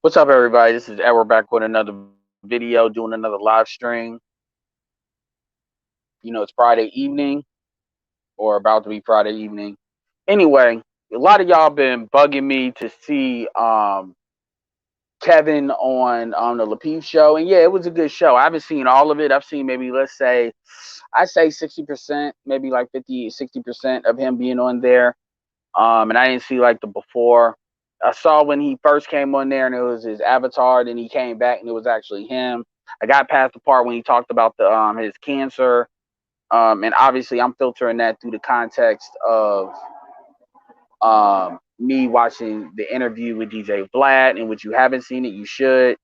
What's up, everybody? This is Edward back with another video, doing another live stream. It's Friday evening, or about to be Friday evening. Anyway, a lot of y'all been bugging me to see Kevin on the Lapeef show, and yeah, it was a good show. I haven't seen all of it. I've seen maybe, I say 60%, maybe like 50, 60% of him being on there. And I didn't see like the before. I saw when he first came on there and it was his avatar. Then he came back and it was actually him. I got past the part when he talked about the his cancer. And obviously I'm filtering that through the context of me watching the interview with DJ Vlad, and which you haven't seen it, you should.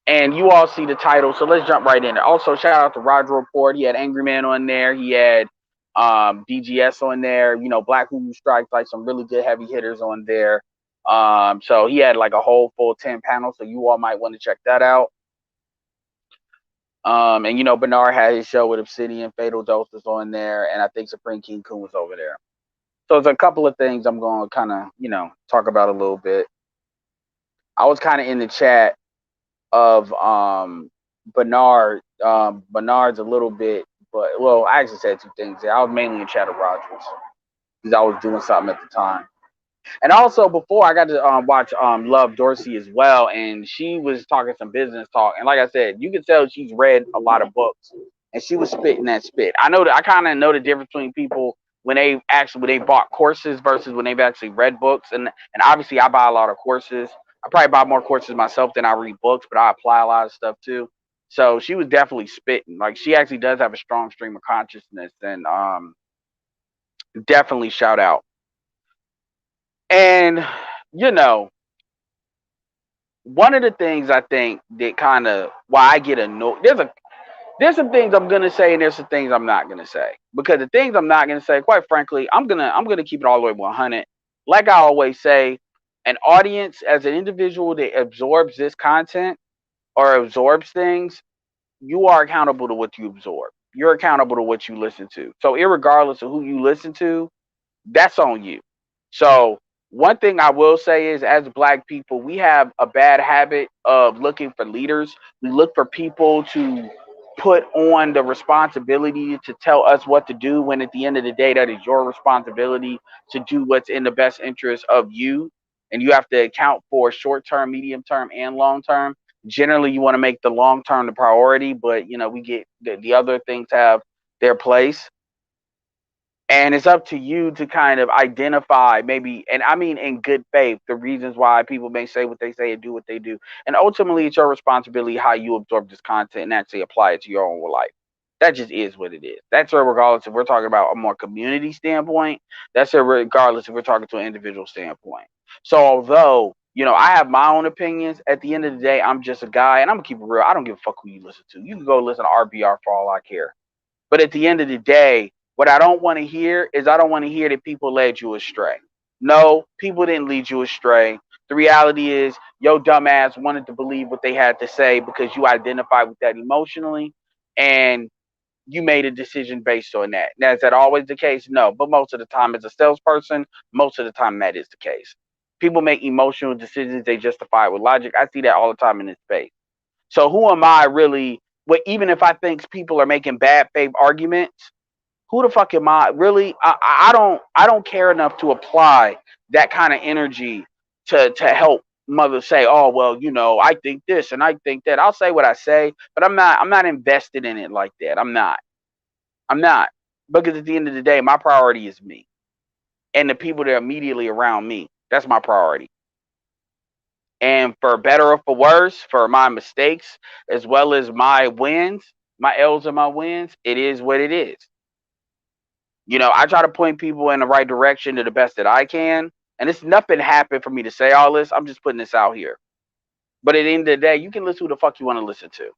And you all see the title, so let's jump right in. Also, shout out to Roger Report. He had Angry Man on there. He had DGS on there. Black Hulu Strikes, like some really good heavy hitters on there. So he had like a whole full 10 panel. So you all might want to check that out. And Bernard had his show with Obsidian, Fatal Doses on there, and I think Supreme King Kun was over there. So there's a couple of things I'm going to kind of talk about a little bit. I was kind of in the chat of Bernard. Bernard's a little bit, but well, I actually said two things there. I was mainly in chat of Rogers because I was doing something at the time. And also before I got to watch Love Dorsey as well, and she was talking some business talk. And like I said, you can tell she's read a lot of books, and she was spitting that spit. I know that I kind of know the difference between people when they bought courses versus when they've actually read books. And obviously I buy a lot of courses. I probably buy more courses myself than I read books, but I apply a lot of stuff too. So she was definitely spitting. Like she actually does have a strong stream of consciousness, and definitely shout out. And one of the things I think that kind of why I get annoyed, there's some things I'm gonna say and there's some things I'm not gonna say. Because the things I'm not gonna say, quite frankly, I'm gonna keep it all the way 100. Like I always say, an audience as an individual that absorbs this content or absorbs things, you are accountable to what you absorb. You're accountable to what you listen to. So irregardless of who you listen to, that's on you. So one thing I will say is, as Black people, we have a bad habit of looking for leaders. We look for people to put on the responsibility to tell us what to do, when at the end of the day, that is your responsibility to do what's in the best interest of you. And you have to account for short term, medium term, and long term. Generally, you want to make the long term the priority, but we get the other things have their place. And it's up to you to kind of identify, maybe, and I mean in good faith, the reasons why people may say what they say and do what they do. And ultimately, it's your responsibility how you absorb this content and actually apply it to your own life. That just is what it is. That's regardless if we're talking about a more community standpoint. That's regardless if we're talking to an individual standpoint. So although, I have my own opinions, at the end of the day, I'm just a guy, and I'm going to keep it real. I don't give a fuck who you listen to. You can go listen to RBR for all I care. But at the end of the day, what I don't want to hear is, I don't want to hear that people led you astray. No, people didn't lead you astray. The reality is, your dumbass wanted to believe what they had to say because you identified with that emotionally, and you made a decision based on that. Now, is that always the case? No, but most of the time, as a salesperson, most of the time that is the case. People make emotional decisions, they justify it with logic. I see that all the time in this space. So who am I really? Even if I think people are making bad faith arguments, who the fuck am I? Really, I don't care enough to apply that kind of energy to help mothers say, oh well, I think this and I think that. I'll say what I say, but I'm not invested in it like that. I'm not because at the end of the day, my priority is me and the people that are immediately around me. That's my priority. And for better or for worse, for my mistakes as well as my wins, my L's and my wins, it is what it is. I try to point people in the right direction to the best that I can. And it's nothing happened for me to say all this. I'm just putting this out here. But at the end of the day, you can listen to who the fuck you want to listen to.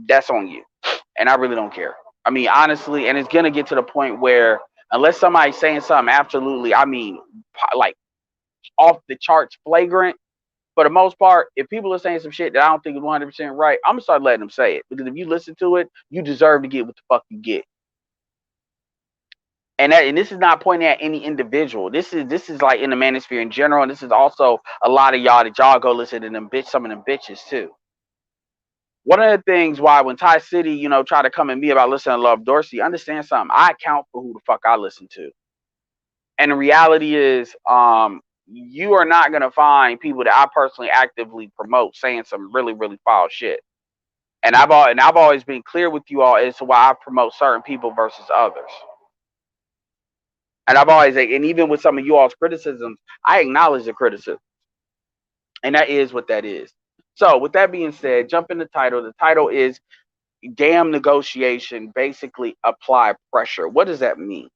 That's on you. And I really don't care. I mean, honestly, and it's going to get to the point where, unless somebody's saying something absolutely, like off the charts flagrant, for the most part, if people are saying some shit that I don't think is 100% right, I'm going to start letting them say it. Because if you listen to it, you deserve to get what the fuck you get. And this is not pointing at any individual. This is like in the manosphere in general, and this is also a lot of y'all that y'all go listen to them some of them bitches too. One of the things why when Ty City, try to come at me about listening to Love Dorsey, understand something. I account for who the fuck I listen to. And the reality is, you are not gonna find people that I personally actively promote saying some really, really foul shit. And I've always been clear with you all as to why I promote certain people versus others. And I've always, and even with some of you all's criticisms, I acknowledge the criticism. And that is what that is. So with that being said, jump in the title. The title is Damn Negotiation, basically apply pressure. What does that mean?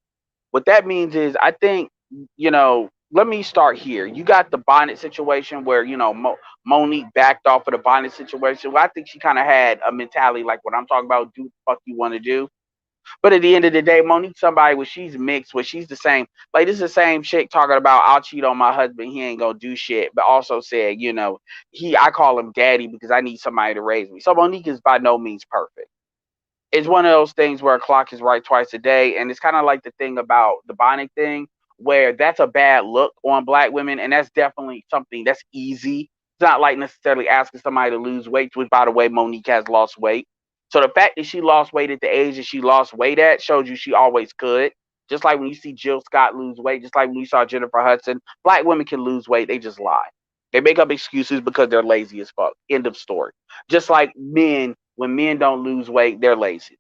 What that means is, I think, let me start here. You got the bonnet situation where, Monique backed off of the bonnet situation. Well, I think she kind of had a mentality like what I'm talking about, do what the fuck you want to do. But at the end of the day, Monique, somebody where she's mixed, where she's the same, like this is the same chick talking about I'll cheat on my husband, he ain't gonna do shit, but also said, I call him daddy because I need somebody to raise me. So Monique is by no means perfect. It's one of those things where a clock is right twice a day, and it's kind of like the thing about the bonnet thing, where that's a bad look on black women, and that's definitely something that's easy. It's not like necessarily asking somebody to lose weight, which by the way, Monique has lost weight. So the fact that she lost weight at the age that she lost weight at shows you she always could. Just like when you see Jill Scott lose weight, just like when you saw Jennifer Hudson, black women can lose weight, they just lie. They make up excuses because they're lazy as fuck. End of story. Just like men, when men don't lose weight, they're lazy.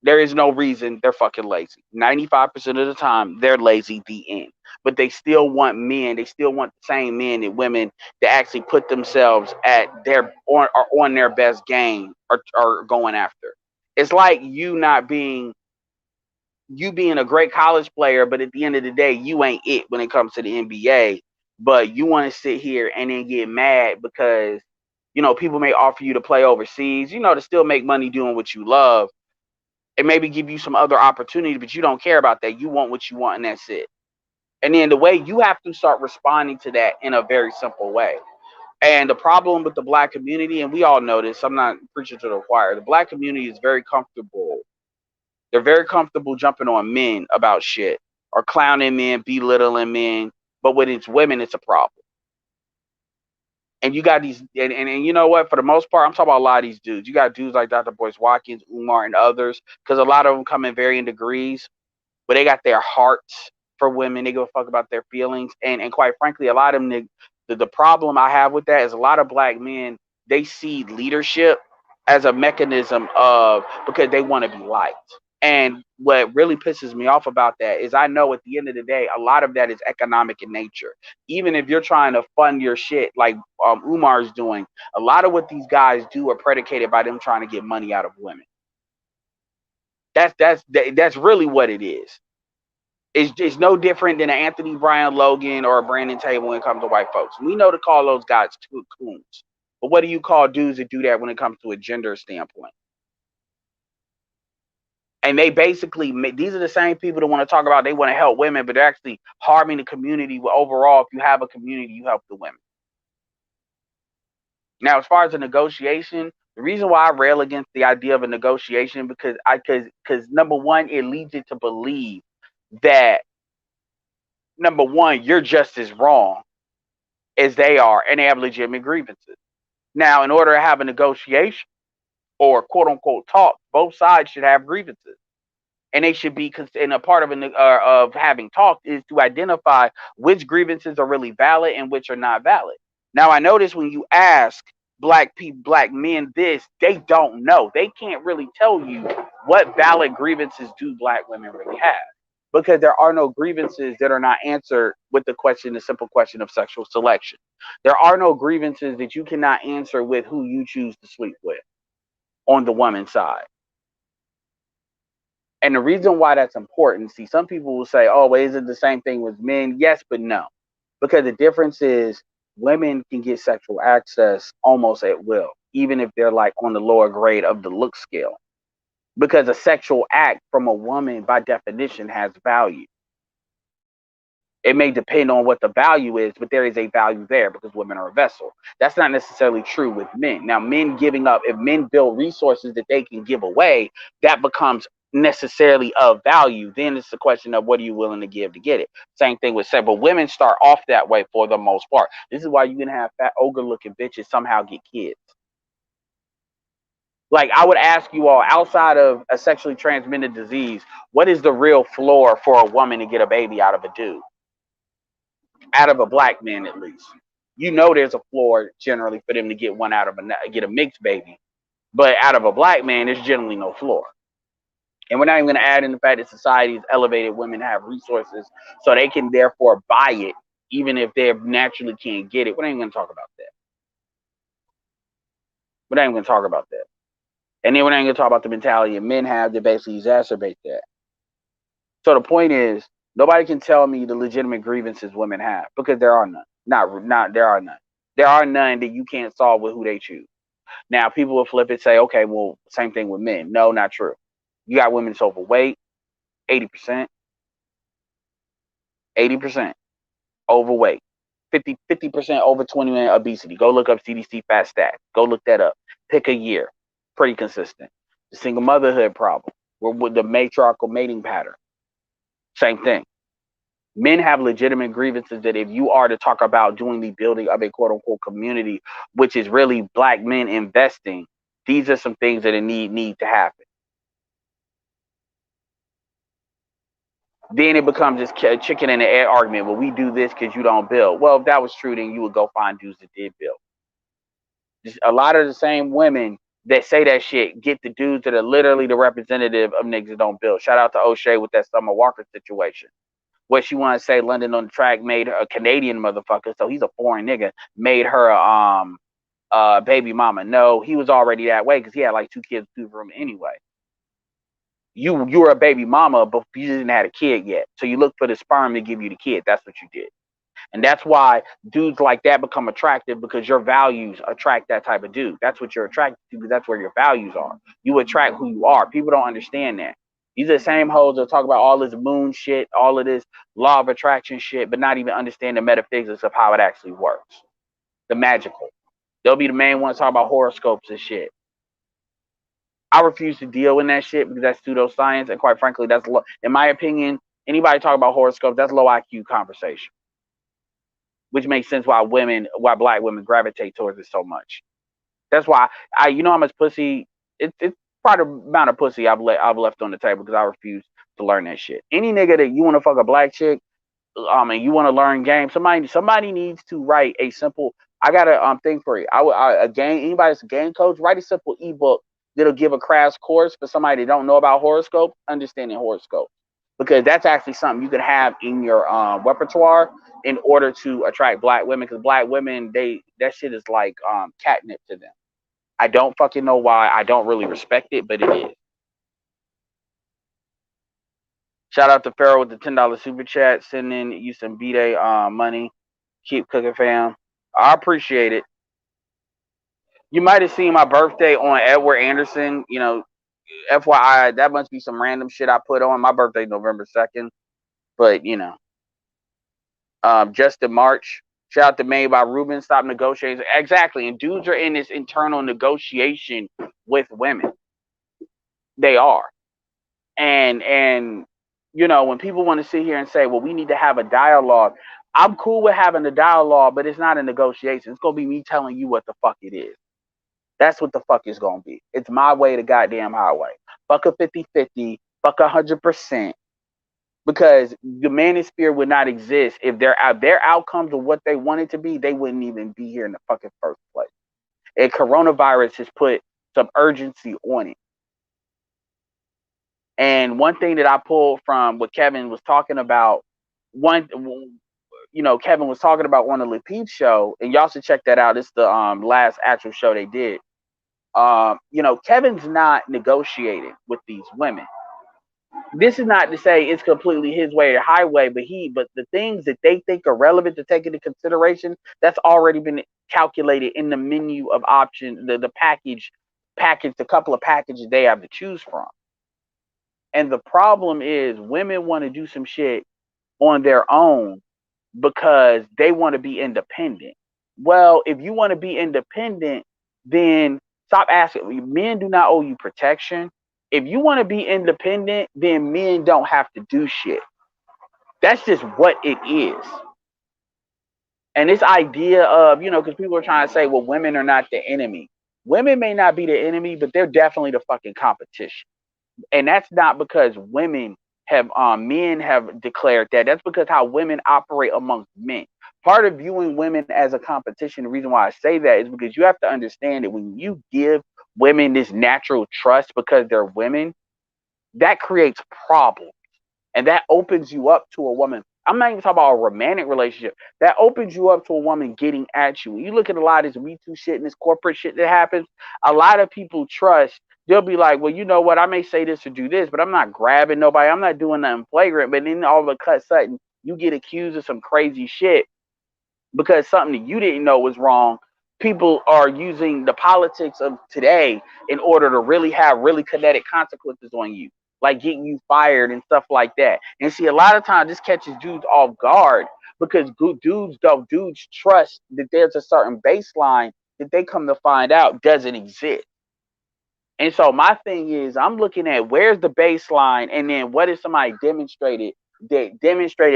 There is no reason they're fucking lazy. 95% of the time, they're lazy, the end. But they still want men, they still want the same men and women to actually put themselves at their or on their best game or going after. It's like you being a great college player, but at the end of the day, you ain't it when it comes to the NBA. But you want to sit here and then get mad because people may offer you to play overseas, to still make money doing what you love and maybe give you some other opportunity, but you don't care about that. You want what you want, and that's it. And then the way you have to start responding to that in a very simple way. And the problem with the black community, and we all know this, I'm not preaching to the choir, the black community is very comfortable. They're very comfortable jumping on men about shit or clowning men, belittling men. But when it's women, it's a problem. And you got these, and you know what? For the most part, I'm talking about a lot of these dudes. You got dudes like Dr. Boyce Watkins, Umar, and others, because a lot of them come in varying degrees, but they got their hearts for women. They give a fuck about their feelings, and quite frankly, a lot of them. The problem I have with that is a lot of black men, they see leadership as a mechanism of because they want to be liked. And what really pisses me off about that is I know at the end of the day, a lot of that is economic in nature. Even if you're trying to fund your shit like Umar's doing, a lot of what these guys do are predicated by them trying to get money out of women. That's really what it is. It's no different than an Anthony Brian Logan or a Brandon Taylor when it comes to white folks. We know to call those guys coons. But what do you call dudes that do that when it comes to a gender standpoint? And they basically, these are the same people that want to talk about they want to help women, but they're actually harming the community. Overall, if you have a community, you help the women. Now, as far as a negotiation, the reason why I rail against the idea of a negotiation because number one, it leads you to believe that number one, you're just as wrong as they are, and they have legitimate grievances. Now, in order to have a negotiation or quote unquote talk, both sides should have grievances. And they should be, and a part of having talked is to identify which grievances are really valid and which are not valid. Now, I notice when you ask black men this, they don't know. They can't really tell you what valid grievances do black women really have, because there are no grievances that are not answered with the simple question of sexual selection. There are no grievances that you cannot answer with who you choose to sleep with on the woman's side. And the reason why that's important, see, some people will say, oh, well, is it the same thing with men? Yes, but no. Because the difference is women can get sexual access almost at will, even if they're like on the lower grade of the look scale. Because a sexual act from a woman, by definition, has value. It may depend on what the value is, but there is a value there because women are a vessel. That's not necessarily true with men. Now, men giving up, if men build resources that they can give away, that becomes necessarily of value, then it's the question of what are you willing to give to get it. Same thing with sex, but women start off that way for the most part. This is why you can have fat ogre looking bitches somehow get kids. Like, I would ask you all, outside of a sexually transmitted disease, what is the real floor for a woman to get a baby out of a dude? Out of a black man, at least. You know there's a floor generally for them to get one out of get a mixed baby. But out of a black man, there's generally no floor. And we're not even going to add in the fact that society's elevated women have resources so they can therefore buy it, even if they naturally can't get it. We're not even going to talk about that. We're not even going to talk about that. And then we're not even going to talk about the mentality that men have that basically exacerbate that. So the point is, nobody can tell me the legitimate grievances women have, because there are none. There are none. There are none that you can't solve with who they choose. Now, people will flip it and say, okay, well, same thing with men. No, not true. You got women that's overweight, 80%. 80% overweight. 50% over 21 obesity. Go look up CDC fat stat. Go look that up. Pick a year. Pretty consistent. The single motherhood problem. With the matriarchal mating pattern. Same thing. Men have legitimate grievances that if you are to talk about doing the building of a quote unquote community, which is really black men investing, these are some things that need to happen. Then it becomes this chicken and the egg argument. Well, we do this because you don't build. Well, if that was true, then you would go find dudes that did build. Just a lot of the same women that say that shit get the dudes that are literally the representative of niggas that don't build. Shout out to O'Shea with that Summer Walker situation. What she want to say, London on the Track made her a Canadian motherfucker, so he's a foreign nigga, made her a baby mama. No, he was already that way because he had like 2 kids through from him anyway. You were a baby mama, but you didn't have a kid yet. So you look for the sperm to give you the kid. That's what you did. And that's why dudes like that become attractive, because your values attract that type of dude. That's what you're attracted to, because that's where your values are. You attract who you are. People don't understand that. These are the same hoes that talk about all this moon shit, all of this law of attraction shit, but not even understand the metaphysics of how it actually works. The magical. They'll be the main ones talking about horoscopes and shit. I refuse to deal with that shit because that's pseudoscience, and quite frankly, that's low. In my opinion, anybody talk about horoscopes, that's low IQ conversation. Which makes sense why black women gravitate towards it so much. That's why you know how much pussy. It's part of the amount of pussy I've left on the table because I refuse to learn that shit. Any nigga that you want to fuck a black chick, and you want to learn game, somebody needs to write a simple. I got a thing for you. A game. Anybody that's a game coach, write a simple ebook that'll give a crash course for somebody that don't know about horoscope, understanding horoscope, because that's actually something you could have in your repertoire in order to attract black women. Because black women, that shit is like catnip to them. I don't fucking know why. I don't really respect it, but it is. Shout out to Pharaoh with the $10 super chat, sending you some B-Day money. Keep cooking, fam. I appreciate it. You might have seen my birthday on Edward Anderson. You know, FYI, that must be some random shit I put on. My birthday November 2nd. But, you know. Just in March. Shout out to Made by Ruben. Stop negotiating. Exactly. And dudes are in this internal negotiation with women. They are. And you know, when people want to sit here and say, well, we need to have a dialogue. I'm cool with having a dialogue, but it's not a negotiation. It's going to be me telling you what the fuck it is. That's what the fuck it's going to be. It's my way to goddamn highway. Fuck a 50-50. Fuck 100%. Because the manosphere would not exist if their outcomes of what they wanted to be, they wouldn't even be here in the fucking first place. And coronavirus has put some urgency on it. And one thing that I pulled from what Kevin was talking about, Kevin was talking about on the Lapeep show, and y'all should check that out. It's the last actual show they did. Kevin's not negotiating with these women. This is not to say it's completely his way or highway, but the things that they think are relevant to take into consideration, that's already been calculated in the menu of options, the package, the couple of packages they have to choose from. And the problem is women want to do some shit on their own because they want to be independent. Well, if you want to be independent, then stop asking. Men do not owe you protection. If you want to be independent, then men don't have to do shit. That's just what it is. And this idea of, because people are trying to say, well, women are not the enemy. Women may not be the enemy, but they're definitely the fucking competition. And that's not because men have declared that. That's because how women operate amongst men. Part of viewing women as a competition, the reason why I say that is because you have to understand that when you give women this natural trust because they're women, that creates problems. And that opens you up to a woman. I'm not even talking about a romantic relationship. That opens you up to a woman getting at you. When you look at a lot of this Me Too shit and this corporate shit that happens, a lot of people trust. They'll be like, well, you know what? I may say this or do this, but I'm not grabbing nobody. I'm not doing nothing flagrant. But then all of a sudden, you get accused of some crazy shit because something that you didn't know was wrong. People are using the politics of today in order to really have really kinetic consequences on you, like getting you fired and stuff like that. And see, a lot of times this catches dudes off guard because dudes trust that there's a certain baseline that they come to find out doesn't exist. And so my thing is, I'm looking at where's the baseline, and then what is somebody demonstrated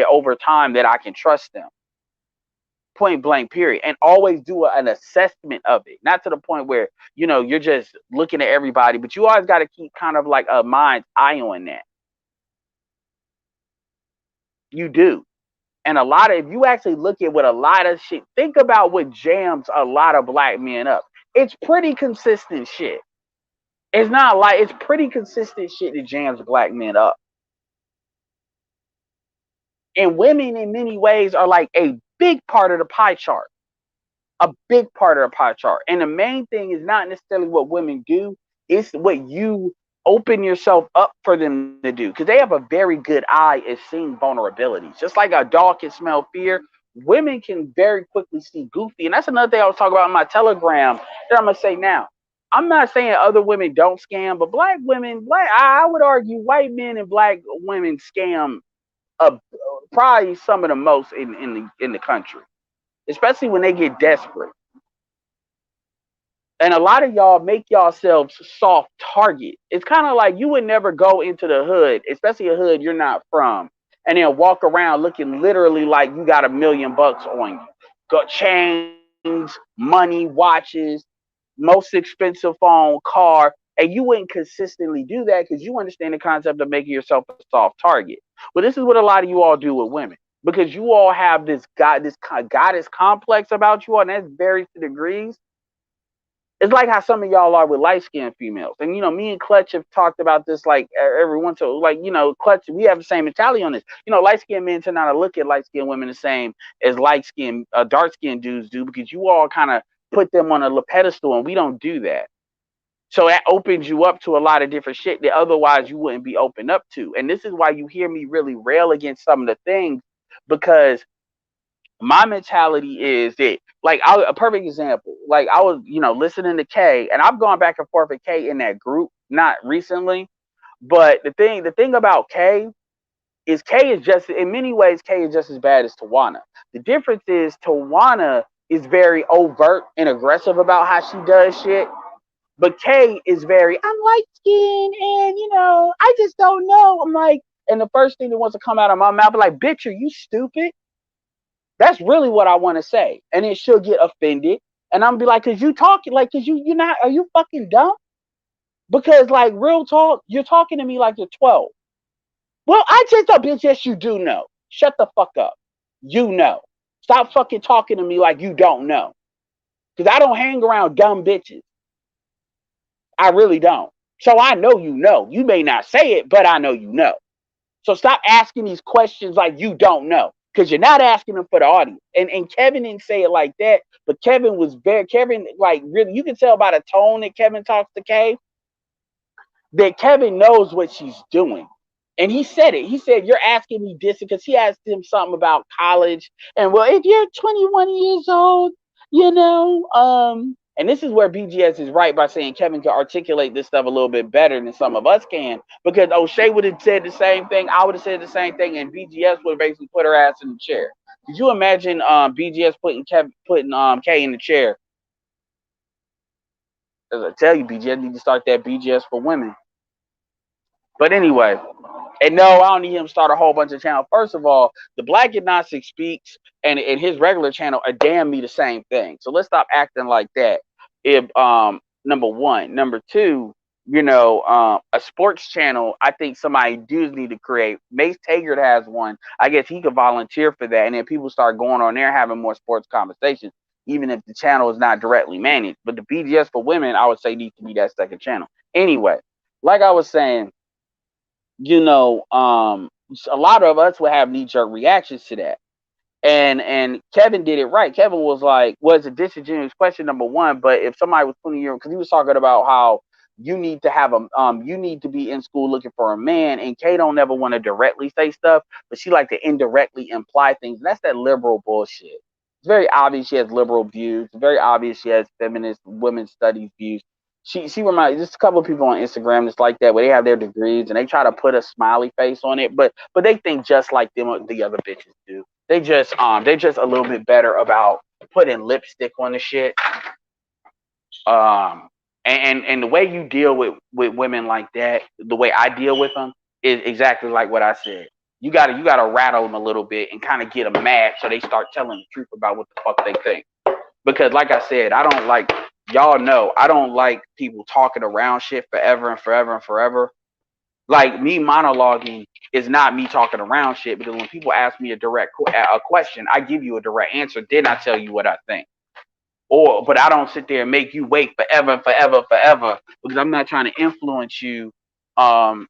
over time that I can trust them. Point blank, period. And always do an assessment of it, not to the point where you're just looking at everybody, but you always got to keep kind of like a mind's eye on that. You do. And if you actually look at what a lot of shit, think about what jams a lot of black men up. It's pretty consistent shit. It's pretty consistent shit that jams black men up. And women in many ways are like a big part of the pie chart. A big part of the pie chart. And the main thing is not necessarily what women do, it's what you open yourself up for them to do. Because they have a very good eye at seeing vulnerabilities. Just like a dog can smell fear, women can very quickly see goofy. And that's another thing I was talking about in my Telegram that I'm going to say now. I'm not saying other women don't scam, but black women, I would argue white men and black women scam probably some of the most in the country, especially when they get desperate. And a lot of y'all make yourselves soft target. It's kind of like you would never go into the hood, especially a hood you're not from, and then walk around looking literally like you got $1 million on you. Got chains, money, watches, most expensive phone, car, and you wouldn't consistently do that because you understand the concept of making yourself a soft target. But this is what a lot of you all do with women because you all have this goddess complex about you all, and that varies to degrees. It's like how some of y'all are with light skinned females. And me and Clutch have talked about this like every once in a while. Like, Clutch, we have the same mentality on this. Light skinned men tend not to look at light skinned women the same as dark skinned dudes do because you all kind of put them on a pedestal and we don't do that. So that opens you up to a lot of different shit that otherwise you wouldn't be open up to. And this is why you hear me really rail against some of the things because my mentality is that, like, a perfect example, like I was, listening to K, and I've gone back and forth with K in that group, not recently, but the thing about K is just, in many ways, K is just as bad as Tawana. The difference is Tawana is very overt and aggressive about how she does shit, but K is very, I'm light skinned, and I just don't know. I'm like, and the first thing that wants to come out of my mouth, like, bitch, are you stupid? That's really what I want to say. And then she'll get offended. And I'm be like, cause you talking like, cause you're not, are you fucking dumb? Because like real talk, you're talking to me like you're 12. Well, I just thought, bitch, yes, you do know. Shut the fuck up. You know. Stop fucking talking to me like you don't know. Cause I don't hang around dumb bitches. I really don't. So I know you know. You may not say it, but I know you know. So stop asking these questions like you don't know. Because you're not asking them for the audience. And Kevin didn't say it like that, but Kevin, like, really, you can tell by the tone that Kevin talks to Kay, that Kevin knows what she's doing. And he said it. He said, you're asking me this because he asked him something about college. And well, if you're 21 years old, and this is where BGS is right by saying Kevin can articulate this stuff a little bit better than some of us can, because O'Shea would have said the same thing, I would have said the same thing, and BGS would have basically put her ass in the chair. Could you imagine BGS putting K in the chair? As I tell you, BGS need to start that BGS for women. But anyway, and no, I don't need him to start a whole bunch of channels. First of all, the Black Agnostic Speaks and his regular channel are damn me the same thing. So let's stop acting like that. If number one, number two, a sports channel, I think somebody does need to create. Mace Taggart has one. I guess he could volunteer for that, and then people start going on there having more sports conversations, even if the channel is not directly managed. But the BGS for women, I would say, needs to be that second channel. Anyway, like I was saying, a lot of us would have knee jerk reactions to that. And Kevin did it right. Kevin was like, was a disingenuous question, number one, but if somebody was 20 years, because he was talking about how you need to have you need to be in school looking for a man, and Kay don't never want to directly say stuff, but she like to indirectly imply things. And that's that liberal bullshit. It's very obvious she has liberal views. It's very obvious she has feminist women's studies views. She reminds just a couple of people on Instagram that's like that, where they have their degrees and they try to put a smiley face on it, but they think just like them the other bitches do. They're just a little bit better about putting lipstick on the shit. Um and the way you deal with women like that, the way I deal with them is exactly like what I said. You gotta rattle them a little bit and kind of get them mad so they start telling the truth about what the fuck they think. Because like I said, I don't like, y'all know, I don't like people talking around shit forever and forever and forever. Like me monologuing is not me talking around shit, because when people ask me a question, I give you a direct answer, then I tell you what I think. But I don't sit there and make you wait forever and forever and forever, because I'm not trying to influence you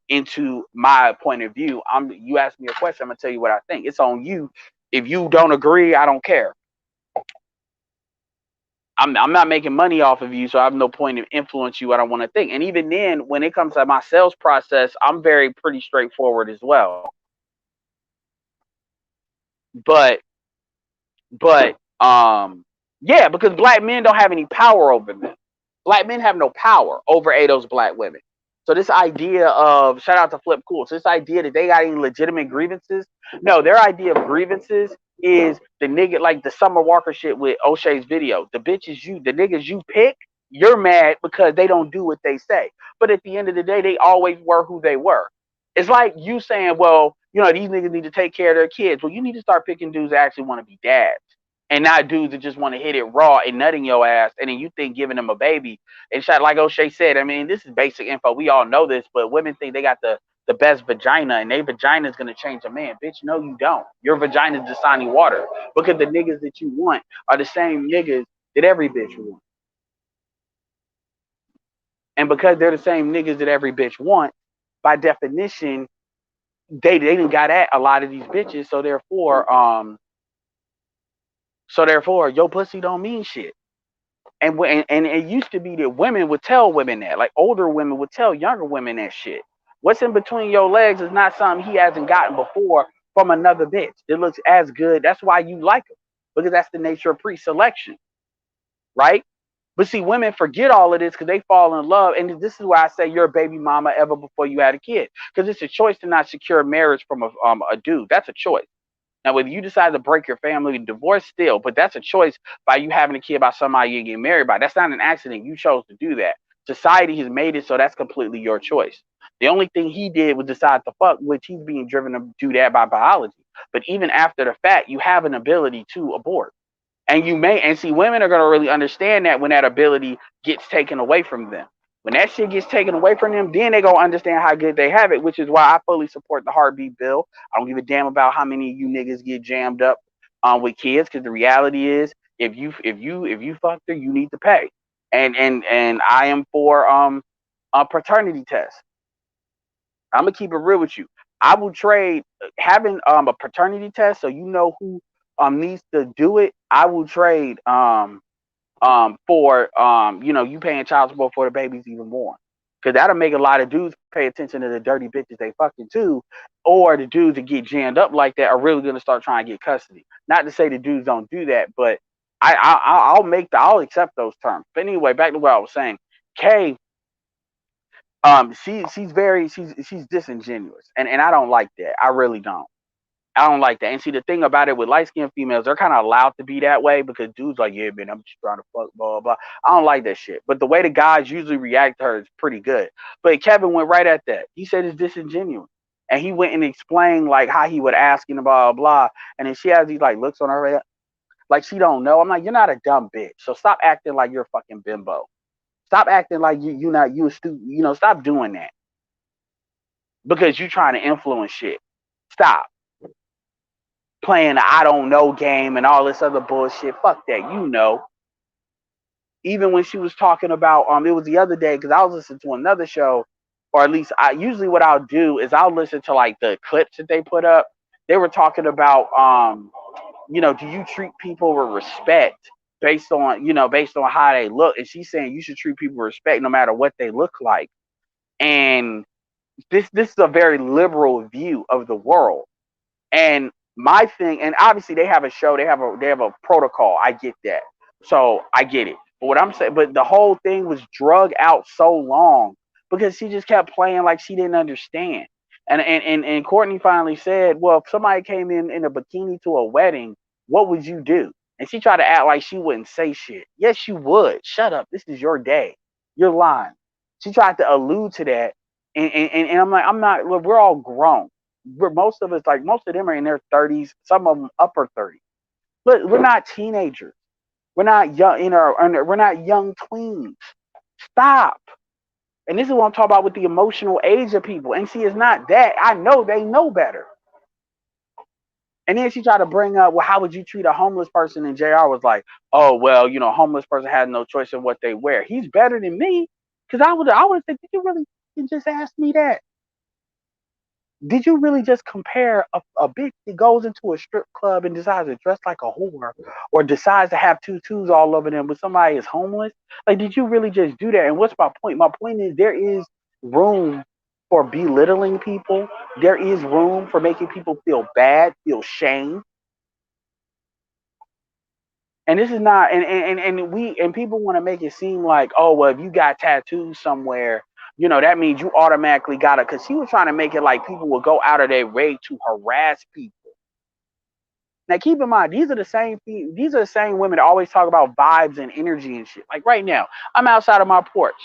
into my point of view. You ask me a question, I'm gonna tell you what I think. It's on you. If you don't agree, I don't care. I'm not making money off of you, so I have no point in influence you. I don't want to think. And even then, when it comes to my sales process, I'm very pretty straightforward as well. But but yeah, because black men don't have any power over them. Black men have no power over those black women. So this idea of, shout out to Flip Cool. So this idea that they got any legitimate grievances, no, their idea of grievances is the nigga, like the Summer Walker shit with O'Shea's video. The niggas you pick, you're mad because they don't do what they say. But at the end of the day, they always were who they were. It's like you saying, well, these niggas need to take care of their kids. Well, you need to start picking dudes that actually want to be dads, and not dudes that just want to hit it raw and nutting your ass, and then you think giving them a baby. And shot, like O'Shea said, I mean, this is basic info. We all know this, but women think they got the best vagina, and their vagina is gonna change a man. Bitch, no, you don't. Your vagina is Dasani water, because the niggas that you want are the same niggas that every bitch wants. And because they're the same niggas that every bitch wants, by definition, they didn't got at a lot of these bitches. So therefore, your pussy don't mean shit. And it used to be that women would tell women that, like older women would tell younger women that shit. What's in between your legs is not something he hasn't gotten before from another bitch. It looks as good. That's why you like them, because that's the nature of pre-selection, right? But see, women forget all of this because they fall in love, and this is why I say you're a baby mama ever before you had a kid, because it's a choice to not secure marriage from a dude. That's a choice. Now, whether you decide to break your family, divorce still, but that's a choice by you having a kid by somebody you get married by. That's not an accident. You chose to do that. Society has made it so that's completely your choice. The only thing he did was decide to fuck, which he's being driven to do that by biology. But even after the fact, you have an ability to abort. And see, women are going to really understand that when that ability gets taken away from them. When that shit gets taken away from them, then they gonna understand how good they have it, which is why I fully support the heartbeat bill. I don't give a damn about how many of you niggas get jammed up with kids, because the reality is, if you fucked her, you need to pay. And I am for a paternity test. I'm gonna keep it real with you. I will trade having a paternity test, so you know who needs to do it. I will trade for you paying child support for the babies even more, because that'll make a lot of dudes pay attention to the dirty bitches they fucking too, or the dudes that get jammed up like that are really gonna start trying to get custody. Not to say the dudes don't do that, but I'll accept those terms. But anyway, back to what I was saying. Kay, she's disingenuous, and I don't like that. I really don't. I don't like that. And see, the thing about it with light skinned females, they're kind of allowed to be that way because dudes like, yeah, man, I'm just trying to fuck, blah, blah, blah. I don't like that shit. But the way the guys usually react to her is pretty good. But Kevin went right at that. He said it's disingenuous. And he went and explained like how he would ask and blah, blah, blah. And then she has these like looks on her head, like she don't know. I'm like, you're not a dumb bitch. So stop acting like you're a fucking bimbo. Stop acting like you not you a stupid. You know, stop doing that because you trying to influence shit. Stop playing the I don't know game and all this other bullshit. Fuck that. You know. Even when she was talking about it was the other day because I was listening to another show, or at least I usually what I'll do is I'll listen to like the clips that they put up. They were talking about do you treat people with respect based on how they look? And she's saying you should treat people with respect no matter what they look like. And this is a very liberal view of the world. And my thing, and obviously they have a show, they have a protocol. I get that, so I get it. But what I'm saying, but the whole thing was drug out so long because she just kept playing like she didn't understand. And Courtney finally said, "Well, if somebody came in a bikini to a wedding, what would you do?" And she tried to act like she wouldn't say shit. Yes, you would. Shut up. This is your day. You're lying. She tried to allude to that, and I'm like, I'm not. Look, we're all grown. Most of us, like most of them, are in their 30s. Some of them upper 30s. But we're not teenagers. We're not young. We're not young tweens. Stop. And this is what I'm talking about with the emotional age of people. And see, it's not that. I know they know better. And then she tried to bring up, well, how would you treat a homeless person? And JR was like, oh, well, a homeless person has no choice in what they wear. He's better than me. Because I would think, did you really just ask me that? Did you really just compare a bitch that goes into a strip club and decides to dress like a whore or decides to have tutus all over them with somebody who's homeless? Like, did you really just do that? And what's my point? My point is there is room for belittling people. There is room for making people feel bad, feel shame. And this is not and people want to make it seem like, oh well, if you got tattoos somewhere, that means you automatically gotta, because he was trying to make it like people will go out of their way to harass people. Now keep in mind, these are the same women that always talk about vibes and energy and shit. Like right now, I'm outside of my porch.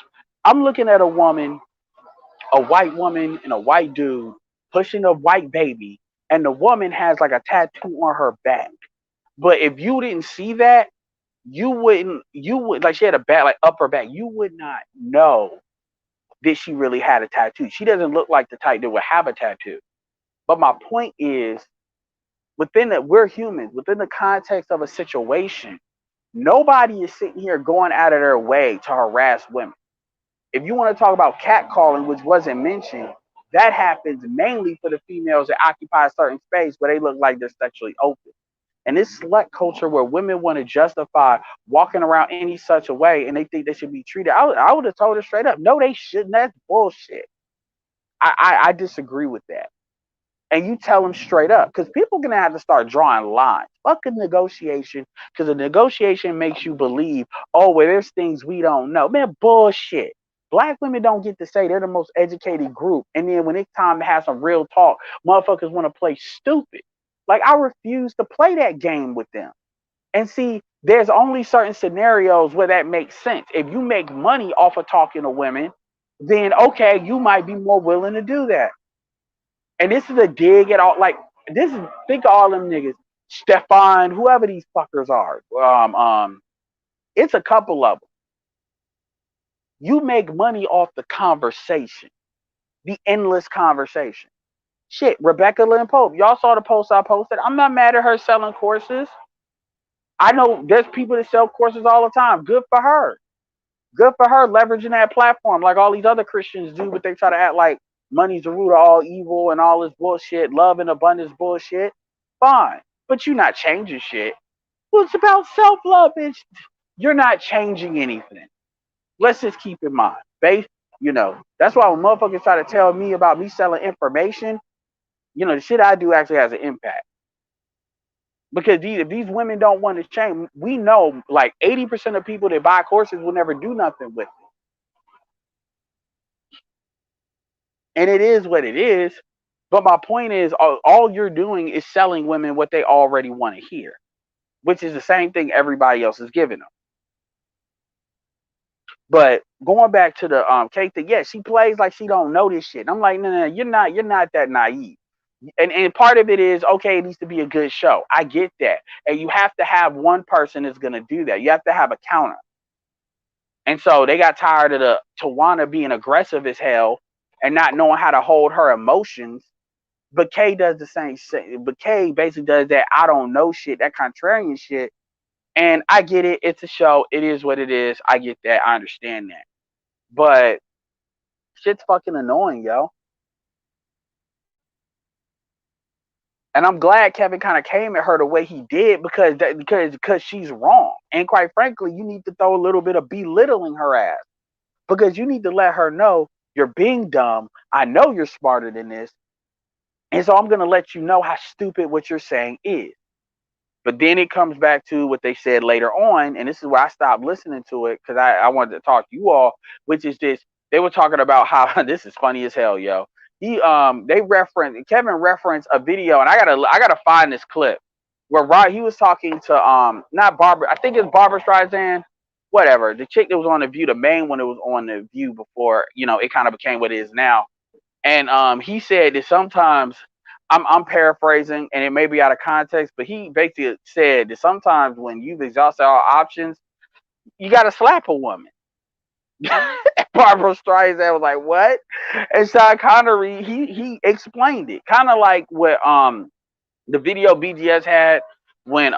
I'm looking at a white woman and a white dude pushing a white baby, and the woman has like a tattoo on her back. But if you didn't see that, you would like, she had a back, like upper back, you would not know that she really had a tattoo. She doesn't look like the type that would have a tattoo. But my point is, we're humans. Within the context of a situation, nobody is sitting here going out of their way to harass women. If you want to talk about catcalling, which wasn't mentioned, that happens mainly for the females that occupy a certain space where they look like they're sexually open. And this slut culture where women want to justify walking around any such a way and they think they should be treated. I would have told her straight up, no, they shouldn't. That's bullshit. I disagree with that. And you tell them straight up, because people are going to have to start drawing lines. Fuck a negotiation, because a negotiation makes you believe, oh, well, there's things we don't know. Man, bullshit. Black women don't get to say they're the most educated group. And then when it's time to have some real talk, motherfuckers want to play stupid. Like, I refuse to play that game with them. And see, there's only certain scenarios where that makes sense. If you make money off of talking to women, then okay, you might be more willing to do that. And this is a dig at all. Like, this is, think of all them niggas, Stefan, whoever these fuckers are. It's a couple of them. You make money off the conversation, the endless conversation. Shit, Rebecca Lynn Pope. Y'all saw the post I posted. I'm not mad at her selling courses. I know there's people that sell courses all the time. Good for her. Good for her leveraging that platform like all these other Christians do, but they try to act like money's the root of all evil and all this bullshit, love and abundance bullshit. Fine. But you're not changing shit. Well, it's about self-love, bitch. You're not changing anything. Let's just keep in mind. That's why when motherfuckers try to tell me about me selling information, the shit I do actually has an impact. Because if these women don't want to change, we know like 80% of people that buy courses will never do nothing with it. And it is what it is. But my point is, all you're doing is selling women what they already want to hear, which is the same thing everybody else is giving them. But going back to the Kate thing, yeah, she plays like she don't know this shit. And I'm like, no, you're not that naive. And part of it is okay, it needs to be a good show. I get that. And you have to have one person that's gonna do that. You have to have a counter. And so they got tired of the Tawana being aggressive as hell and not knowing how to hold her emotions. But Kay does the same thing. But Kay basically does that I don't know shit, that contrarian shit. And I get it. It's a show. It is what it is. I get that. I understand that. But shit's fucking annoying, yo. And I'm glad Kevin kind of came at her the way he did because she's wrong. And quite frankly, you need to throw a little bit of belittling her ass because you need to let her know you're being dumb. I know you're smarter than this. And so I'm going to let you know how stupid what you're saying is. But then it comes back to what they said later on, and this is where I stopped listening to it because I wanted to talk to you all, which is this. They were talking about how this is funny as hell, yo. Kevin referenced a video, and I gotta find this clip where he was talking to not Barbara, I think it's Barbara Streisand, whatever, the chick that was on the View, the main one that was on the View before it kind of became what it is now. And he said that sometimes I'm paraphrasing and it may be out of context, but he basically said that sometimes when you've exhausted all options, you got to slap a woman. Barbara Streisand was like, "What?" And Sean Connery he explained it, kind of like what the video BGS had when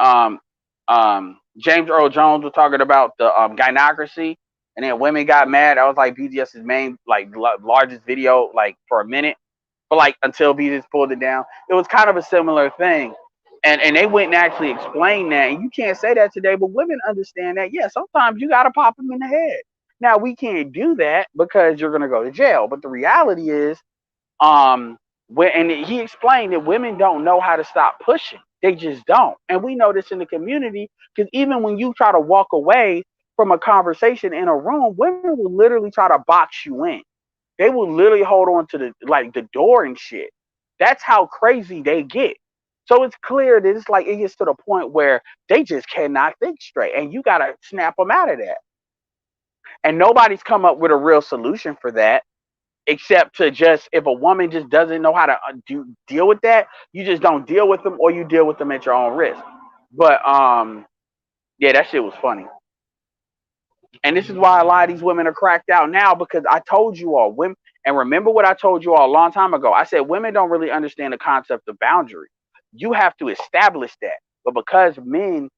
James Earl Jones was talking about the gynocracy, and then women got mad. That was like BGS's main like largest video like for a minute, but like until BGS pulled it down, it was kind of a similar thing. And they went and actually explained that, and you can't say that today, but women understand that. Yeah, sometimes you gotta pop them in the head. Now we can't do that because you're gonna go to jail. But the reality is, and he explained that women don't know how to stop pushing. They just don't. And we know this in the community because even when you try to walk away from a conversation in a room, women will literally try to box you in. They will literally hold on to the door and shit. That's how crazy they get. So it's clear that it's like it gets to the point where they just cannot think straight, and you gotta snap them out of that. And nobody's come up with a real solution for that, except to just if a woman just doesn't know how to deal with that, you just don't deal with them, or you deal with them at your own risk. But yeah, that shit was funny. And this is why a lot of these women are cracked out now because I told you all, women, and remember what I told you all a long time ago. I said women don't really understand the concept of boundary. You have to establish that. But because men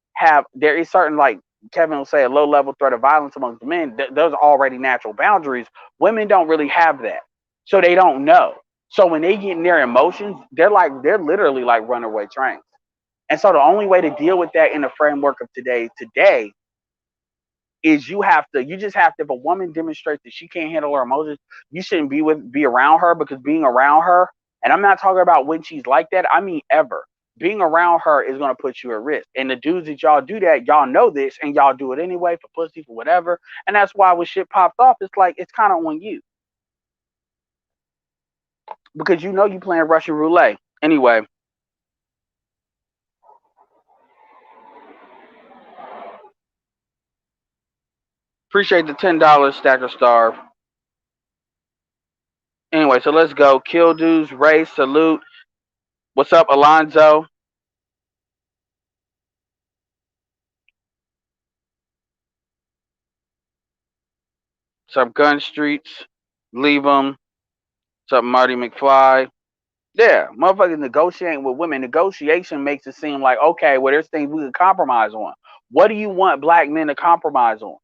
there is certain, like Kevin will say, a low level threat of violence amongst men, those are already natural boundaries. Women don't really have that. So they don't know. So when they get in their emotions, they're literally like runaway trains. And so the only way to deal with that in the framework of today is you just have to, if a woman demonstrates that she can't handle her emotions, you shouldn't be around her, because being around her, and I'm not talking about when she's like that, I mean ever. Being around her is going to put you at risk. And the dudes that y'all do that, y'all know this, and y'all do it anyway for pussy, for whatever. And that's why when shit pops off, it's like it's kind of on you, because you know you playing Russian roulette. Anyway, appreciate the $10 Stacker Star. Anyway, so let's go. Kill dudes, Ray, salute. What's up, Alonzo? What's up, Gun Streets? Leave them. What's up, Marty McFly? Yeah, motherfuckers negotiating with women. Negotiation makes it seem like, okay, well, there's things we can compromise on. What do you want black men to compromise on?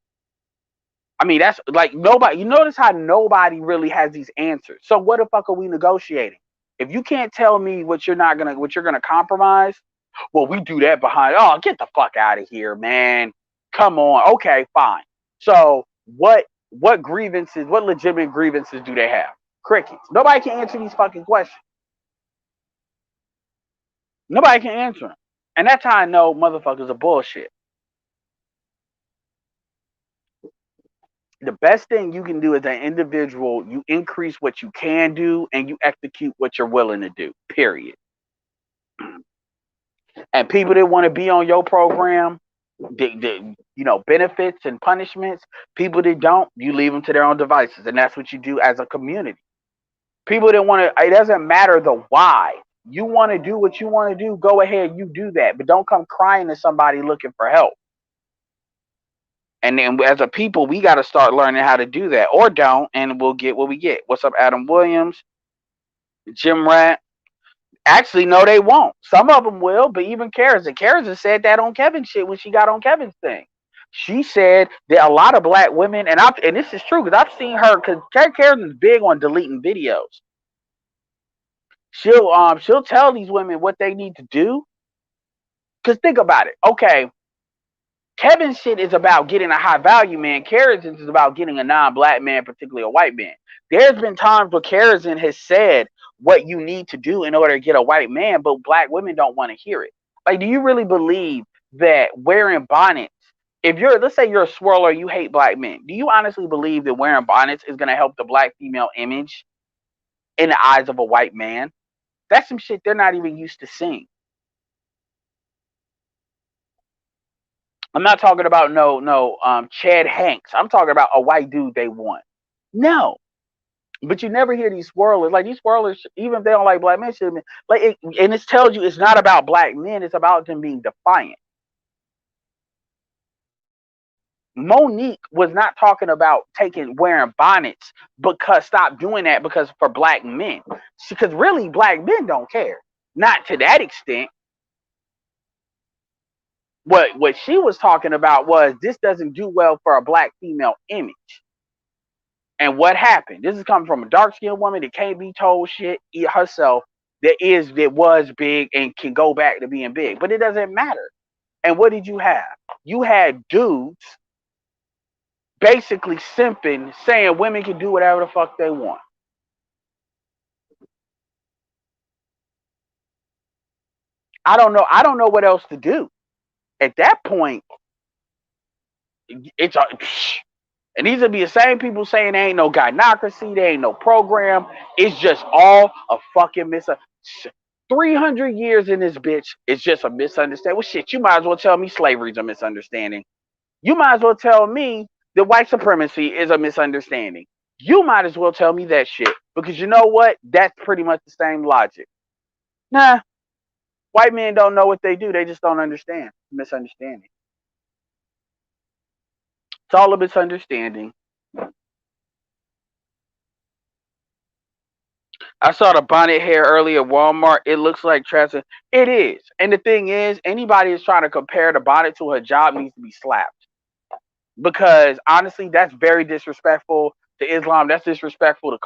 I mean, that's like nobody. You notice how nobody really has these answers. So what the fuck are we negotiating? If you can't tell me what you're gonna compromise, well, we do that behind. Oh, get the fuck out of here, man. Come on. Okay, fine. So what grievances, what legitimate grievances do they have? Crickets. Nobody can answer these fucking questions. Nobody can answer them. And that's how I know motherfuckers are bullshit. The best thing you can do as an individual, you increase what you can do and you execute what you're willing to do, period. And people that want to be on your program, benefits and punishments, people that don't, you leave them to their own devices. And that's what you do as a community. People that want to, it doesn't matter the why. You want to do what you want to do, go ahead, you do that. But don't come crying to somebody looking for help. And then as a people, we got to start learning how to do that, or don't, and we'll get what we get. What's up, Adam Williams? Jim Rat. Actually, no, they won't. Some of them will, but even Karazin said that on Kevin's shit when she got on Kevin's thing. She said that a lot of black women, and this is true because I've seen her, because Karazin is big on deleting videos. She'll tell these women what they need to do. Because think about it. Okay, Kevin's shit is about getting a high value man. Karazin is about getting a non-black man, particularly a white man. There's been times where Karazin has said what you need to do in order to get a white man, but black women don't want to hear it. Like, do you really believe that wearing bonnets, let's say you're a swirler, you hate black men, do you honestly believe that wearing bonnets is going to help the black female image in the eyes of a white man? That's some shit they're not even used to seeing. I'm not talking about Chad Hanks. I'm talking about a white dude they want. No. But you never hear these swirlers. Like, these swirlers, even if they don't like black men, and it tells you it's not about black men, it's about them being defiant. Monique was not talking about wearing bonnets, stop doing that because for black men. Because really, black men don't care. Not to that extent. What she was talking about was this doesn't do well for a black female image. And what happened? This is coming from a dark-skinned woman that can't be told shit herself, that was big and can go back to being big. But it doesn't matter. And what did you have? You had dudes basically simping, saying women can do whatever the fuck they want. I don't know what else to do. At that point, and these would be the same people saying there ain't no gynocracy, there ain't no program. It's just all a fucking 300 years in this bitch. It's just a misunderstanding. Well, shit, you might as well tell me slavery's a misunderstanding. You might as well tell me that white supremacy is a misunderstanding. You might as well tell me that shit. Because you know what? That's pretty much the same logic. Nah. White men don't know what they do. They just don't understand. Misunderstanding. It's all a misunderstanding. I saw the bonnet hair earlier at Walmart. It looks like trash. It is. And the thing is, anybody who's trying to compare the bonnet to a hijab needs to be slapped. Because honestly, that's very disrespectful to Islam. That's disrespectful to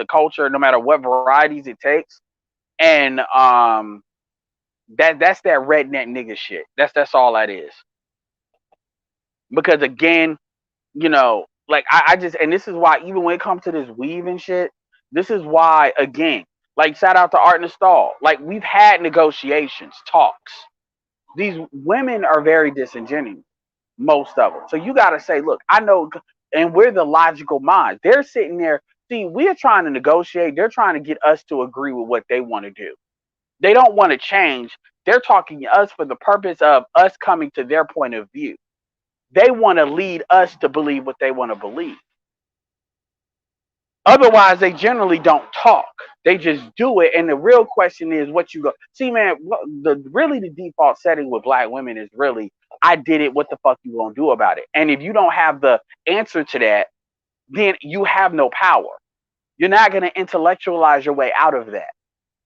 culture, no matter what varieties it takes. And that's that redneck nigga shit. That's all that is. Because again, like I just, and this is why even when it comes to this weave and shit, this is why, again, like, shout out to Art Nostal. Like, we've had negotiations, talks. These women are very disingenuous, most of them. So you got to say, look, I know, and we're the logical minds. They're sitting there. See, we're trying to negotiate. They're trying to get us to agree with what they want to do. They don't want to change. They're talking to us for the purpose of us coming to their point of view. They want to lead us to believe what they want to believe. Otherwise, they generally don't talk. They just do it. And the real question is what you go. See, man, the default setting with black women is really, I did it. What the fuck you gonna do about it? And if you don't have the answer to that, then you have no power. You're not going to intellectualize your way out of that.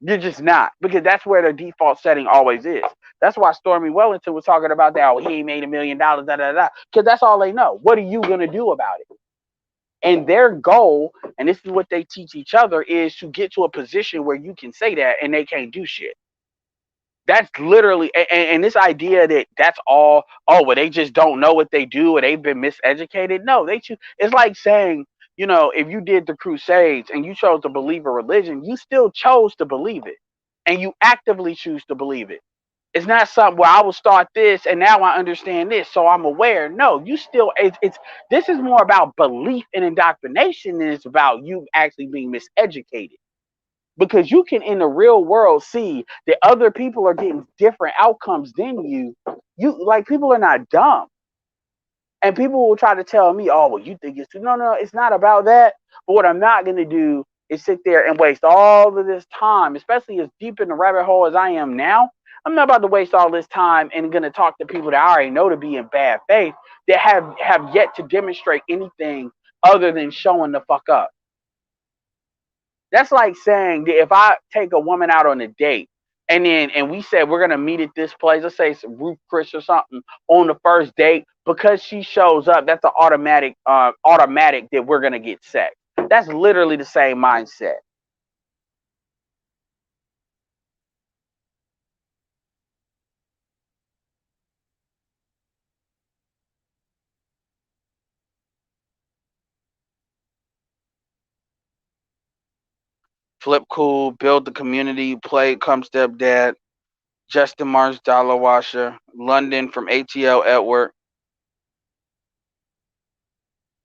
You're just not. Because that's where the default setting always is. That's why Stormy Wellington was talking about that. Oh, he made $1 million, Because that's all they know. What are you going to do about it? And their goal, and this is what they teach each other, is to get to a position where you can say that and they can't do shit. That's literally, and this idea that that's all, well, they just don't know what they do or they've been miseducated. No, it's like saying, if you did the Crusades and you chose to believe a religion, you still chose to believe it. And you actively choose to believe it. It's not something where I will start this and now I understand this, so I'm aware. No, you still. It's this is more about belief and indoctrination than it's about you actually being miseducated. Because you can in the real world see that other people are getting different outcomes than you. You like people are not dumb. And people will try to tell me, oh, well, you think it's true. No, no, it's not about that. But what I'm not going to do is sit there and waste all of this time, especially as deep in the rabbit hole as I am now. I'm not about to waste all this time and going to talk to people that I already know to be in bad faith that have yet to demonstrate anything other than showing the fuck up. That's like saying that if I take a woman out on a date and we said we're gonna meet at this place, let's say it's Ruth Chris or something on the first date, because she shows up, that's an automatic that we're gonna get sex. That's literally the same mindset. Flip Cool, Build the Community, Play, Come Step Dad, Justin Mars, Dollar Washer, London from ATL Edward.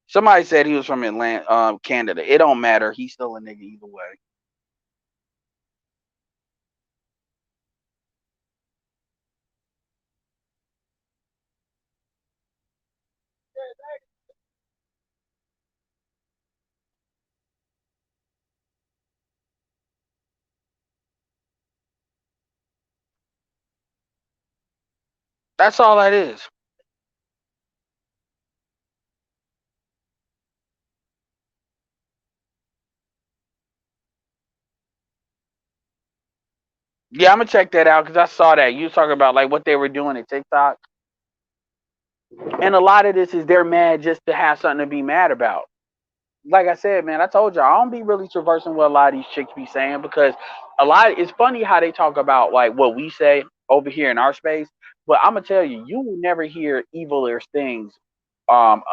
Somebody said he was from Atlanta, Canada. It don't matter. He's still a nigga either way. That's all that is. Yeah, I'm gonna check that out because I saw that you was talking about like what they were doing at TikTok, and a lot of this is they're mad just to have something to be mad about. Like I said, man, I told you I don't be really traversing what a lot of these chicks be saying because a lot. It's funny how they talk about like what we say over here in our space, but I'm gonna tell you, you will never hear eviler things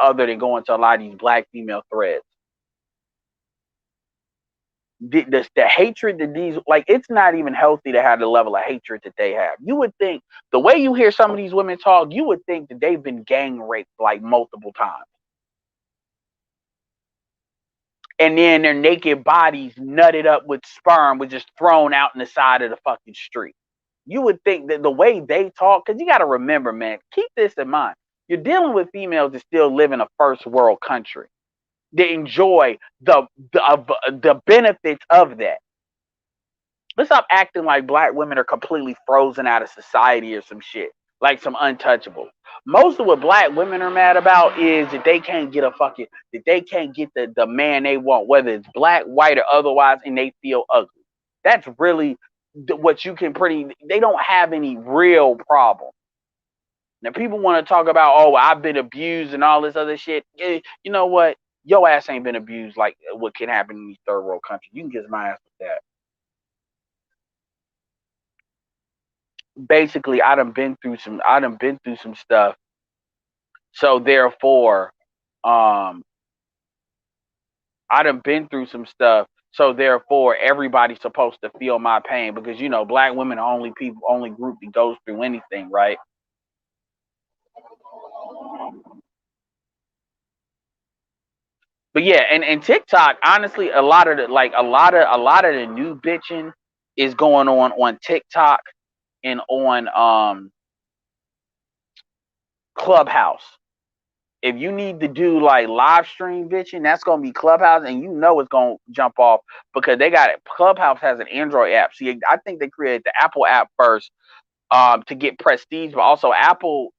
other than going to a lot of these black female threads. The hatred that these like it's not even healthy to have the level of hatred that they have. You would think the way you hear some of these women talk, you would think that they've been gang raped like multiple times, and then their naked bodies nutted up with sperm was just thrown out in the side of the fucking street. You would think that the way they talk, because you got to remember, man, keep this in mind. You're dealing with females that still live in a first world country. They enjoy the benefits of that. Let's stop acting like black women are completely frozen out of society or some shit, like some untouchable. Most of what black women are mad about is that they can't get that they can't get the man they want, whether it's black, white, or otherwise, and they feel ugly. That's really what you can they don't have any real problem. Now, people want to talk about, oh, I've been abused and all this other shit. You know what? Your ass ain't been abused like what can happen in these third world countries. You can kiss my ass with that. Basically I done been through some stuff. So therefore, um I done been through some stuff. So therefore everybody's supposed to feel my pain because you know black women are only group that goes through anything, right? But yeah, and TikTok, honestly, a lot of the new bitching is going on TikTok and on Clubhouse. If you need to do like live stream bitching, that's gonna be Clubhouse, and you know it's gonna jump off because they got it. Clubhouse has an Android app. See, I think they created the Apple app first to get prestige, but also Apple's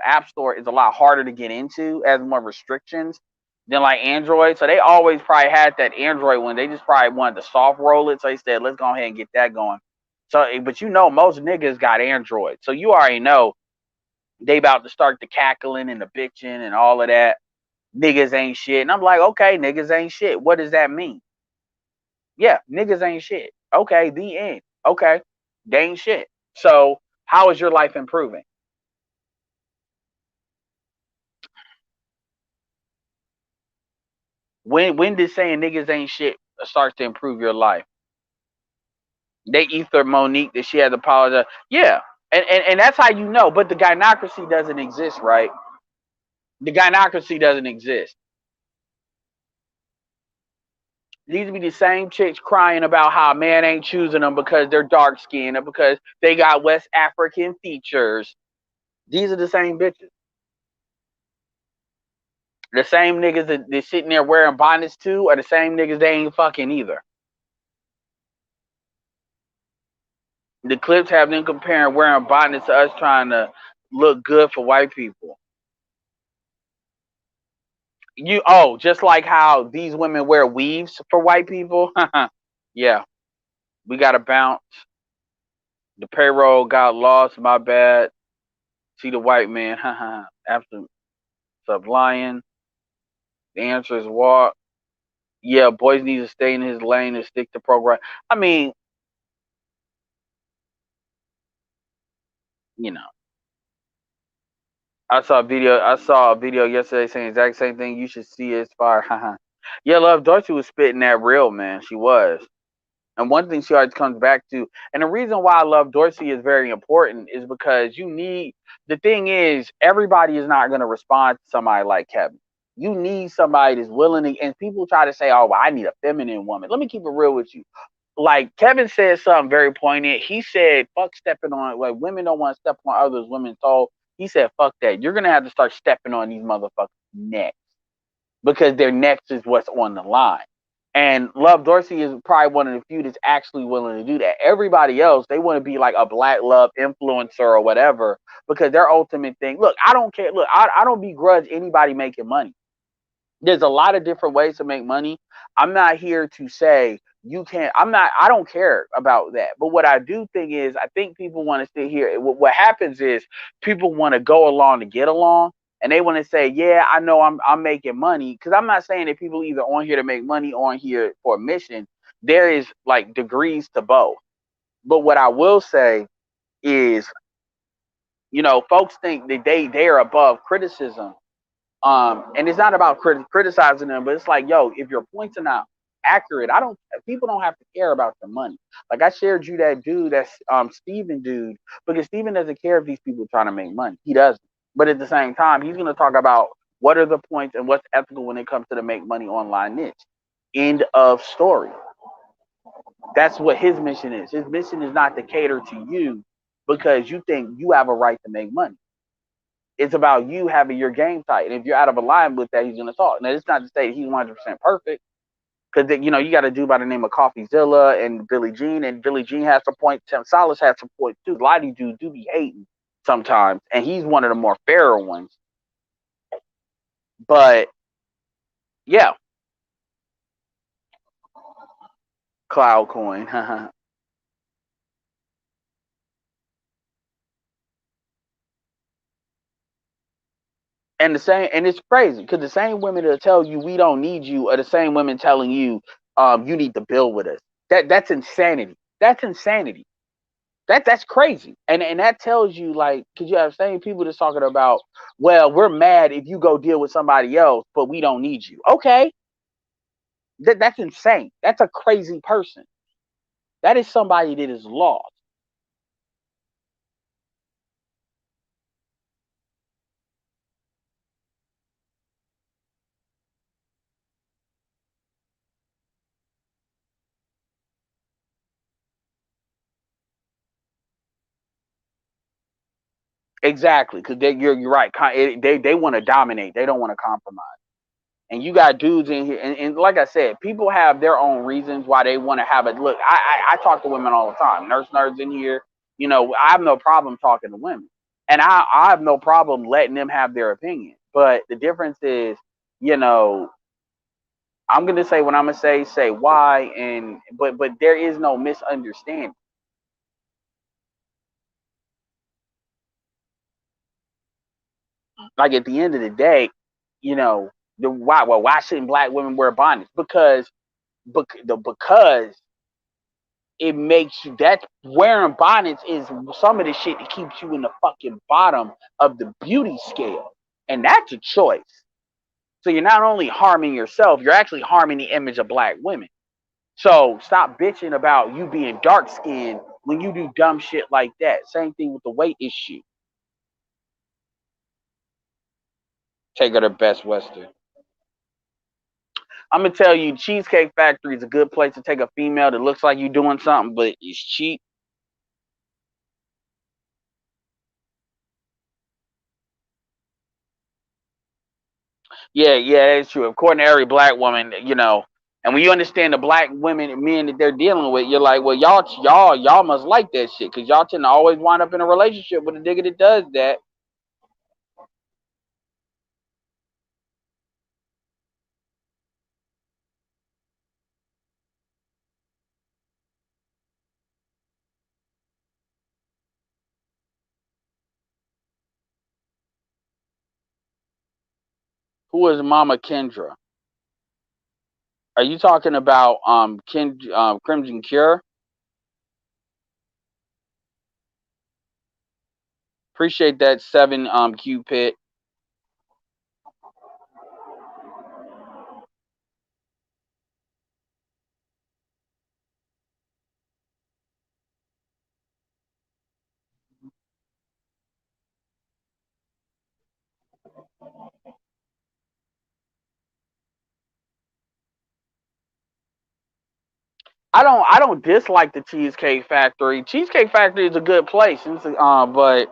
app store is a lot harder to get into, has more restrictions than like Android. So they always probably had that Android one. They just probably wanted to soft roll it. So they said, let's go ahead and get that going. So, but you know, most niggas got Android, so you already know they about to start the cackling and the bitching and all of that. Niggas ain't shit. And I'm like, okay, niggas ain't shit. What does that mean? Yeah, niggas ain't shit. Okay, the end. Okay, they ain't shit. So how is your life improving? When did saying niggas ain't shit start to improve your life? They ether Monique that she had to apologize. Yeah. And that's how you know. But the gynocracy doesn't exist, right? The gynocracy doesn't exist. These be the same chicks crying about how a man ain't choosing them because they're dark skinned or because they got West African features. These are the same bitches. The same niggas that they're sitting there wearing bonnets too are the same niggas they ain't fucking either. The clips have them comparing wearing bonnets to us trying to look good for white people. Just like how these women wear weaves for white people. Yeah, we got to bounce. The payroll got lost. My bad. See the white man. After sub lion. The answer is walk. Yeah, boys need to stay in his lane and stick to program. I mean, you know, I saw a video yesterday saying the exact same thing. You should see it. It's fire. Yeah, Love Dorsey was spitting that real, man. She was. And one thing she always comes back to, and the reason why I love Dorsey is very important is because the thing is, everybody is not going to respond to somebody like Kevin. You need somebody that's willing to, and people try to say, oh, well, I need a feminine woman. Let me keep it real with you. Like Kevin said something very poignant. He said, fuck stepping on, like women don't want to step on others, women's toes. He said, fuck that. You're going to have to start stepping on these motherfuckers next because their next is what's on the line. And Love Dorsey is probably one of the few that's actually willing to do that. Everybody else, they want to be like a Black Love influencer or whatever because their ultimate thing. Look, I don't care. Look, I don't begrudge anybody making money. There's a lot of different ways to make money. I'm not here to say you can't. I don't care about that. But what I do think is, I think people want to sit here. What happens is people want to go along to get along, and they want to say, yeah, I know I'm making money, because I'm not saying that people either on here to make money or on here for a mission. There is like degrees to both. But what I will say is, folks think that they are above criticism, and it's not about criticizing them, but it's like, yo, if your points are not accurate, people don't have to care about your money. Like I shared you that dude, that's Steven dude, because Steven doesn't care if these people are trying to make money. He doesn't. But at the same time, he's gonna talk about what are the points and what's ethical when it comes to the make money online niche. End of story. That's what his mission is. His mission is not to cater to you because you think you have a right to make money. It's about you having your game tight. And if you're out of alignment with that, he's going to talk. Now, it's not to say he's 100% perfect, because you got a dude by the name of CoffeeZilla and Billie Jean, and Billie Jean has some points. Tim Salas has some points too. A lot of these dudes do be hating sometimes, and he's one of the more fairer ones. But yeah, Cloud Coin. And it's crazy because the same women that tell you we don't need you are the same women telling you you need to build with us. That's insanity. That's insanity. That's crazy. And that tells you, like, because you have same people that's talking about, well, we're mad if you go deal with somebody else, but we don't need you. Okay. That's insane. That's a crazy person. That is somebody that is lost. Exactly. Because you're right. They want to dominate. They don't want to compromise. And you got dudes in here, and like I said, people have their own reasons why they want to have it. Look, I talk to women all the time. Nurse nerds in here, I have no problem talking to women, and I have no problem letting them have their opinion. But the difference is, you know, I'm gonna say what I'm gonna say why, and but there is no misunderstanding. Like at the end of the day, why shouldn't black women wear bonnets? Because it makes you, that wearing bonnets is some of the shit that keeps you in the fucking bottom of the beauty scale. And that's a choice. So you're not only harming yourself, you're actually harming the image of black women. So stop bitching about you being dark skinned when you do dumb shit like that. Same thing with the weight issue. Take her to Best Western. I'm gonna tell you, Cheesecake Factory is a good place to take a female that looks like you doing something, but it's cheap. Yeah, yeah, that's true. According to every black woman, and when you understand the black women and men that they're dealing with, you're like, well, y'all must like that shit because y'all tend to always wind up in a relationship with a nigga that does that. Who is Mama Kendra? Are you talking about Crimson Cure? Appreciate that 7 Cupid. I don't dislike the Cheesecake Factory. Cheesecake Factory is a good place, but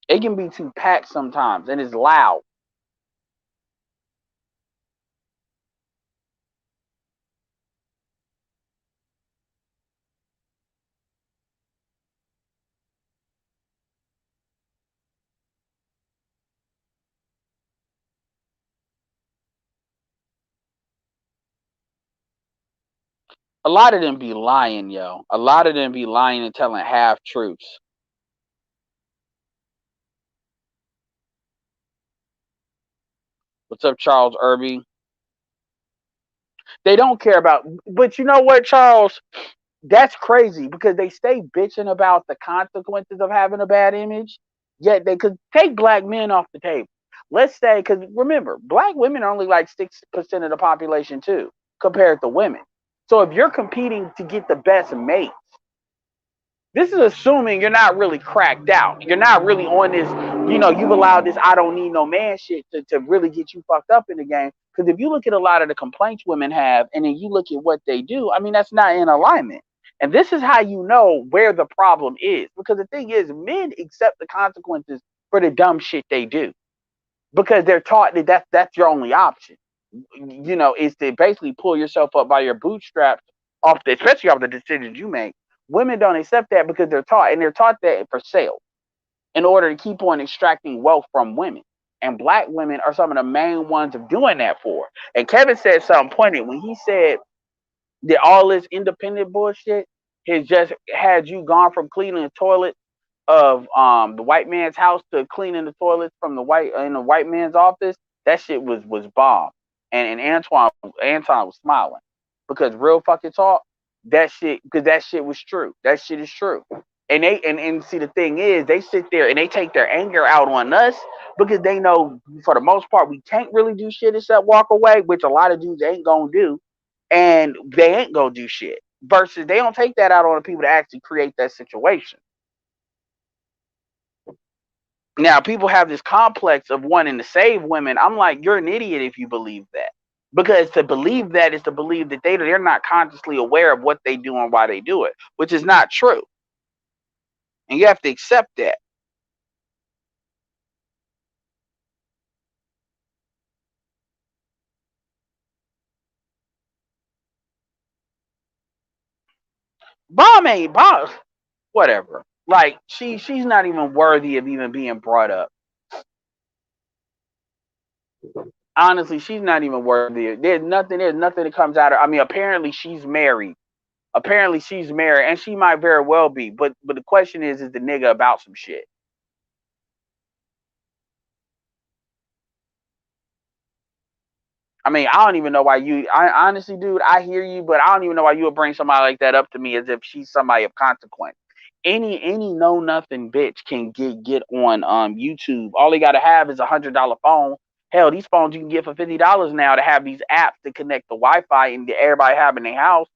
it can be too packed sometimes and it's loud. A lot of them be lying, yo. A lot of them be lying and telling half truths. What's up, Charles Irby? They don't care about, but you know what, Charles? That's crazy because they stay bitching about the consequences of having a bad image, yet they could take black men off the table. Let's say, because remember, black women are only like 6% of the population too, compared to women. So if you're competing to get the best mate, this is assuming you're not really cracked out. You're not really on this, you've allowed this I don't need no man shit to really get you fucked up in the game. Because if you look at a lot of the complaints women have and then you look at what they do, I mean, that's not in alignment. And this is how you know where the problem is. Because the thing is, men accept the consequences for the dumb shit they do. Because they're taught that that's your only option. Is to basically pull yourself up by your bootstraps especially off the decisions you make. Women don't accept that because they're taught, and they're taught that for sale in order to keep on extracting wealth from women. And black women are some of the main ones of doing that for. And Kevin said something pointed when he said that all this independent bullshit has just had you gone from cleaning the toilet of the white man's house to cleaning the toilets from the white man's office. That shit was bomb. And Anton was smiling because real fucking talk, that shit was true. That shit is true. And see, the thing is, they sit there and they take their anger out on us because they know for the most part we can't really do shit except walk away, which a lot of dudes ain't gonna do, and they ain't gonna do shit. Versus they don't take that out on the people that actually create that situation. Now, people have this complex of wanting to save women. I'm like, you're an idiot if you believe that. Because to believe that is to believe that they're not consciously aware of what they do and why they do it, which is not true. And you have to accept that. Bomb ain't bomb. Whatever. Like she's not even worthy of even being brought up. Honestly, she's not even worthy. There's nothing that comes out of, I mean, apparently she's married. Apparently she's married and she might very well be. But the question is the nigga about some shit? I mean, I don't even know why I honestly, dude, I hear you, but I don't even know why you would bring somebody like that up to me as if she's somebody of consequence. Any know nothing bitch can get on YouTube. All they gotta have is $100 phone. Hell, these phones you can get for $50 now to have these apps to connect the Wi-Fi and everybody have in their house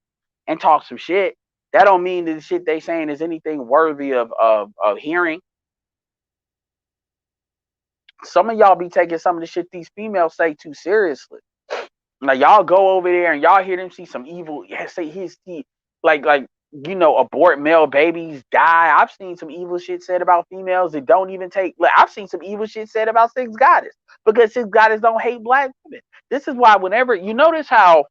and talk some shit. That don't mean that the shit they saying is anything worthy of hearing. Some of y'all be taking some of the shit these females say too seriously. Like y'all go over there and y'all hear them see some evil. Yeah, say his teeth, like abort male babies die. I've seen some evil shit said about females that don't even take. Like, I've seen some evil shit said about Six Goddess because Six Goddess don't hate black women. This is why whenever you notice how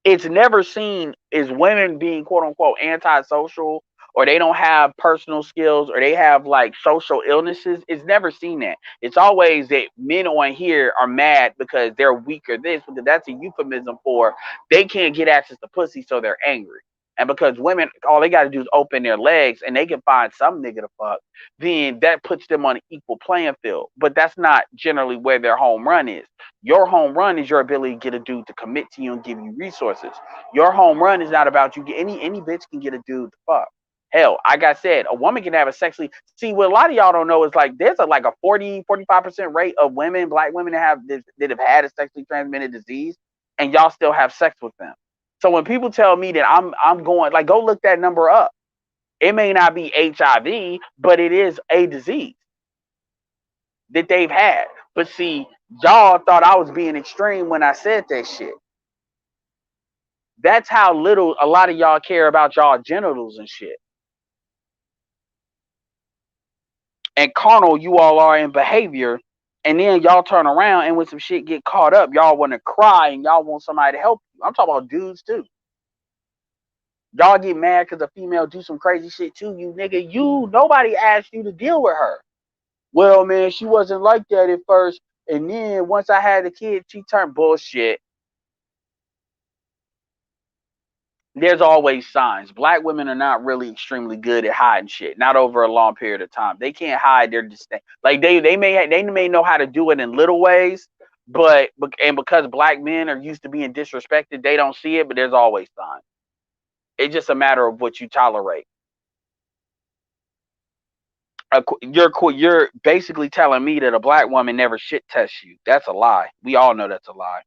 it's never seen as women being quote unquote antisocial, or they don't have personal skills, or they have like social illnesses. It's never seen that. It's always that men on here are mad because they're weak or this, because that's a euphemism for they can't get access to pussy, so they're angry. And because women, all they got to do is open their legs and they can find some nigga to fuck, then that puts them on an equal playing field. But that's not generally where their home run is. Your home run is your ability to get a dude to commit to you and give you resources. Your home run is not about you. Any bitch can get a dude to fuck. Hell, like I said, a woman can have a sexually. See, what a lot of y'all don't know is like there's like a 40-45% rate of women, black women that have had a sexually transmitted disease, and y'all still have sex with them. So when people tell me that I'm going, like, go look that number up. It may not be HIV, but it is a disease that they've had. But see, y'all thought I was being extreme when I said that shit. That's how little a lot of y'all care about y'all genitals and shit. And carnal you all are in behavior, and then y'all turn around and when some shit get caught up, y'all want to cry and y'all want somebody to help you. I'm talking about dudes too. Y'all get mad because a female do some crazy shit to you, nigga. Nobody asked you to deal with her. Well, man, she wasn't like that at first, and then once I had a kid, she turned bullshit. There's always signs. Black women are not really extremely good at hiding shit. Not over a long period of time. They can't hide their distinct. Like they may know how to do it in little ways, but because black men are used to being disrespected, they don't see it. But there's always signs. It's just a matter of what you tolerate. You're basically telling me that a black woman never shit tests you. That's a lie. We all know that's a lie.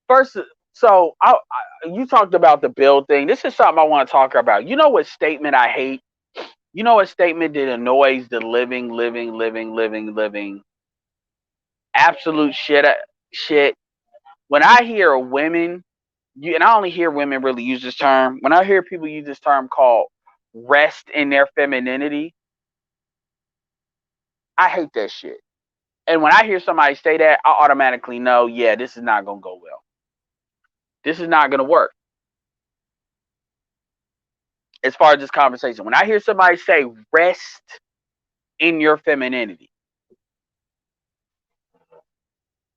First, so you talked about the bill thing. This is something I want to talk about. You know what statement I hate? You know what statement that annoys the living absolute shit. When I hear women, and I only hear women really use this term. When I hear people use this term called rest in their femininity, I hate that shit. And when I hear somebody say that, I automatically know, yeah, this is not gonna go well. This is not gonna work. As far as this conversation, when I hear somebody say rest in your femininity,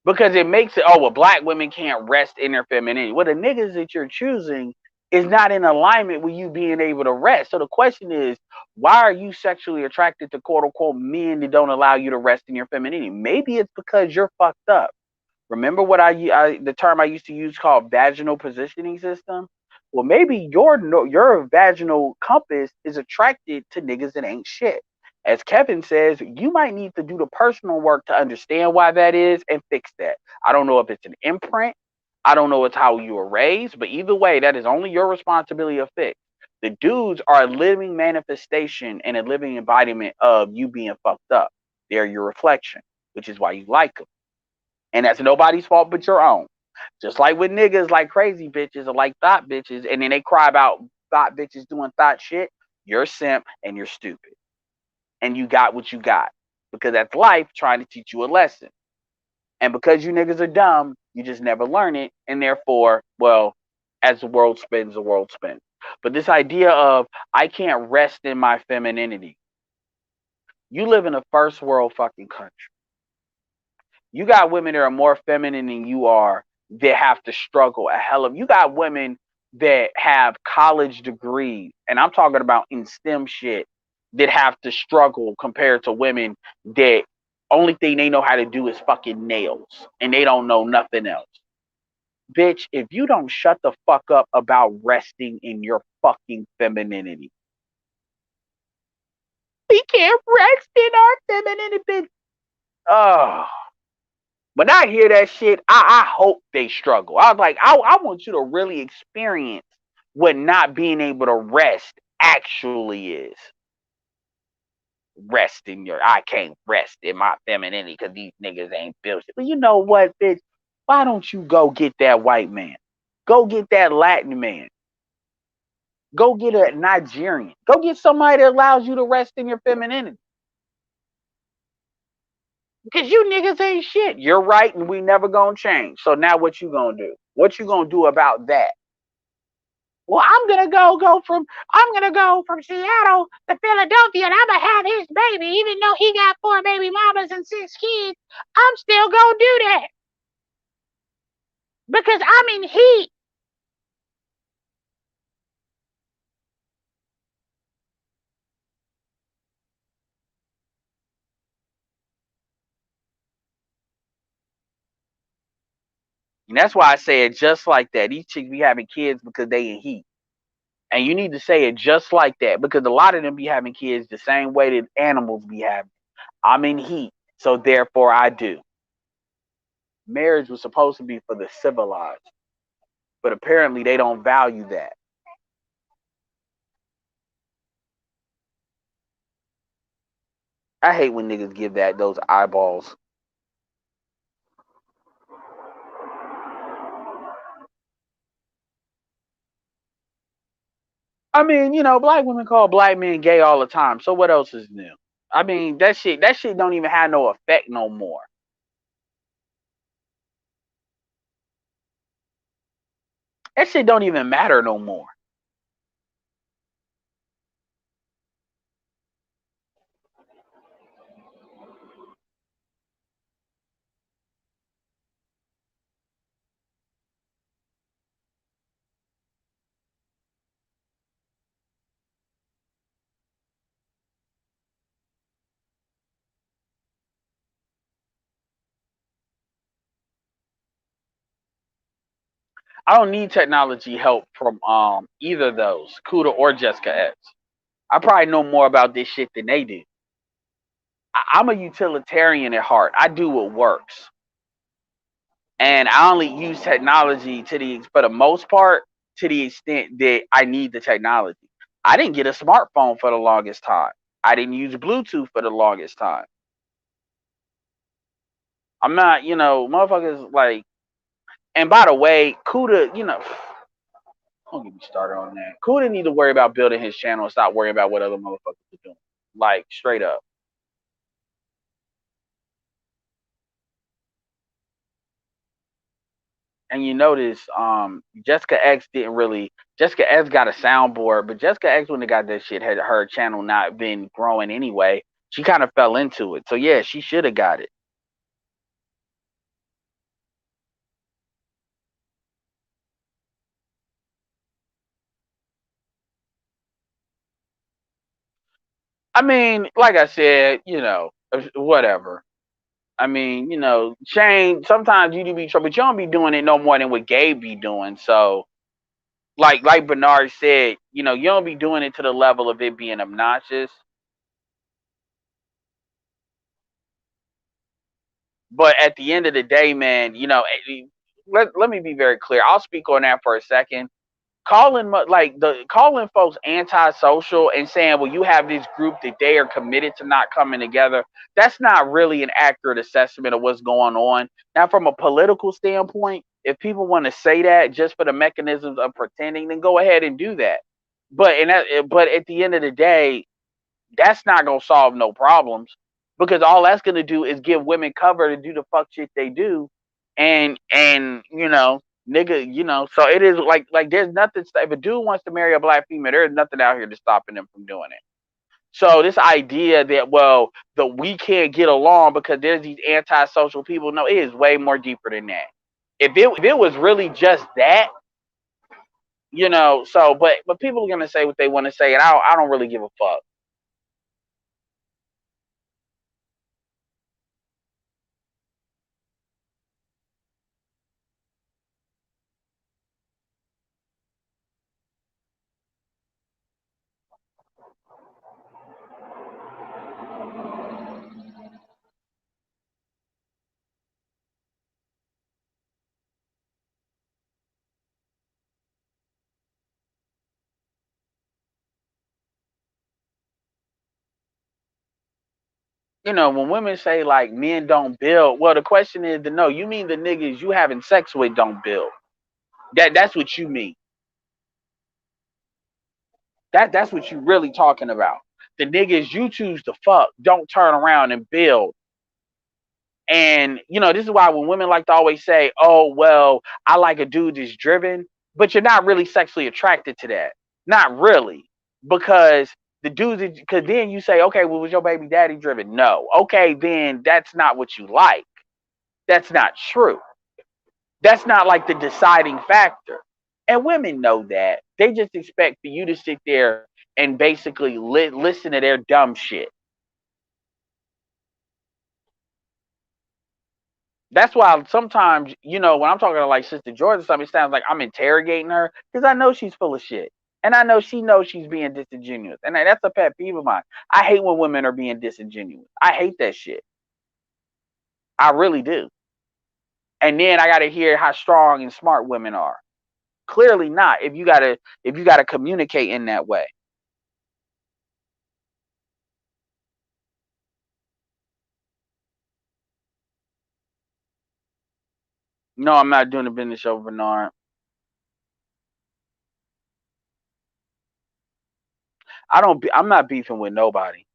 because it makes it, oh well, black women can't rest in their femininity. Well, the niggas that you're choosing is not in alignment with you being able to rest. So the question is, why are you sexually attracted to quote unquote men that don't allow you to rest in your femininity? Maybe it's because you're fucked up. Remember what the term I used to use called vaginal positioning system? Well, maybe your vaginal compass is attracted to niggas that ain't shit. As Kevin says, you might need to do the personal work to understand why that is and fix that. I don't know if it's an imprint. I don't know it's how you were raised, but either way, that is only your responsibility to fix. The dudes are a living manifestation and a living embodiment of you being fucked up. They're your reflection, which is why you like them. And that's nobody's fault but your own. Just like with niggas like crazy bitches or like thought bitches, and then they cry about thought bitches doing thought shit, you're a simp and you're stupid. And you got what you got. Because that's life trying to teach you a lesson. And because you niggas are dumb, you just never learn it. And therefore, well, as the world spins, the world spins. But this idea of I can't rest in my femininity. You live in a first world fucking country. You got women that are more feminine than you are that have to struggle a hell of. You got women that have college degrees, and I'm talking about in STEM shit, that have to struggle compared to women that Only thing they know how to do is fucking nails, and they don't know nothing else. Bitch, if you don't shut the fuck up about resting in your fucking femininity, we can't rest in our femininity, bitch. Oh, when I hear that shit, I hope they struggle. I was like, I want you to really experience what not being able to rest actually is. Rest in your, I can't rest in my femininity because these niggas ain't built. But you know what, bitch? Why don't you go get that white man? Go get that Latin man. Go get a Nigerian. Go get somebody that allows you to rest in your femininity. Because you niggas ain't shit. You're right, and we never gonna change. So now what you gonna do? What you gonna do about that? Well, I'm gonna go from Seattle to Philadelphia and I'm gonna have his baby, even though he got 4 baby mamas and 6 kids. I'm still gonna do that. Because I'm in heat. And that's why I say it just like that. These chicks be having kids because they in heat. And you need to say it just like that. Because a lot of them be having kids the same way that animals be having. I'm in heat, so therefore I do. Marriage was supposed to be for the civilized. But apparently they don't value that. I hate when niggas give that those eyeballs. I mean, black women call black men gay all the time. So what else is new? I mean, that shit don't even have no effect no more. That shit don't even matter no more. I don't need technology help from either of those, Kuda or Jessica X. I probably know more about this shit than they do. I'm a utilitarian at heart. I do what works. And I only use technology for the most part, to the extent that I need the technology. I didn't get a smartphone for the longest time. I didn't use Bluetooth for the longest time. I'm not, motherfuckers like. And by the way, Kuda, don't get me started on that. Kuda need to worry about building his channel and stop worrying about what other motherfuckers are doing. Like straight up. And you notice, Jessica X didn't really. Jessica X got a soundboard, but Jessica X, when they got that shit, had her channel not been growing anyway. She kind of fell into it. So yeah, she should have got it. I mean, like I said, whatever. I mean, Shane. Sometimes you do be trouble, but you don't be doing it no more than what Gabe be doing. So, like Bernard said, you don't be doing it to the level of it being obnoxious. But at the end of the day, man, let me be very clear. I'll speak on that for a second. Calling folks antisocial and saying, well, you have this group that they are committed to not coming together. That's not really an accurate assessment of what's going on. Now, from a political standpoint, if people want to say that just for the mechanisms of pretending, then go ahead and do that. But at the end of the day, that's not gonna solve no problems, because all that's gonna do is give women cover to do the fuck shit they do, and nigga, so it is like there's nothing. If a dude wants to marry a black female, there's nothing out here to stopping them from doing it. So this idea that, well, the we can't get along because there's these antisocial people, no, it is way more deeper than that. If it was really just that, so but people are gonna say what they want to say, and I don't really give a fuck. when women say like men don't build, well, the question is to know, you mean the niggas you having sex with don't build. That's what you mean. That's what you really talking about. The niggas you choose to fuck don't turn around and build. And this is why when women like to always say, "Oh, well, I like a dude that's driven," but you're not really sexually attracted to that. Not really, because because then you say, "Okay, well, was your baby daddy driven?" No. Okay, then that's not what you like. That's not true. That's not like the deciding factor. And women know that. They just expect for you to sit there and basically listen to their dumb shit. That's why sometimes, when I'm talking to like Sister George or something, it sounds like I'm interrogating her because I know she's full of shit. And I know she knows she's being disingenuous. And that's a pet peeve of mine. I hate when women are being disingenuous. I hate that shit. I really do. And then I gotta hear how strong and smart women are. Clearly not if you gotta communicate in that way. No, I'm not doing a business show, Bernard. I'm not beefing with nobody.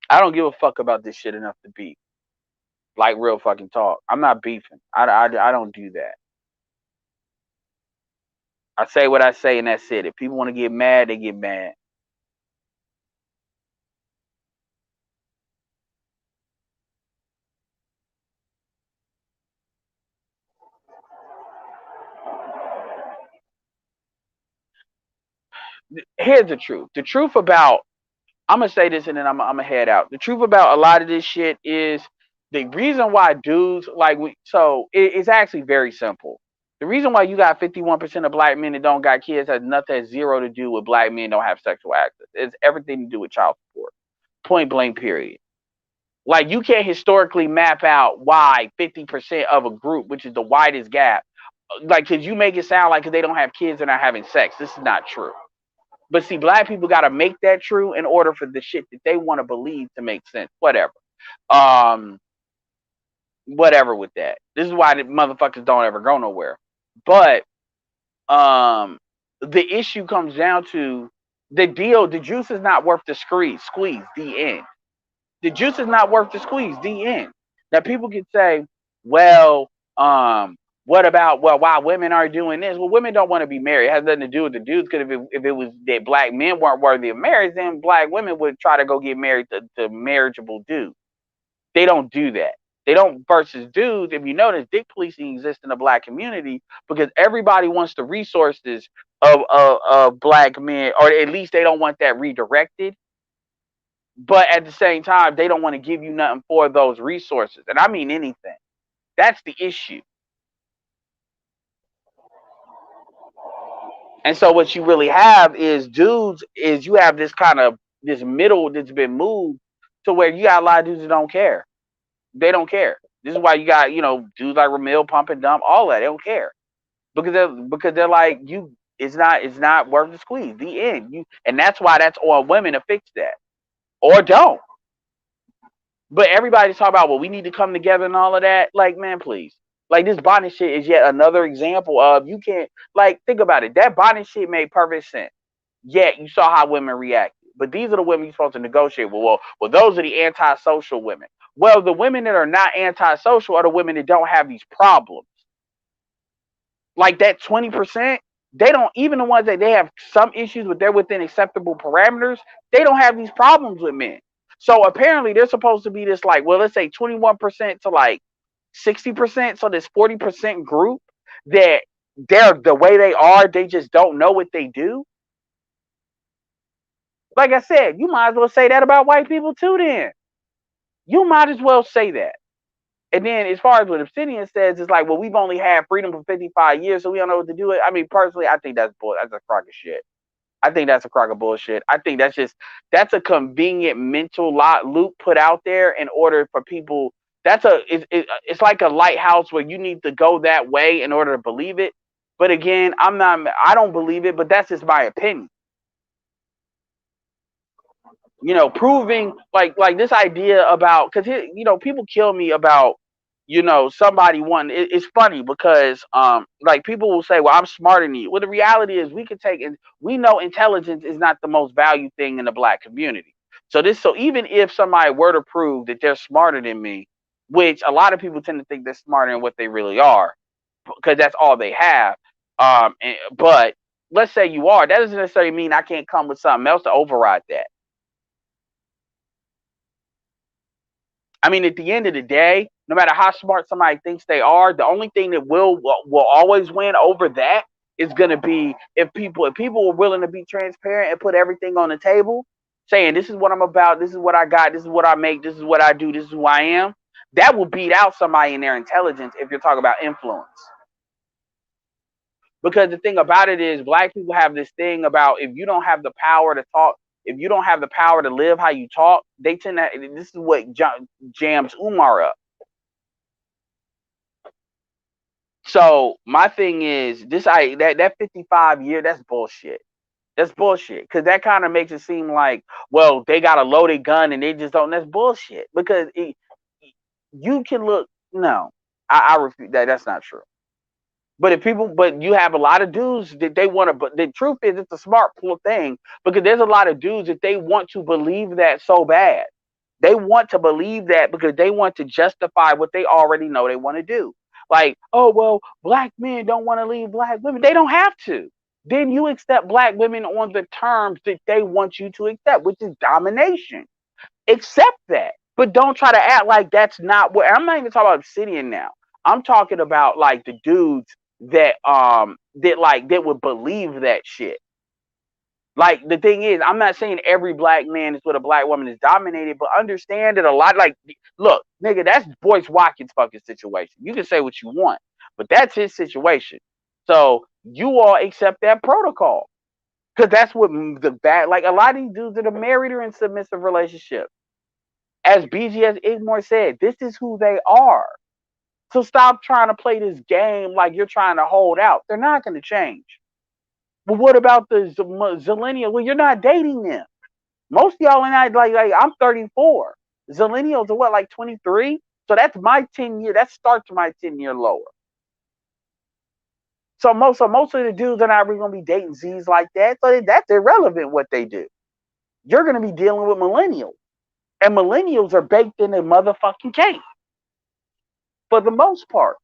I don't give a fuck about this shit enough to beef. Like real fucking talk. I'm not beefing. I don't do that. I say what I say and that's it. If people want to get mad, they get mad. Here's the truth. The truth about I'm gonna say this and then I'm gonna head out. The truth about a lot of this shit is the reason why dudes like it's actually very simple. The reason why you got 51% of black men that don't got kids has zero to do with black men don't have sexual access. It's everything to do with child support. Point blank. Period. Like you can't historically map out why 50% of a group, which is the widest gap, like because you make it sound like they don't have kids and are having sex. This is not true. But see, black people got to make that true in order for the shit that they want to believe to make sense. Whatever. Um, whatever with that. This is why the motherfuckers don't ever go nowhere. But um, the issue comes down to the deal. The juice is not worth the squeeze. Squeeze. The end. The juice is not worth the squeeze. The end. Now people can say, well, what about why women are doing this? Well, women don't want to be married. It has nothing to do with the dudes. Because if it was that black men weren't worthy of marriage, then black women would try to go get married to marriageable dudes. They don't do that. They don't versus dudes. If you notice, dick policing exists in the black community because everybody wants the resources of black men, or at least they don't want that redirected. But at the same time, they don't want to give you nothing for those resources. And I mean anything. That's the issue. And so what you really have is dudes is you have this kind of this middle that's been moved to where you got a lot of dudes that don't care. They don't care. This is why you got, dudes like Ramil, Pump and Dump, all that. They don't care. Because they're like, it's not worth the squeeze. The end. And that's why that's on women to fix that. Or don't. But everybody's talking about, well, we need to come together and all of that. Like, man, please. Like, this bonnet shit is yet another example of you can't, like, think about it. That bonnet shit made perfect sense. Yet, you saw how women reacted. But these are the women you're supposed to negotiate with. Well, those are the antisocial women. Well, the women that are not antisocial are the women that don't have these problems. Like, that 20%, they don't, even the ones that they have some issues with, they're within acceptable parameters, they don't have these problems with men. So apparently they're supposed to be this like, well, let's say 21% to like 60%. So this 40% group that they're the way they are, they just don't know what they do. Like I said, you might as well say that about white people too then. You might as well say that. And then as far as what Obsidian says, it's like, well, we've only had freedom for 55 years, so we don't know what to do. I mean, personally, I think that's bull. That's a crock of shit. I think that's a crock of bullshit. I think that's a convenient mental loop put out there in order for people. It's like a lighthouse where you need to go that way in order to believe it. But again, I don't believe it, but that's just my opinion. Proving like this idea about, because people kill me about somebody wanting it's funny because like people will say, well, I'm smarter than you. Well, the reality is we can take, and we know intelligence is not the most valued thing in the black community. So even if somebody were to prove that they're smarter than me, which a lot of people tend to think they're smarter than what they really are, because that's all they have. But let's say you are, that doesn't necessarily mean I can't come with something else to override that. I mean, at the end of the day, no matter how smart somebody thinks they are, the only thing that will always win over that is going to be if people are willing to be transparent and put everything on the table, saying this is what I'm about, this is what I got, this is what I make, this is what I do, this is who I am. That will beat out somebody in their intelligence if you're talking about influence. Because the thing about it is, black people have this thing about, if you don't have the power to talk, if you don't have the power to live how you talk, they tend to. This is what jams Umar up. So my thing is this: that 55 year, that's bullshit. That's bullshit, because that kind of makes it seem like, well, they got a loaded gun and they just don't. That's bullshit, because you can look. No, I refute that. That's not true. But you have a lot of dudes that they want to. But the truth is, it's a smart thing, because there's a lot of dudes that they want to believe that so bad. They want to believe that because they want to justify what they already know they want to do. Like, oh well, black men don't want to leave black women. They don't have to. Then you accept black women on the terms that they want you to accept, which is domination. Accept that. But don't try to act like that's not what. I'm not even talking about Obsidian now. I'm talking about like the dudes that would believe that shit. Like, the thing is, I'm not saying every black man is with a black woman is dominated, but understand that a lot, like, look, nigga, that's Boyce Watkins' fucking situation. You can say what you want, but that's his situation. So you all accept that protocol, because that's what the bad, like, a lot of these dudes that are married or in submissive relationships. As BGS Igmore said, this is who they are. So stop trying to play this game like you're trying to hold out. They're not going to change. But what about the Zillennial? Well, you're not dating them. Most of y'all are not, like I'm 34. Zillennials are what, like 23? So that's my 10 year. That starts my 10-year lower. So most of the dudes are not really gonna be dating Z's like that. So that's irrelevant what they do. You're gonna be dealing with millennials, and millennials are baked in a motherfucking cake for the most part.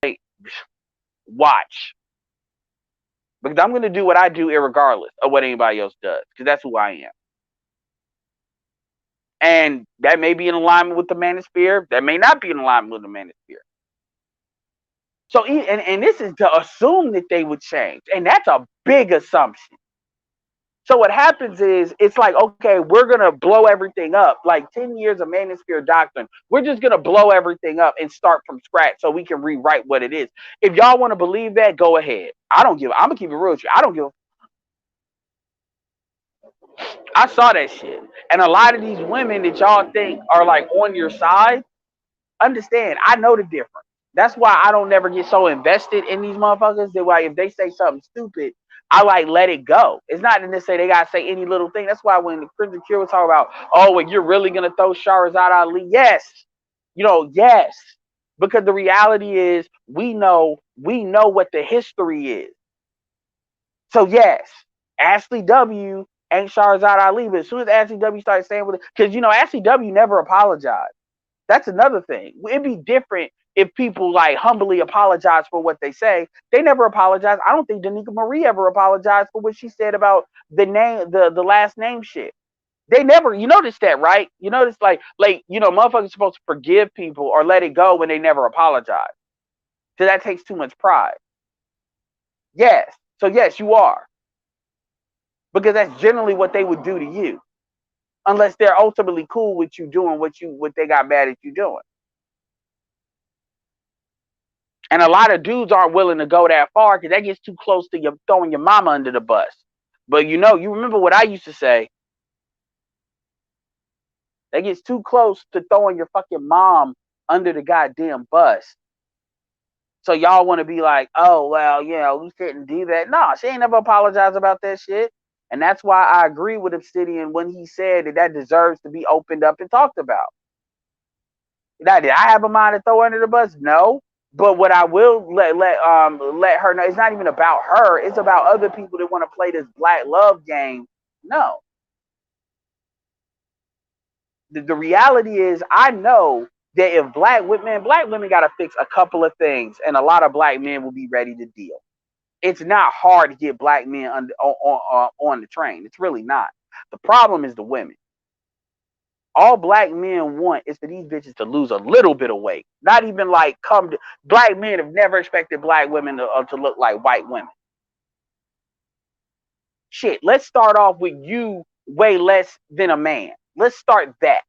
Like, watch, because I'm gonna do what I do irregardless of what anybody else does, because that's who I am. And that may be in alignment with the manosphere. That may not be in alignment with the manosphere. So, and this is to assume that they would change, and that's a big assumption. So what happens is, it's like, okay, we're gonna blow everything up, like 10 years of manosphere doctrine. We're just gonna blow everything up and start from scratch so we can rewrite what it is. If y'all want to believe that, go ahead. I don't give. I'm gonna keep it real with you. I don't give. I saw that shit, and a lot of these women that y'all think are like on your side, understand, I know the difference. That's why I don't never get so invested in these motherfuckers that, like, if they say something stupid, I like let it go. It's not to say they gotta say any little thing. That's why when the Crimson Cure was talking about, oh, well, you're really gonna throw Shahrazad Ali, yes, yes, because the reality is we know what the history is. So yes, Ashley W ain't Shahrazad Ali, but as soon as Ashley W started saying with it, because Ashley W never apologized. That's another thing. It'd be different if people like humbly apologize for what they say. They never apologize. I don't think Danica Marie ever apologized for what she said about the name, the last name shit. They never. You notice that, right? You notice, motherfuckers supposed to forgive people or let it go when they never apologize. So that takes too much pride. Yes. So yes, you are, because that's generally what they would do to you, unless they're ultimately cool with you doing what they got mad at you doing. And a lot of dudes aren't willing to go that far, because that gets too close to you throwing your mama under the bus. But you remember what I used to say. That gets too close to throwing your fucking mom under the goddamn bus. So y'all want to be like, oh well, we shouldn't do that. No, she ain't never apologized about that shit. And that's why I agree with Obsidian when he said that deserves to be opened up and talked about. Now, did I have a mind to throw her under the bus? No. But what I will let her know, it's not even about her. It's about other people that want to play this black love game. No. The reality is, I know that if black women got to fix a couple of things, and a lot of black men will be ready to deal. It's not hard to get black men on the train. It's really not. The problem is the women. All black men want is for these bitches to lose a little bit of weight. Not even like black men have never expected black women to look like white women. Shit, let's start off with you way less than a man. Let's start that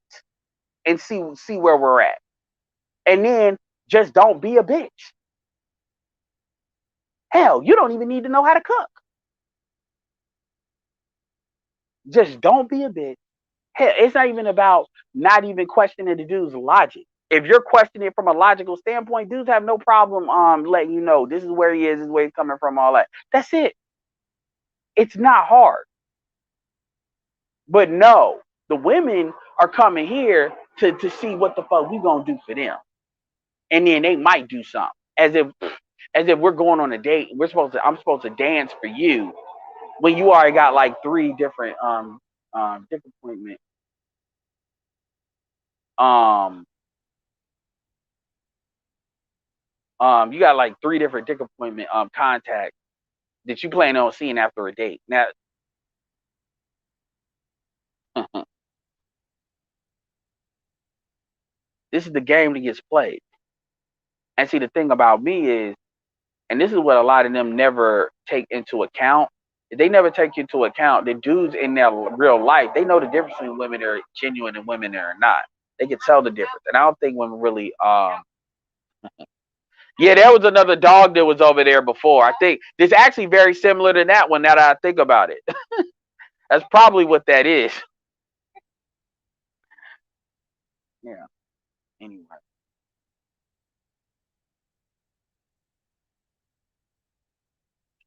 and see where we're at. And then just don't be a bitch. Hell, you don't even need to know how to cook. Just don't be a bitch. Hell, it's not even about not even questioning the dude's logic. If you're questioning it from a logical standpoint, dudes have no problem letting you know this is where he is, this is where he's coming from, all that. That's it. It's not hard. But no, the women are coming here to see what the fuck we gonna do for them. And then they might do something. As if we're going on a date, I'm supposed to dance for you when you already got like three different different appointment. You got like three different dick appointment contacts that you plan on seeing after a date. Now this is the game that gets played. And see, the thing about me is, and this is what a lot of them never take into account. They never take into account the dudes in their real life. They know the difference between women that are genuine and women that are not. They can tell the difference. And I don't think women really yeah, there was another dog that was over there before. I think it's actually very similar to that one now that I think about it. That's probably what that is. Yeah. Anyway.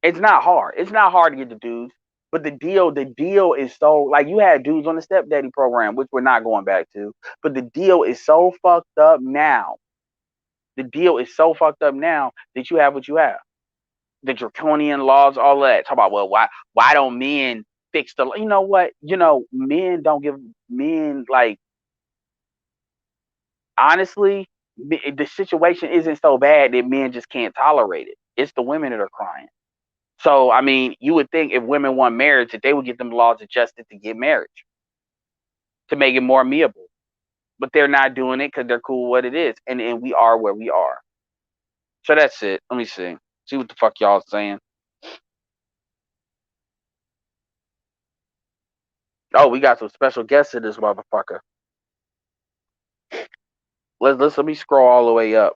It's not hard. It's not hard to get the dudes. But the deal is so, like, you had dudes on the stepdaddy program, which we're not going back to. But the deal is so fucked up now. The deal is so fucked up now that you have what you have. The draconian laws, all that. Talk about, well, why don't men fix the, you know what? Men don't give men, like, honestly, the situation isn't so bad that men just can't tolerate it. It's the women that are crying. So, I mean, you would think if women want marriage, that they would get them laws adjusted to get marriage, to make it more amiable. But they're not doing it because they're cool with what it is. And we are where we are. So that's it. Let me see. See what the fuck y'all saying. Oh, we got some special guests in this motherfucker. Let me scroll all the way up.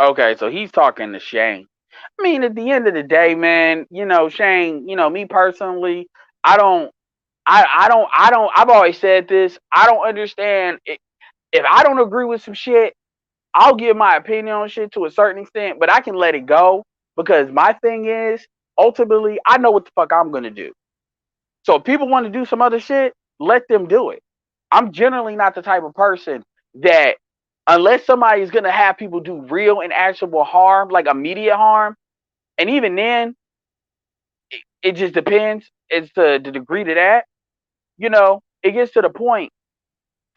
Okay, so he's talking to Shane. I mean, at the end of the day, man, Shane, me personally, I don't, I've always said this. I don't understand. If I don't agree with some shit, I'll give my opinion on shit to a certain extent, but I can let it go because my thing is, ultimately, I know what the fuck I'm going to do. So if people want to do some other shit, let them do it. I'm generally not the type of person that, unless somebody is gonna have people do real and actual harm, like immediate harm, and even then, it just depends as to the degree to that. It gets to the point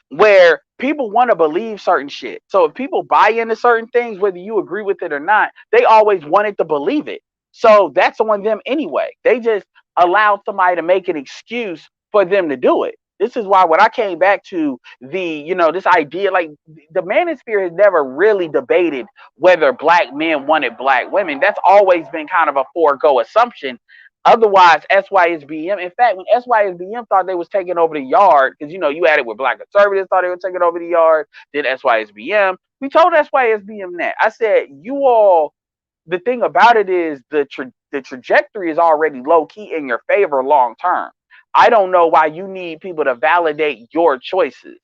where people want to believe certain shit. So if people buy into certain things, whether you agree with it or not, they always wanted to believe it. So that's on them anyway. They just allow somebody to make an excuse for them to do it. This is why when I came back to this idea, like the manosphere has never really debated whether black men wanted black women. That's always been kind of a forego assumption. Otherwise, SYSBM. In fact, when SYSBM thought they was taking over the yard, because you had it with black conservatives thought they were taking over the yard, then SYSBM. We told SYSBM that. I said, you all. The thing about it is the trajectory is already low key in your favor long term. I don't know why you need people to validate your choices.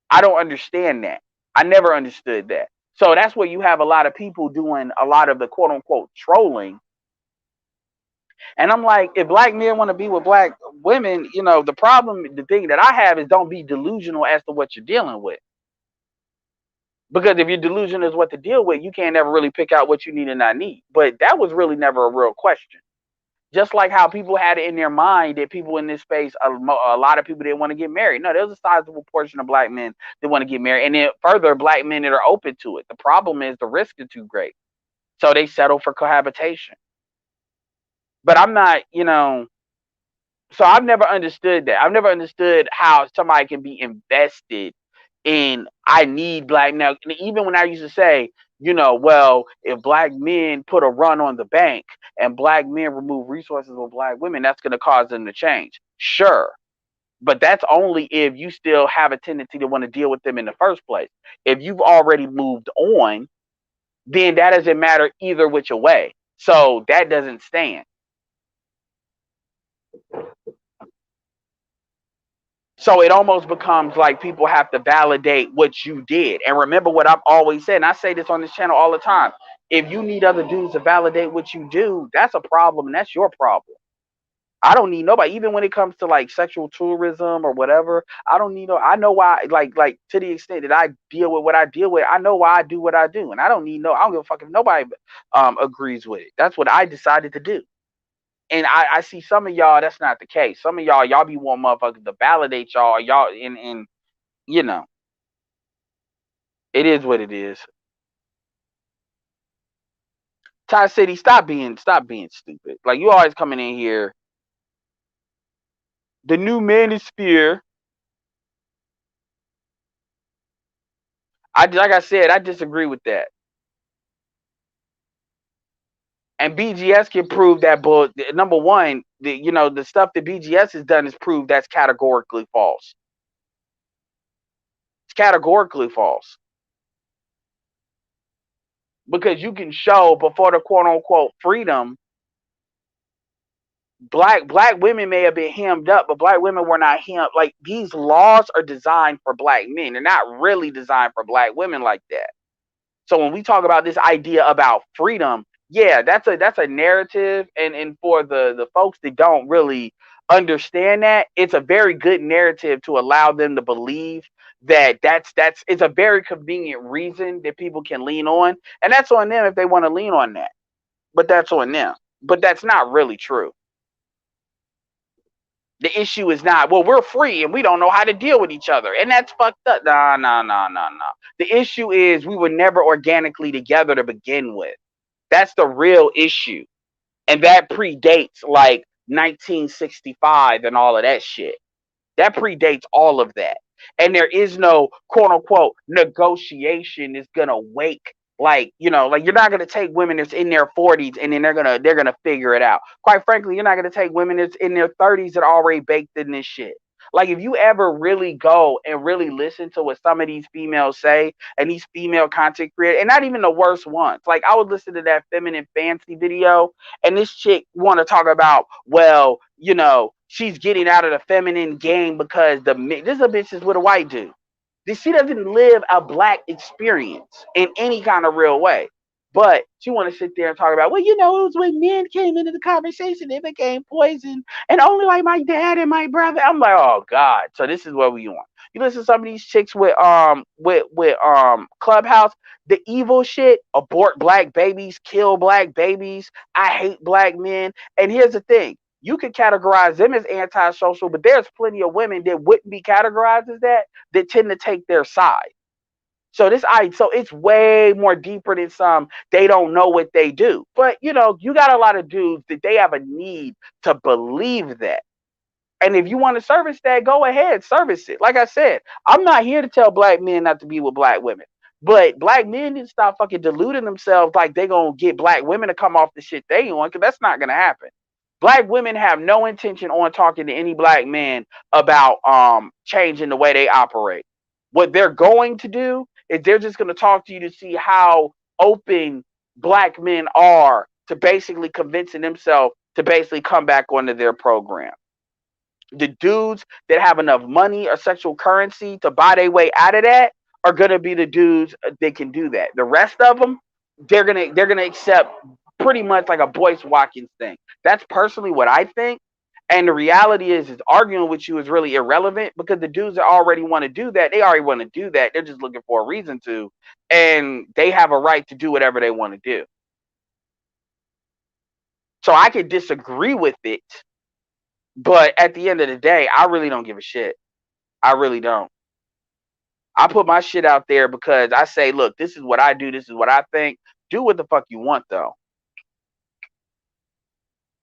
I don't understand that. I never understood that. So that's where you have a lot of people doing a lot of the quote unquote trolling. And I'm like, if black men want to be with black women, the thing that I have is don't be delusional as to what you're dealing with. Because if your delusion is what to deal with, you can't ever really pick out what you need and not need. But that was really never a real question. Just like how people had it in their mind that people in this space, a lot of people didn't want to get married. No, there's a sizable portion of black men that want to get married. And then further, black men that are open to it. The problem is the risk is too great. So they settle for cohabitation. But I'm not, so I've never understood that. I've never understood how somebody can be invested in I need black now. Even when I used to say, well, if black men put a run on the bank and black men remove resources with black women, that's going to cause them to change. Sure. But that's only if you still have a tendency to want to deal with them in the first place. If you've already moved on, then that doesn't matter either which way. So that doesn't stand. So it almost becomes like people have to validate what you did. And remember what I've always said, and I say this on this channel all the time. If you need other dudes to validate what you do, that's a problem and that's your problem. I don't need nobody, even when it comes to like sexual tourism or whatever. I don't need I know why, like to the extent that I deal with what I deal with, I know why I do what I do. And I don't give a fuck if nobody agrees with it. That's what I decided to do. And I see some of y'all, that's not the case. Some of y'all be wanting motherfuckers to validate y'all and it is what it is. Ty City, stop being stupid. Like you always coming in here. The new manosphere. Like I said, I disagree with that. And BGS can prove that, but number one, the stuff that BGS has done is prove that's categorically false. It's categorically false. Because you can show before the quote unquote freedom, black women may have been hemmed up, but black women were not hemmed. Like these laws are designed for black men. They're not really designed for black women like that. So when we talk about this idea about freedom, yeah, that's a narrative, and for the folks that don't really understand that, it's a very good narrative to allow them to believe that it's a very convenient reason that people can lean on, and that's on them if they want to lean on that. But that's on them. But that's not really true. The issue is not, well, we're free and we don't know how to deal with each other. And that's fucked up. No. The issue is we were never organically together to begin with. That's the real issue. And that predates like 1965 and all of that shit. That predates all of that. And there is no quote unquote negotiation is gonna wake, like you're not gonna take women that's in their 40s and then they're gonna figure it out. Quite frankly, you're not gonna take women that's in their 30s that are already baked in this shit. Like if you ever really go and really listen to what some of these females say and these female content creators, and not even the worst ones. Like I would listen to that Feminine Fancy video, and this chick want to talk about, well, she's getting out of the feminine game because this is a bitch is with a white dude. She doesn't live a black experience in any kind of real way. But she want to sit there and talk about, well, it was when men came into the conversation, they became poison, and only like my dad and my brother. I'm like, oh God. So this is what we want. You listen to some of these chicks with Clubhouse, the evil shit, abort black babies, kill black babies, I hate black men. And here's the thing. You could categorize them as antisocial, but there's plenty of women that wouldn't be categorized as that tend to take their side. So it's way more deeper than some they don't know what they do. But you got a lot of dudes that they have a need to believe that. And if you want to service that, go ahead, service it. Like I said, I'm not here to tell black men not to be with black women. But black men need to stop fucking deluding themselves like they gonna get black women to come off the shit they on, because that's not gonna happen. Black women have no intention on talking to any black man about changing the way they operate. What they're going to do is they're just going to talk to you to see how open black men are to basically convincing themselves to basically come back onto their program. The dudes that have enough money or sexual currency to buy their way out of that are going to be the dudes that can do that. The rest of them, they're gonna accept pretty much like a Boyce Watkins thing. That's personally what I think. And the reality is arguing with you is really irrelevant, because the dudes that already want to do that, they already want to do that. They're just looking for a reason to, and they have a right to do whatever they want to do. So I could disagree with it, but at the end of the day, I really don't give a shit. I really don't. I put my shit out there because I say, look, this is what I do. This is what I think. Do what the fuck you want, though.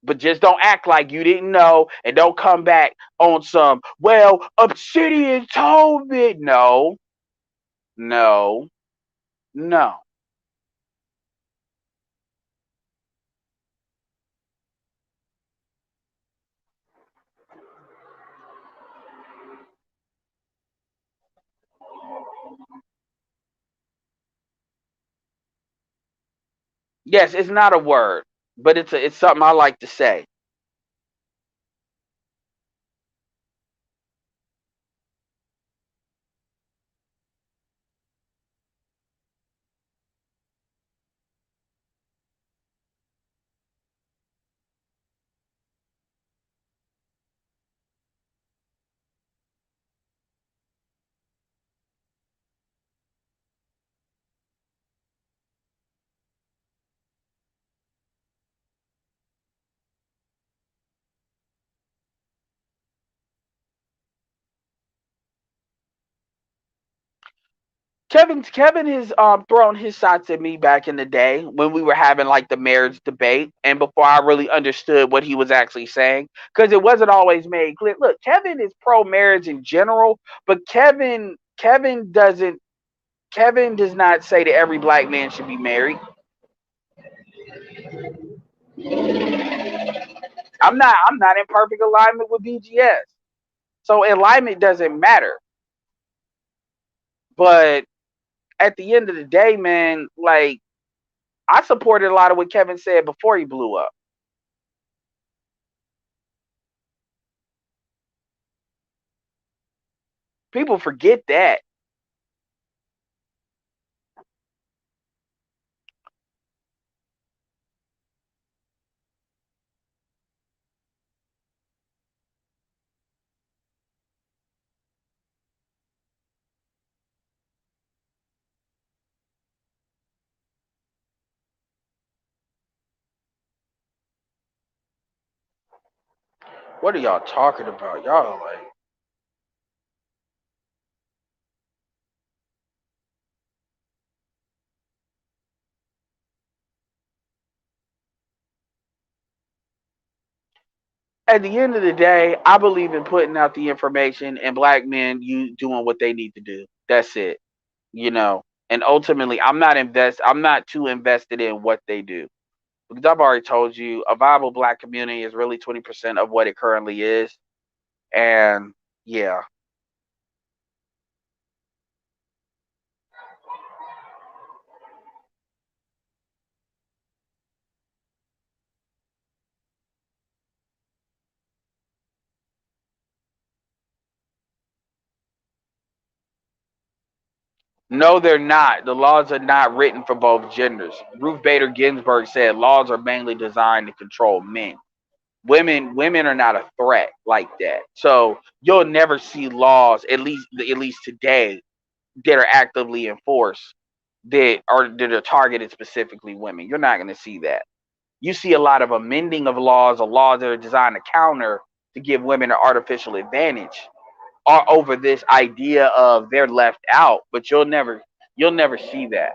But just don't act like you didn't know, and don't come back on some, well, Obsidian told me. No, no, no. Yes, it's not a word, but it's something I like to say. Kevin has thrown his shots at me back in the day when we were having like the marriage debate, and before I really understood what he was actually saying, because it wasn't always made clear. Look, Kevin is pro marriage in general, but Kevin does not say that every black man should be married. I'm not in perfect alignment with BGS. So alignment doesn't matter. But at the end of the day, man, like, I supported a lot of what Kevin said before he blew up. People forget that. What are y'all talking about? Y'all are like, at the end of the day, I believe in putting out the information and black men you doing what they need to do. That's it. You know. And ultimately, I'm not too invested in what they do. Because I've already told you, a viable black community is really 20% of what it currently is. And yeah. No, they're not. The laws are not written for both genders. Ruth Bader Ginsburg said laws are mainly designed to control men. Women are not a threat like that. So you'll never see laws, at least today, that are actively enforced that are targeted specifically women. You're not going to see that. You see a lot of amending of laws or laws that are designed to counter to give women an artificial advantage or over this idea of they're left out, but you'll never see that.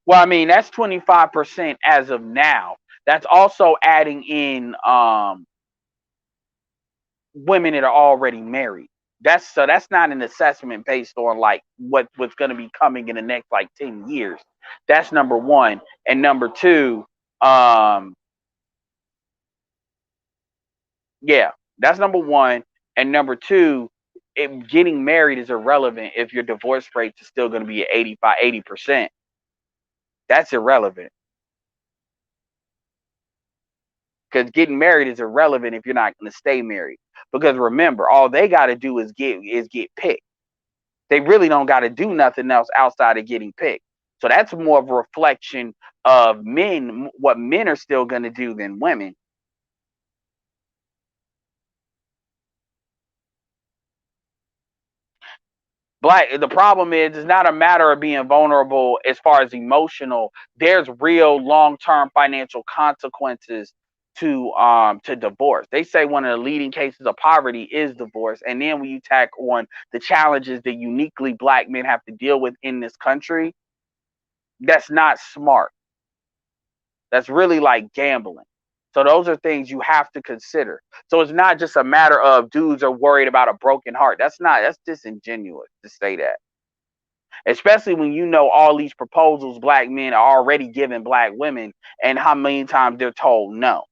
Well, I mean, that's 25% as of now. That's also adding in women that are already married. That's not an assessment based on like what's going to be coming in the next like 10 years. That's number one. And number two, um, yeah, that's number one. And number two, getting married is irrelevant if your divorce rate is still going to be at 85, 80%. That's irrelevant because getting married is irrelevant if you're not going to stay married. Because remember, all they got to do is get picked. They really don't got to do nothing else outside of getting picked. So that's more of a reflection of men, what men are still going to do than women. Black, the problem is it's not a matter of being vulnerable as far as emotional. There's real long-term financial consequences to divorce. They say one of the leading cases of poverty is divorce. And then when you tack on the challenges that uniquely black men have to deal with in this country, that's not smart. That's really like gambling. So those are things you have to consider. So it's not just a matter of dudes are worried about a broken heart. That's disingenuous to say that. Especially when you know all these proposals black men are already giving black women and how many times they're told no.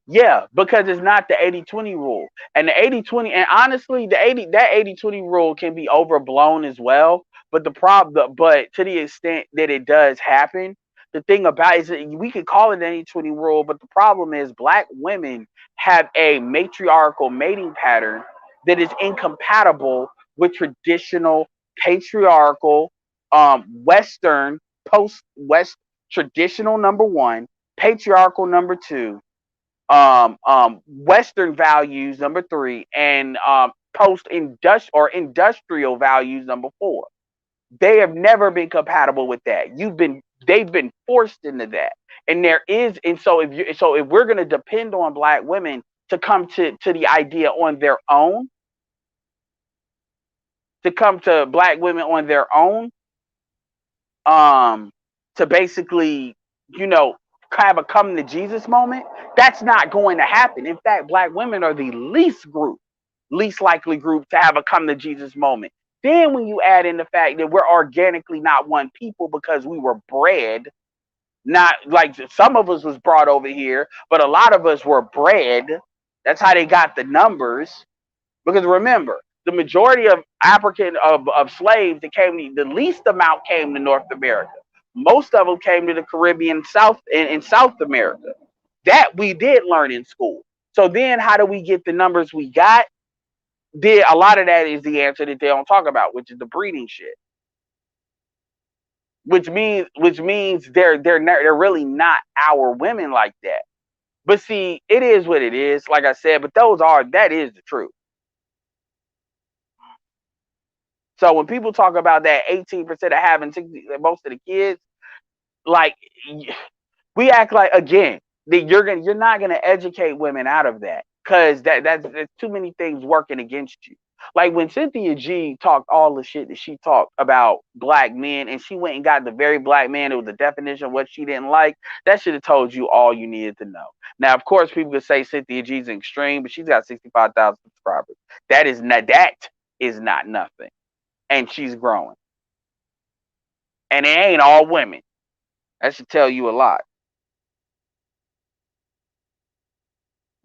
Yeah, because it's not the 80-20 rule. And the 80-20, and honestly, the 80 rule can be overblown as well. But but to the extent that it does happen, the thing about it is that we could call it an 80-20 rule, but the problem is black women have a matriarchal mating pattern that is incompatible with traditional patriarchal Western post West traditional number one, patriarchal number two, Western values number three, and post industrial values number four. They have never been compatible with that. They've been forced into that, and if we're gonna depend on black women to come to the idea on their own, to come to black women on their own, um, to basically, you know, have a come to Jesus moment, that's not going to happen. In fact, black women are the least likely group to have a come to Jesus moment. Then when you add in the fact that we're organically not one people because we were bred, not like some of us was brought over here, but a lot of us were bred. That's how they got the numbers. Because remember, the majority of of slaves that came, the least amount came to North America. Most of them came to the Caribbean, South in South America. That we did learn in school. So then, how do we get the numbers we got? A lot of that is the answer that they don't talk about, which is the breeding shit. Which means they're really not our women like that. But see, it is what it is. Like I said, but that is the truth. So when people talk about that 18% of having 60, most of the kids, like we act like again that you're not gonna educate women out of that because that's too many things working against you. Like when Cynthia G talked all the shit that she talked about black men, and she went and got the very black man that was the definition of what she didn't like. That should have told you all you needed to know. Now, of course, people could say Cynthia G's extreme, but she's got 65,000 subscribers. That is not nothing, and she's growing. And it ain't all women. That should tell you a lot.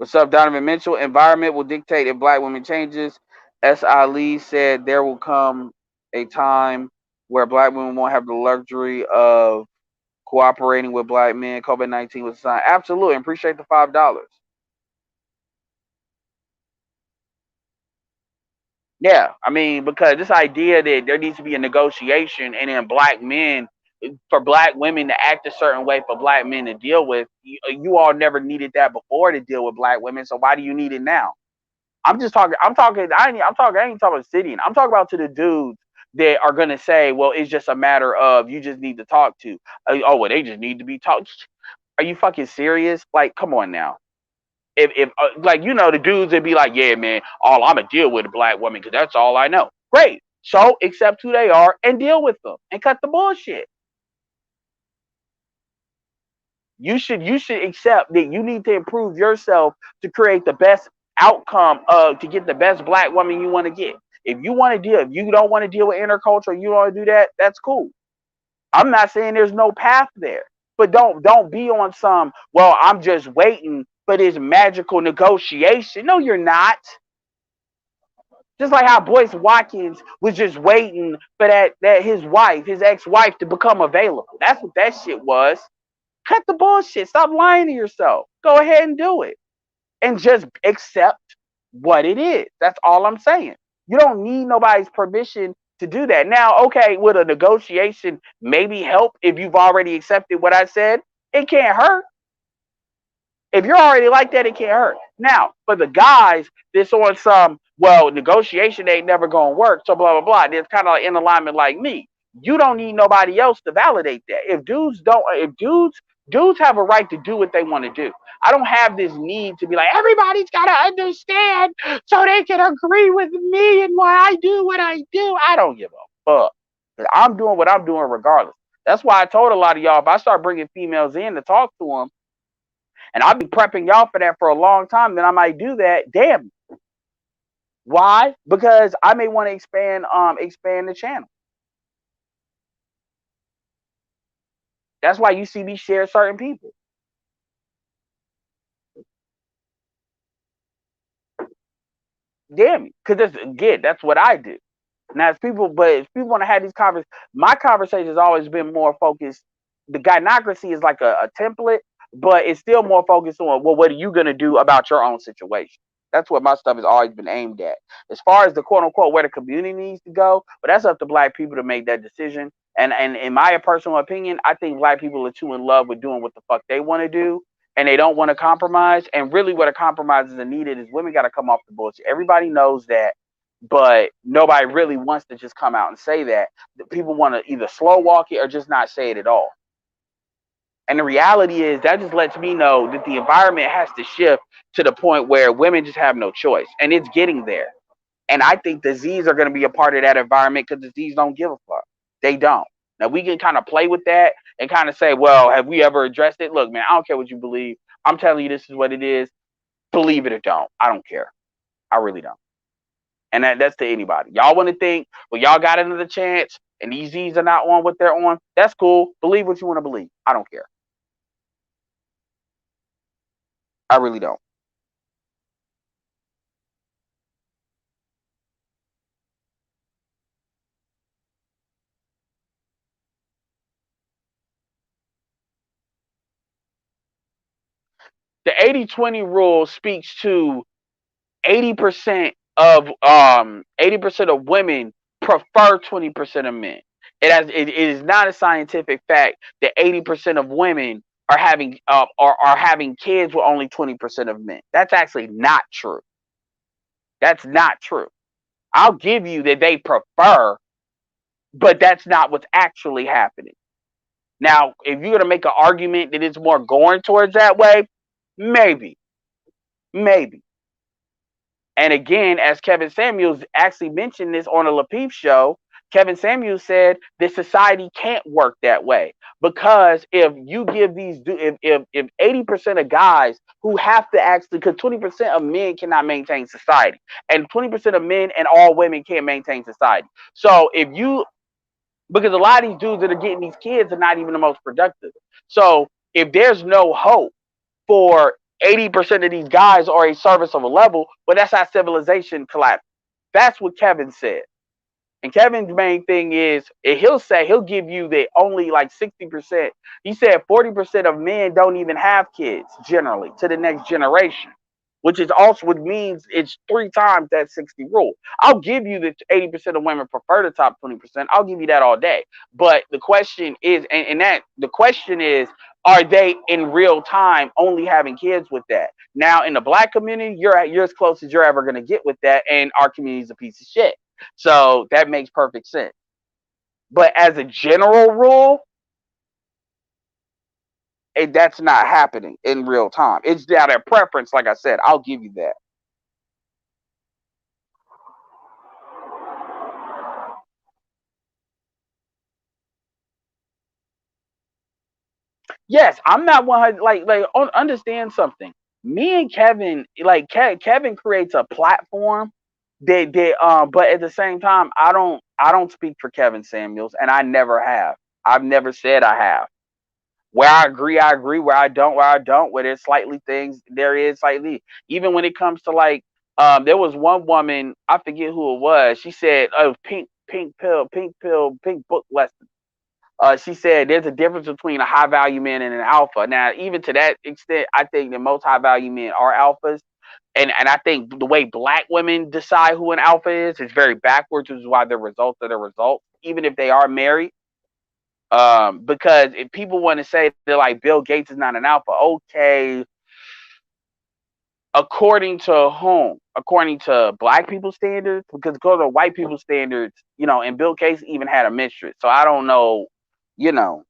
What's up, Donovan Mitchell? Environment will dictate if black women changes. S. Ali said there will come a time where black women won't have the luxury of cooperating with black men. COVID-19 was a sign. Absolutely. Appreciate the $5. Yeah, I mean, because this idea that there needs to be a negotiation and then black men, for black women to act a certain way for black men to deal with, you all never needed that before to deal with black women, so why do you need it now? I ain't talking about sitting. I'm talking about to the dudes that are gonna say, well, it's just a matter of you just need to talk to. Oh, well, they just need to be talked. Are you fucking serious? Like, come on now. If like the dudes that be like, yeah, man, all I'm gonna deal with a black woman because that's all I know. Great. So accept who they are and deal with them and cut the bullshit. You should accept that you need to improve yourself to create the best outcome to get the best black woman you want to get. If you don't want to deal with interculture, you don't want to do that, that's cool. I'm not saying there's no path there. But don't be on some, well, I'm just waiting for this magical negotiation. No, you're not. Just like how Boyce Watkins was just waiting for that his ex-wife to become available. That's what that shit was. Cut the bullshit. Stop lying to yourself. Go ahead and do it. And just accept what it is. That's all I'm saying. You don't need nobody's permission to do that. Now, okay, would a negotiation maybe help if you've already accepted what I said? It can't hurt. If you're already like that, it can't hurt. Now, for the guys that's on some, well, negotiation ain't never gonna work, so blah blah blah. There's kind of like in alignment like me. You don't need nobody else to validate that. If dudes have a right to do what they want to do. I don't have this need to be like everybody's gotta understand so they can agree with me and why I do what I do. I don't give a fuck. I'm doing what I'm doing regardless. That's why I told a lot of y'all if I start bringing females in to talk to them, and I've been prepping y'all for that for a long time, then I might do that. Damn. Why? Because I may want to expand the channel. That's why you see me share certain people. Damn, because that's what I do. Now, if people want to have these conversations, my conversation has always been more focused. The gynocracy is like a template, but it's still more focused on, well, what are you going to do about your own situation? That's what my stuff has always been aimed at. As far as the quote unquote where the community needs to go, but that's up to black people to make that decision. And in my personal opinion, I think black people are too in love with doing what the fuck they want to do, and they don't want to compromise. And really, what a compromise is needed is women got to come off the bullshit. Everybody knows that, but nobody really wants to just come out and say that. People want to either slow walk it or just not say it at all. And the reality is that just lets me know that the environment has to shift to the point where women just have no choice. And it's getting there. And I think the Z's are going to be a part of that environment because the Z's don't give a fuck. They don't. Now we can kind of play with that and kind of say, well, have we ever addressed it? Look, man, I don't care what you believe. I'm telling you this is what it is. Believe it or don't. I don't care. I really don't. And that's to anybody. Y'all want to think, well, y'all got another chance and these Z's are not on what they're on. That's cool. Believe what you want to believe. I don't care. I really don't. The 80-20 rule speaks to 80% of women prefer 20% of men. It is not a scientific fact that 80% of women are having kids with only 20% of men. That's actually not true. That's not true. I'll give you that they prefer, but that's not what's actually happening. Now, if you're gonna make an argument that it's more going towards that way, maybe, maybe. And again, as Kevin Samuels actually mentioned this on a Lapeef show, Kevin Samuels said that society can't work that way because if you give if 80% of guys who have to actually, because 20% of men cannot maintain society, and 20% of men and all women can't maintain society. So if you, because a lot of these dudes that are getting these kids are not even the most productive. So if there's no hope for 80% of these guys are a service of a level, but that's how civilization collapsed. That's what Kevin said. And Kevin's main thing is he'll give you the only like 60%. He said 40% of men don't even have kids generally to the next generation, which is also what means it's 3 times that 60 rule. I'll give you that 80% of women prefer the top 20%. I'll give you that all day. But the question is, and that the question is, are they in real time only having kids with that? Now in the black community, you're as close as you're ever gonna get with that, and our community is a piece of shit. So that makes perfect sense. But as a general rule, that's not happening in real time. It's down at preference, like I said. I'll give you that. Yes, I'm not 100. Understand something. Me and Kevin, like Kevin creates a platform but at the same time, I don't speak for Kevin Samuels, and I never have. I've never said I have. Where I agree. Where I don't. Where there's slightly things, there is slightly. Even when it comes to like, there was one woman, I forget who it was. She said, "Oh, pink pill, pink book lesson." She said there's a difference between a high value man and an alpha. Now, even to that extent, I think that most high value men are alphas. And I think the way black women decide who an alpha is very backwards, which is why the results are the results, even if they are married. Because if people want to say they're like Bill Gates is not an alpha, okay, according to whom? According to black people standards? Because according to white people standards, and Bill Gates even had a mistress. So I don't know, you know.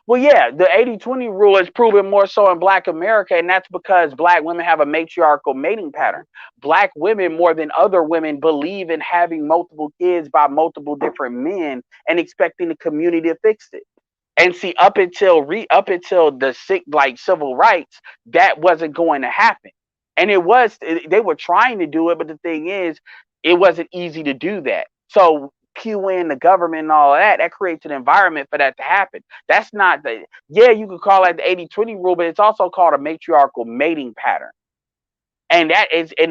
Well, yeah, the 80-20 rule is proven more so in black America, and that's because black women have a matriarchal mating pattern. Black women, more than other women, believe in having multiple kids by multiple different men and expecting the community to fix it. And see, up until the civil rights, that wasn't going to happen. And they were trying to do it, but the thing is, it wasn't easy to do that. So cue in the government and all of that creates an environment for that to happen. That's not the Yeah, you could call that the 80-20 rule, but it's also called a matriarchal mating pattern. And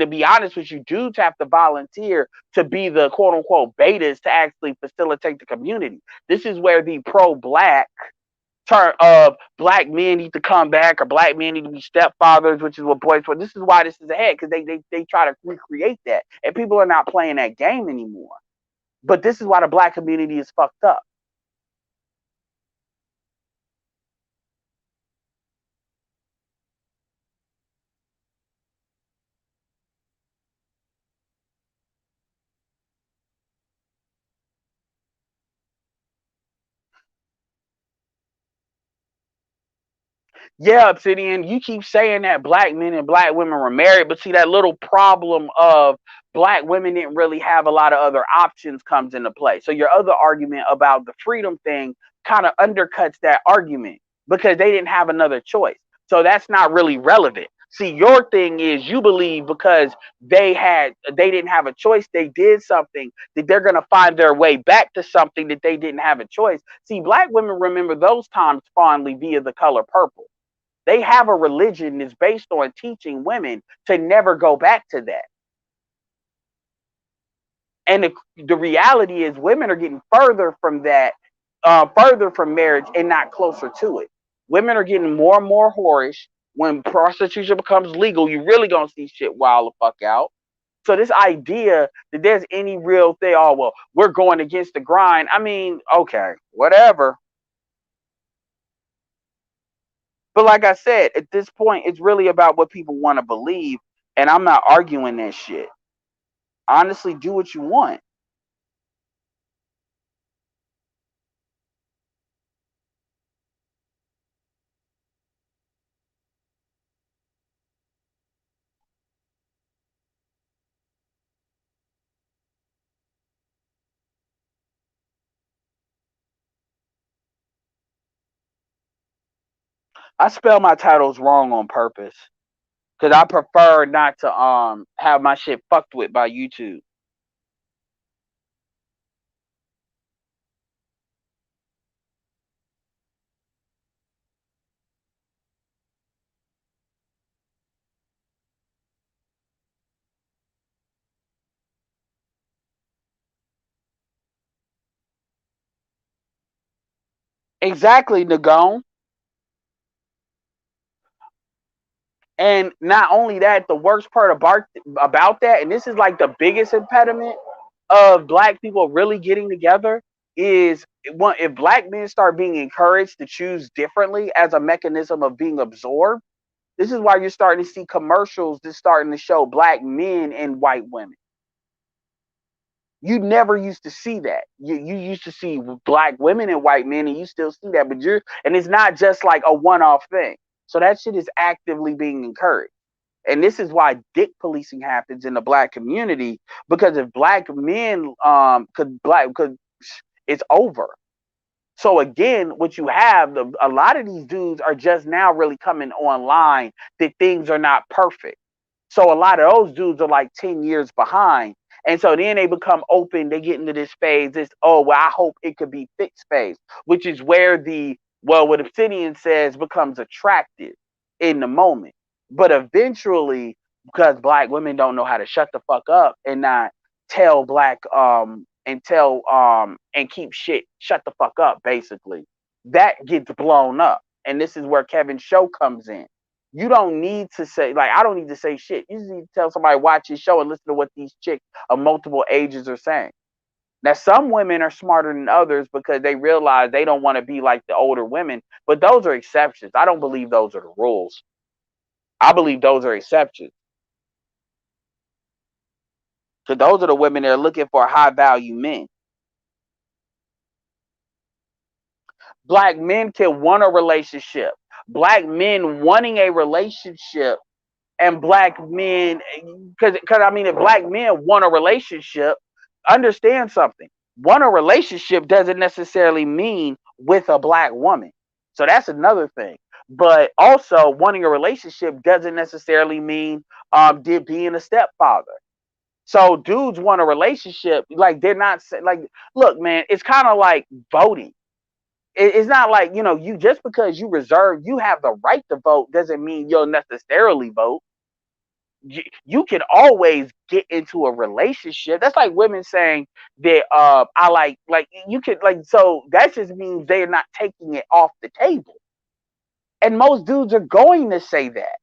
to be honest with you, dudes have to volunteer to be the quote unquote betas to actually facilitate the community. This is where the pro black turn of black men need to come back, or black men need to be stepfathers, which is what boys want. This is why this is ahead, because they try to recreate that, and people are not playing that game anymore. But this is why the black community is fucked up. Yeah, Obsidian, you keep saying that black men and black women were married, but see that little problem of black women didn't really have a lot of other options comes into play. So your other argument about the freedom thing kind of undercuts that argument because they didn't have another choice. So that's not really relevant. See, your thing is you believe because they didn't have a choice, they did something that they're gonna find their way back to something that they didn't have a choice. See, black women remember those times fondly via the color purple. They have a religion that's based on teaching women to never go back to that. And the reality is, women are getting further from that, further from marriage and not closer to it. Women are getting more and more whorish. When prostitution becomes legal, you really gonna see shit wild the fuck out. So this idea that there's any real thing, oh well, we're going against the grind. I mean, okay, whatever. But like I said, at this point, it's really about what people want to believe, and I'm not arguing that shit. Honestly, do what you want. I spell my titles wrong on purpose because I prefer not to have my shit fucked with by YouTube. Exactly, Nagone. And not only that, the worst part about that, and this is like the biggest impediment of black people really getting together, is if black men start being encouraged to choose differently as a mechanism of being absorbed. This is why you're starting to see commercials that's starting to show black men and white women. You never used to see that. You used to see black women and white men, and you still see that, but and it's not just like a one-off thing. So that shit is actively being encouraged. And this is why dick policing happens in the black community, because if black men could it's over. So again, what you have, a lot of these dudes are just now really coming online that things are not perfect. So a lot of those dudes are like 10 years behind. And so then they become open, they get into this phase, this, oh, well, I hope it could be fixed phase, which is where what Obsidian says becomes attractive in the moment. But eventually, because black women don't know how to shut the fuck up and not tell and keep shut the fuck up, basically, that gets blown up. And this is where Kevin's show comes in. You don't need to say, like, I don't need to say shit. You just need to tell somebody, watch his show and listen to what these chicks of multiple ages are saying. Now, some women are smarter than others because they realize they don't want to be like the older women, but those are exceptions. I don't believe those are the rules. I believe those are exceptions. So those are the women that are looking for high value men. Black men can want a relationship. Black men wanting a relationship, and black men, because I mean, if black men want a relationship, understand something. Want a relationship doesn't necessarily mean with a black woman. So that's another thing. But also, wanting a relationship doesn't necessarily mean being a stepfather. So dudes want a relationship, like they're not like, look, man, it's kind of like voting. It's not like, you just because you have the right to vote doesn't mean you'll necessarily vote. You can always get into a relationship. That's like women saying that I like you could, like, so that just means they're not taking it off the table. And most dudes are going to say that.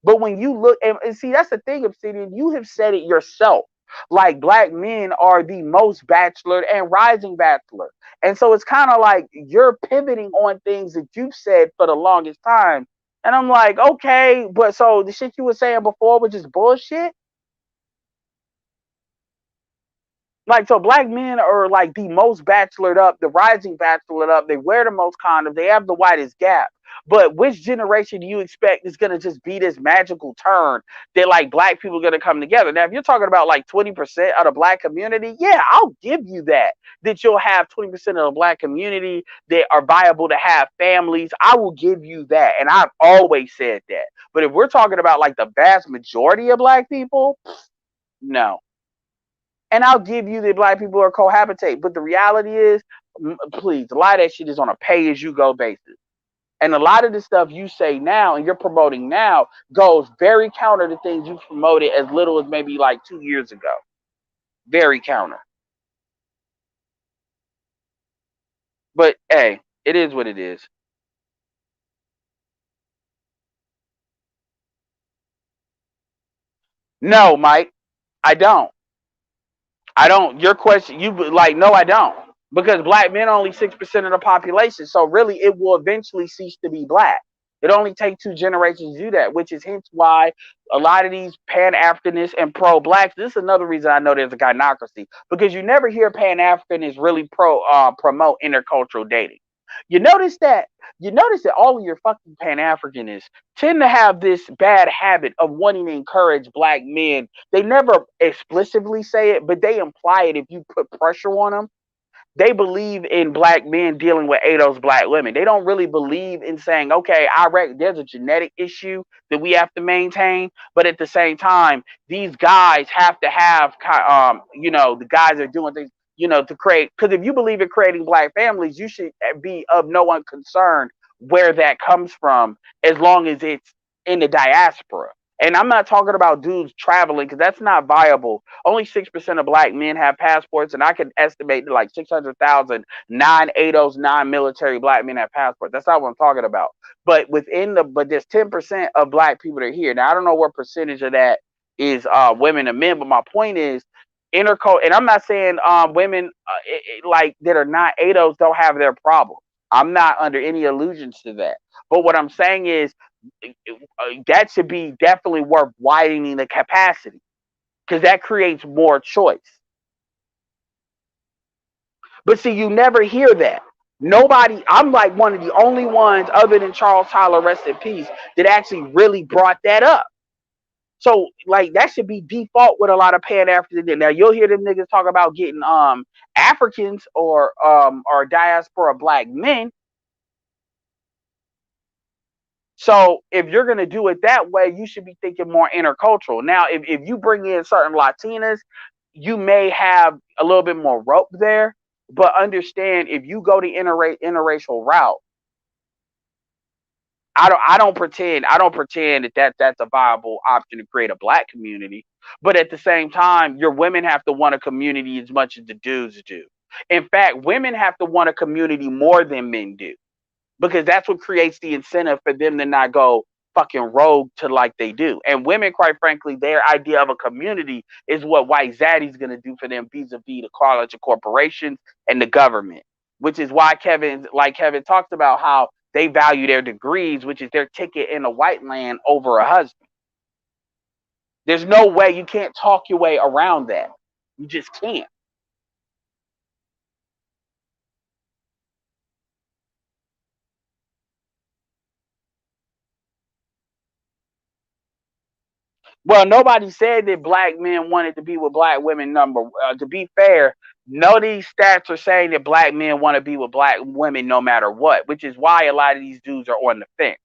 But when you look and see, that's the thing, Obsidian, you have said it yourself. Like, black men are the most bachelor and rising bachelor. And so it's kind of like you're pivoting on things that you've said for the longest time. And I'm like, okay, but so the shit you were saying before was just bullshit. Like, so black men are like the most bachelored up, the rising bachelored up. They wear the most condoms. They have the widest gap. But which generation do you expect is going to just be this magical turn that like black people are going to come together? Now, if you're talking about like 20% of the black community, yeah, I'll give you that you'll have 20% of the black community that are viable to have families. I will give you that. And I've always said that. But if we're talking about like the vast majority of black people, no. And I'll give you that black people are cohabitate. But the reality is, please, a lot of that shit is on a pay as you go basis. And a lot of the stuff you say now and you're promoting now goes very counter to things you promoted as little as maybe like 2 years ago. Very counter. But hey, it is what it is. No, Mike, I don't. I don't. Your question, you like, no, I don't. Because black men are only 6% of the population. So really, it will eventually cease to be black. It only takes 2 generations to do that, which is hence why a lot of these Pan Africanists and pro blacks. This is another reason I know there's a gynocracy, because you never hear Pan Africanists really promote intercultural dating. You notice that all of your fucking Pan Africanists tend to have this bad habit of wanting to encourage black men. They never explicitly say it, but they imply it if you put pressure on them. They believe in black men dealing with ADOS black women. They don't really believe in saying, okay, I reckon there's a genetic issue that we have to maintain, but at the same time, these guys have to have, the guys are doing things, to create. Because if you believe in creating black families, you should be of no one concern where that comes from, as long as it's in the diaspora. And I'm not talking about dudes traveling, because that's not viable. Only 6% of black men have passports, and I can estimate that like 600,000 non-ADOS, non-military black men have passports. That's not what I'm talking about. But there's 10% of black people that are here. Now I don't know what percentage of that is women and men, but my point is intercultural. And I'm not saying women like that are not ADOS don't have their problem. I'm not under any illusions to that. But what I'm saying is that should be definitely worth widening the capacity, because that creates more choice. But see, you never hear that. Nobody, I'm like one of the only ones other than Charles Tyler, rest in peace, that actually really brought that up. So like that should be default with a lot of Pan Africans. Now you'll hear them niggas talk about getting Africans or diaspora black men. So if you're gonna do it that way, you should be thinking more intercultural. Now, if you bring in certain Latinas, you may have a little bit more rope there, but understand if you go the interracial route, I don't pretend that's a viable option to create a black community. But at the same time, your women have to want a community as much as the dudes do. In fact, women have to want a community more than men do, because that's what creates the incentive for them to not go fucking rogue to like they do. And women, quite frankly, their idea of a community is what White Zaddy's gonna do for them vis-a-vis the college of corporations and the government. Which is why Kevin talks about how they value their degrees, which is their ticket in the white land, over a husband. There's no way, you can't talk your way around that. You just can't. Well, nobody said that black men wanted to be with black women. To be fair, none of these stats are saying that black men want to be with black women no matter what, which is why a lot of these dudes are on the fence.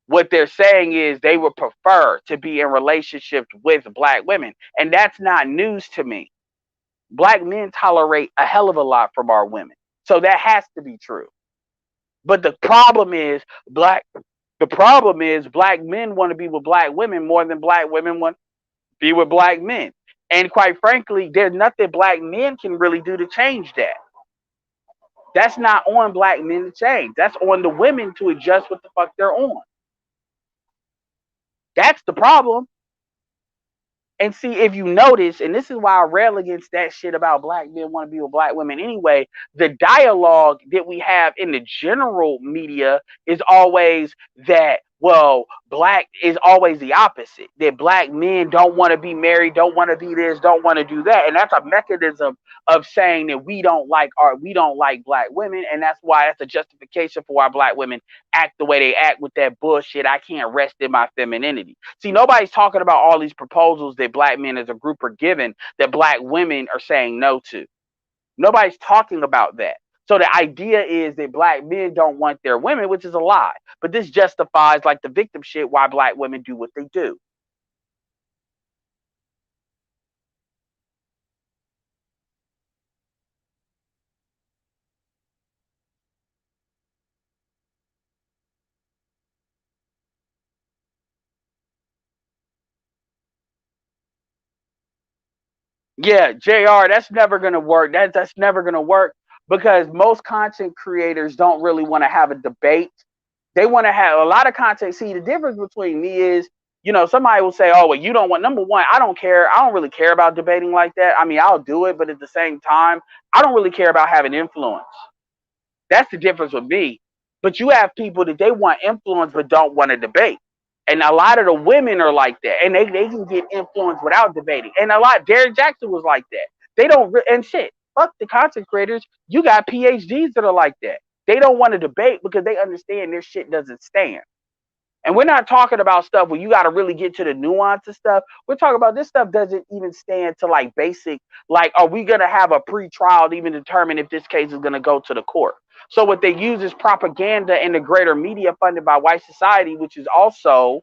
What they're saying is they would prefer to be in relationships with black women, and that's not news to me. Black men tolerate a hell of a lot from our women, so that has to be true. But black men want to be with black women more than black women want be with black men. And quite frankly, there's nothing black men can really do to change that. That's not on black men to change. That's on the women to adjust what the fuck they're on. That's the problem. And see, if you notice, and this is why I rail against that shit about black men want to be with black women anyway, the dialogue that we have in the general media is always that, well, black is always the opposite. That black men don't want to be married, don't want to be this, don't want to do that. And that's a mechanism of saying that we don't like black women, and that's why that's a justification for why black women act the way they act with that bullshit. I can't rest in my femininity. See, nobody's talking about all these proposals that black men as a group are given that black women are saying no to. Nobody's talking about that. So the idea is that black men don't want their women, which is a lie. But this justifies like the victim shit why black women do what they do. Yeah, JR, that's never gonna work. That's never gonna work, because most content creators don't really want to have a debate. They want to have a lot of content. See, the difference between me is, somebody will say, "Oh, well, you don't want." Number one, I don't care. I don't really care about debating like that. I mean, I'll do it, but at the same time, I don't really care about having influence. That's the difference with me. But you have people that they want influence but don't want to debate. And a lot of the women are like that. And they can get influence without debating. And Derek Jackson was like that. They don't, and shit, fuck the content creators. You got PhDs that are like that. They don't want to debate because they understand their shit doesn't stand. And we're not talking about stuff where you got to really get to the nuance of stuff. We're talking about this stuff doesn't even stand to like basic, like, are we going to have a pre-trial to even determine if this case is going to go to the court? So what they use is propaganda and the greater media funded by white society, which is also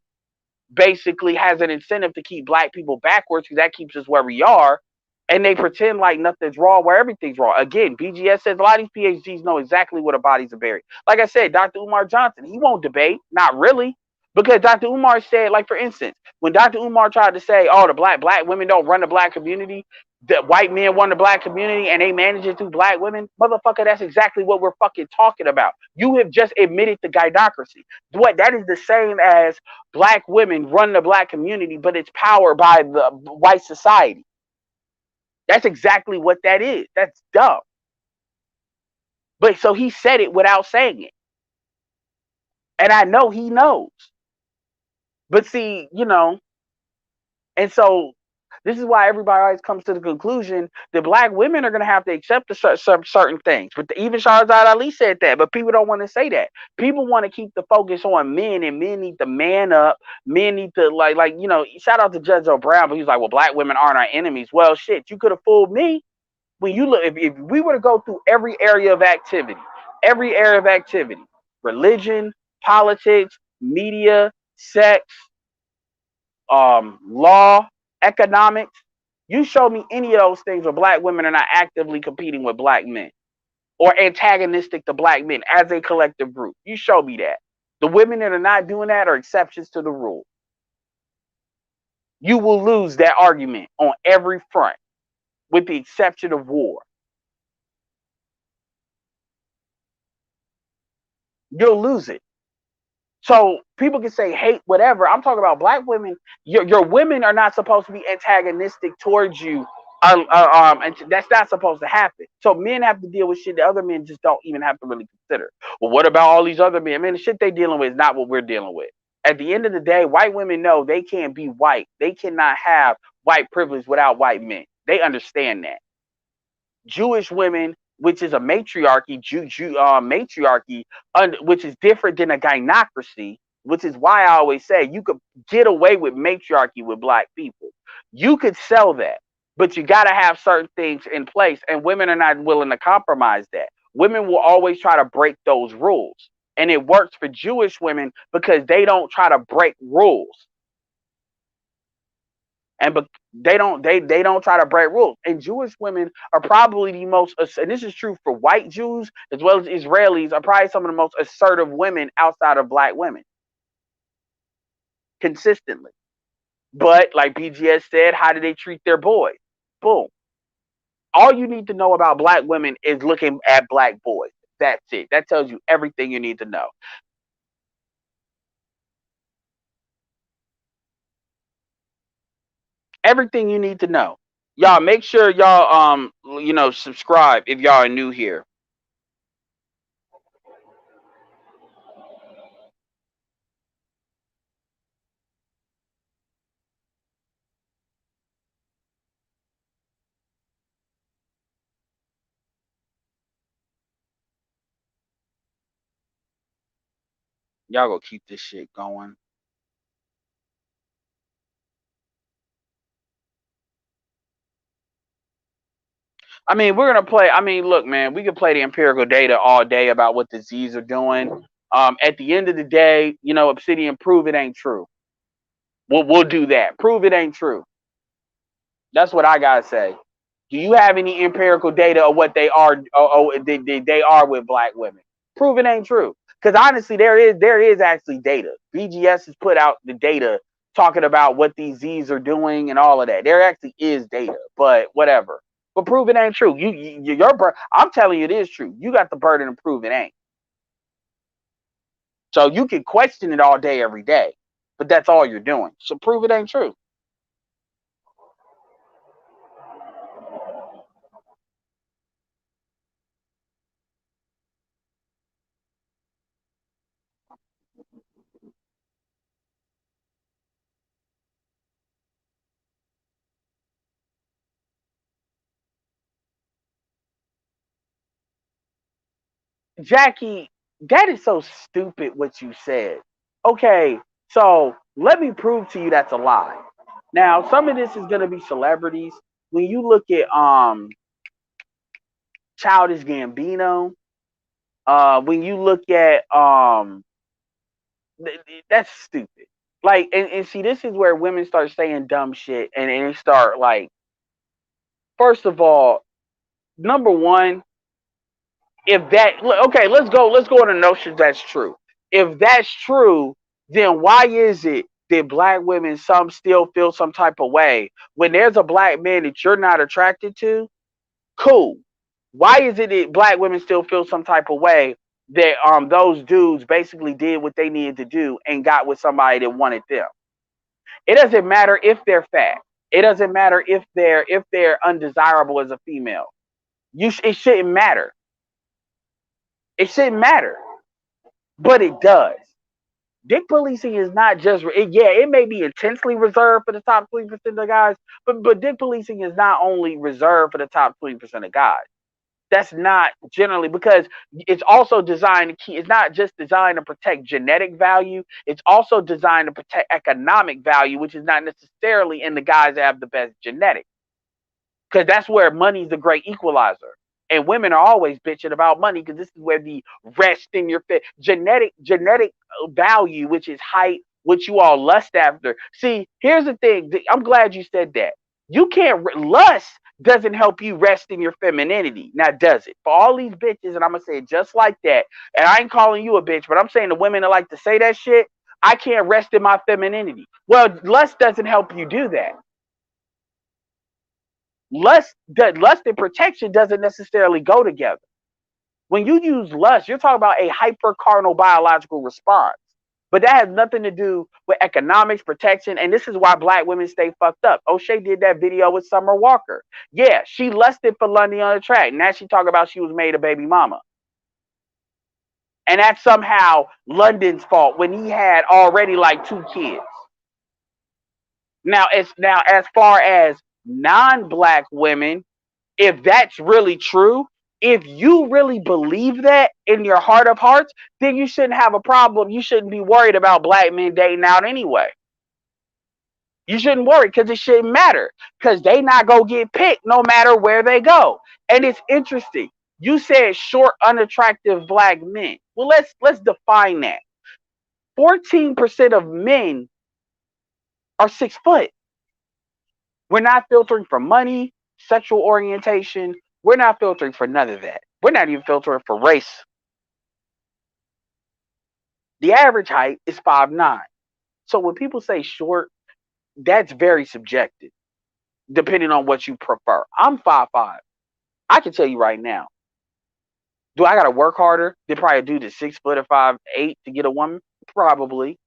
basically has an incentive to keep black people backwards because that keeps us where we are. And they pretend like nothing's wrong where everything's wrong. Again, BGS says a lot of these PhDs know exactly where the bodies are buried. Like I said, Dr. Umar Johnson, he won't debate. Not really. Because Dr. Umar said, like, for instance, when Dr. Umar tried to say, oh, the black women don't run the black community, the white men run the black community and they manage it through black women, motherfucker, that's exactly what we're fucking talking about. You have just admitted the gynocracy. What that is the same as black women run the black community, but it's powered by the white society. That's exactly what that is. That's dumb. But so he said it without saying it. And I know he knows. But see, and so this is why everybody always comes to the conclusion that black women are going to have to accept certain things. But even Shahrazad Ali said that, but people don't want to say that. People want to keep the focus on men, and men need to man up. Men need to shout out to Judge O'Brien, but he's like, well, black women aren't our enemies. Well, shit, you could have fooled me. When you look, if we were to go through every area of activity, religion, politics, media, sex, law, economics, you show me any of those things where black women are not actively competing with black men or antagonistic to black men as a collective group. You show me that. The women that are not doing that are exceptions to the rule. You will lose that argument on every front, with the exception of war. You'll lose it. So people can say hate, whatever. I'm talking about black women. Your women are not supposed to be antagonistic towards you. And that's not supposed to happen. So men have to deal with shit that other men just don't even have to really consider. Well, what about all these other men? Man, the shit they dealing with is not what we're dealing with. At the end of the day, white women know they can't be white. They cannot have white privilege without white men. They understand that. Jewish women, which is a matriarchy, which is different than a gynocracy, which is why I always say you could get away with matriarchy with black people. You could sell that, but you got to have certain things in place, and women are not willing to compromise that. Women will always try to break those rules, and it works for Jewish women because they don't try to break rules. And they don't try to break rules. And Jewish women are probably the most, and this is true for white Jews as well as Israelis, are probably some of the most assertive women outside of black women, consistently. But like BGS said, how do they treat their boys? Boom. All you need to know about black women is looking at black boys. That's it. That tells you everything you need to know. Everything you need to know. Y'all make sure y'all subscribe if y'all are new here. Y'all go keep this shit going. I mean, we're gonna play. I mean, look, man, we can play the empirical data all day about what the Z's are doing. At the end of the day, Obsidian, prove it ain't true. We'll do that. Prove it ain't true. That's what I gotta say. Do you have any empirical data of what they are? They are with black women. Prove it ain't true. Because honestly, there is actually data. BGS has put out the data talking about what these Z's are doing and all of that. There actually is data, but whatever. But prove it ain't true. I'm telling you, it is true. You got the burden to prove it ain't. So you can question it all day, every day, but that's all you're doing. So prove it ain't true. Jackie, that is so stupid what you said. Okay, So let me prove to you that's a lie. Now, some of this is gonna be celebrities. When you look at Childish Gambino, when you look at that's stupid. Like, and see, this is where women start saying dumb shit, and they start like, first of all, number one, if that okay, let's go on the notion that's true. If that's true, then why is it that black women some still feel some type of way when there's a black man that you're not attracted to? Cool. Why is it that black women still feel some type of way that those dudes basically did what they needed to do and got with somebody that wanted them? It doesn't matter if they're fat. It doesn't matter if they're undesirable as a female. It shouldn't matter. It shouldn't matter, but it does. Dick policing is not just yeah, it may be intensely reserved for the top 20% of guys, but dick policing is not only reserved for the top 20% of guys. That's not generally, because it's also designed to keep, it's not just designed to protect genetic value, it's also designed to protect economic value, which is not necessarily in the guys that have the best genetics, because that's where money's the great equalizer. And women are always bitching about money because this is where the rest in your fit genetic value, which is height, which you all lust after. See, here's the thing. I'm glad you said that. You can't lust doesn't help you rest in your femininity. Now, does it? For all these bitches, and I'm gonna say it just like that. And I ain't calling you a bitch, but I'm saying the women that like to say that shit. I can't rest in my femininity. Well, lust doesn't help you do that. Lust and protection doesn't necessarily go together. When you use lust, you're talking about a hypercarnal biological response. But that has nothing to do with economics, protection, and this is why black women stay fucked up. O'Shea did that video with Summer Walker. Yeah, she lusted for Lundy on the track. Now she talking about she was made a baby mama. And that's somehow London's fault when he had already like 2 kids. Now, as far as non-black women, if that's really true, if you really believe that in your heart of hearts, then you shouldn't have a problem. You shouldn't be worried about black men dating out anyway. You shouldn't worry because it shouldn't matter because they not gonna get picked no matter where they go. And it's interesting. You said short, unattractive black men. Well, let's define that. 14% of men are 6 foot. We're not filtering for money, sexual orientation. We're not filtering for none of that. We're not even filtering for race. The average height is 5'9". So when people say short, that's very subjective, depending on what you prefer. I'm 5'5". I can tell you right now. Do I gotta work harder than probably a dude that's 6 foot or 5'8" to get a woman? Probably.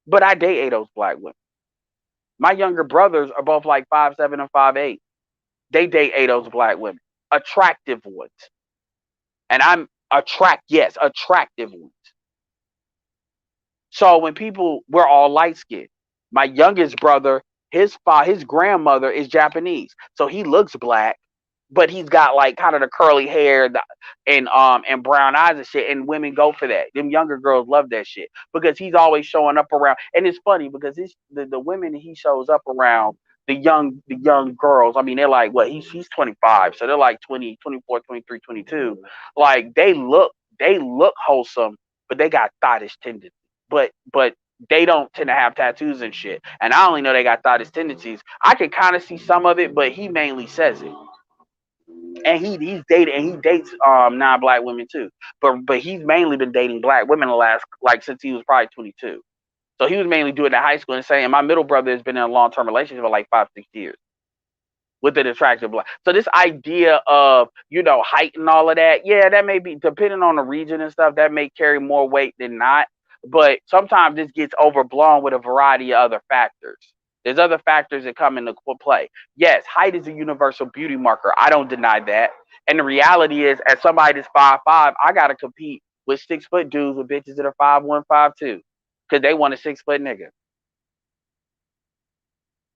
But I date those black women. My younger brothers are both like 5'7" and 5'8". They date those black women. Attractive ones. And I'm attractive ones. So when we're all light skinned. My youngest brother, his grandmother is Japanese, so he looks black, but he's got like kind of the curly hair and brown eyes and shit. And women go for that. Them younger girls love that shit because he's always showing up around. And it's funny because the women that he shows up around, the young girls. I mean, they're like what he's 25, so they're like 20, 24, 23, 22. Like they look wholesome, but they got thottish tendencies. But they don't tend to have tattoos and shit. And I only know they got thottish tendencies. I can kind of see some of it, but he mainly says it. And he dates non-black women too. But he's mainly been dating black women the last like since he was probably 22. So he was mainly doing it in high school and saying my middle brother has been in a long-term relationship for like 5-6 years with an attractive black. So this idea of height and all of that, yeah, that may be depending on the region and stuff. That may carry more weight than not. But sometimes this gets overblown with a variety of other factors. There's other factors that come into play. Yes, height is a universal beauty marker. I don't deny that. And the reality is, as somebody that's 5'5", I gotta compete with 6 foot dudes with bitches that are 5'1", 5'2", because they want a 6 foot nigga.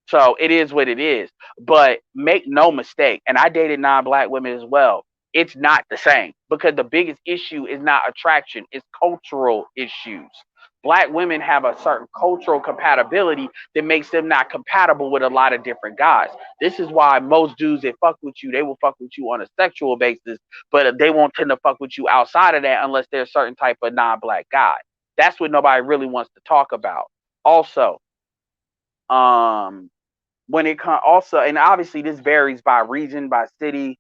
So it is what it is. But make no mistake, and I dated non-black women as well. It's not the same because the biggest issue is not attraction; it's cultural issues. Black women have a certain cultural compatibility that makes them not compatible with a lot of different guys. This is why most dudes that fuck with you, they will fuck with you on a sexual basis, but they won't tend to fuck with you outside of that unless they're a certain type of non-black guy. That's what nobody really wants to talk about. Also, um, when it comes also, and obviously this varies by region, by city,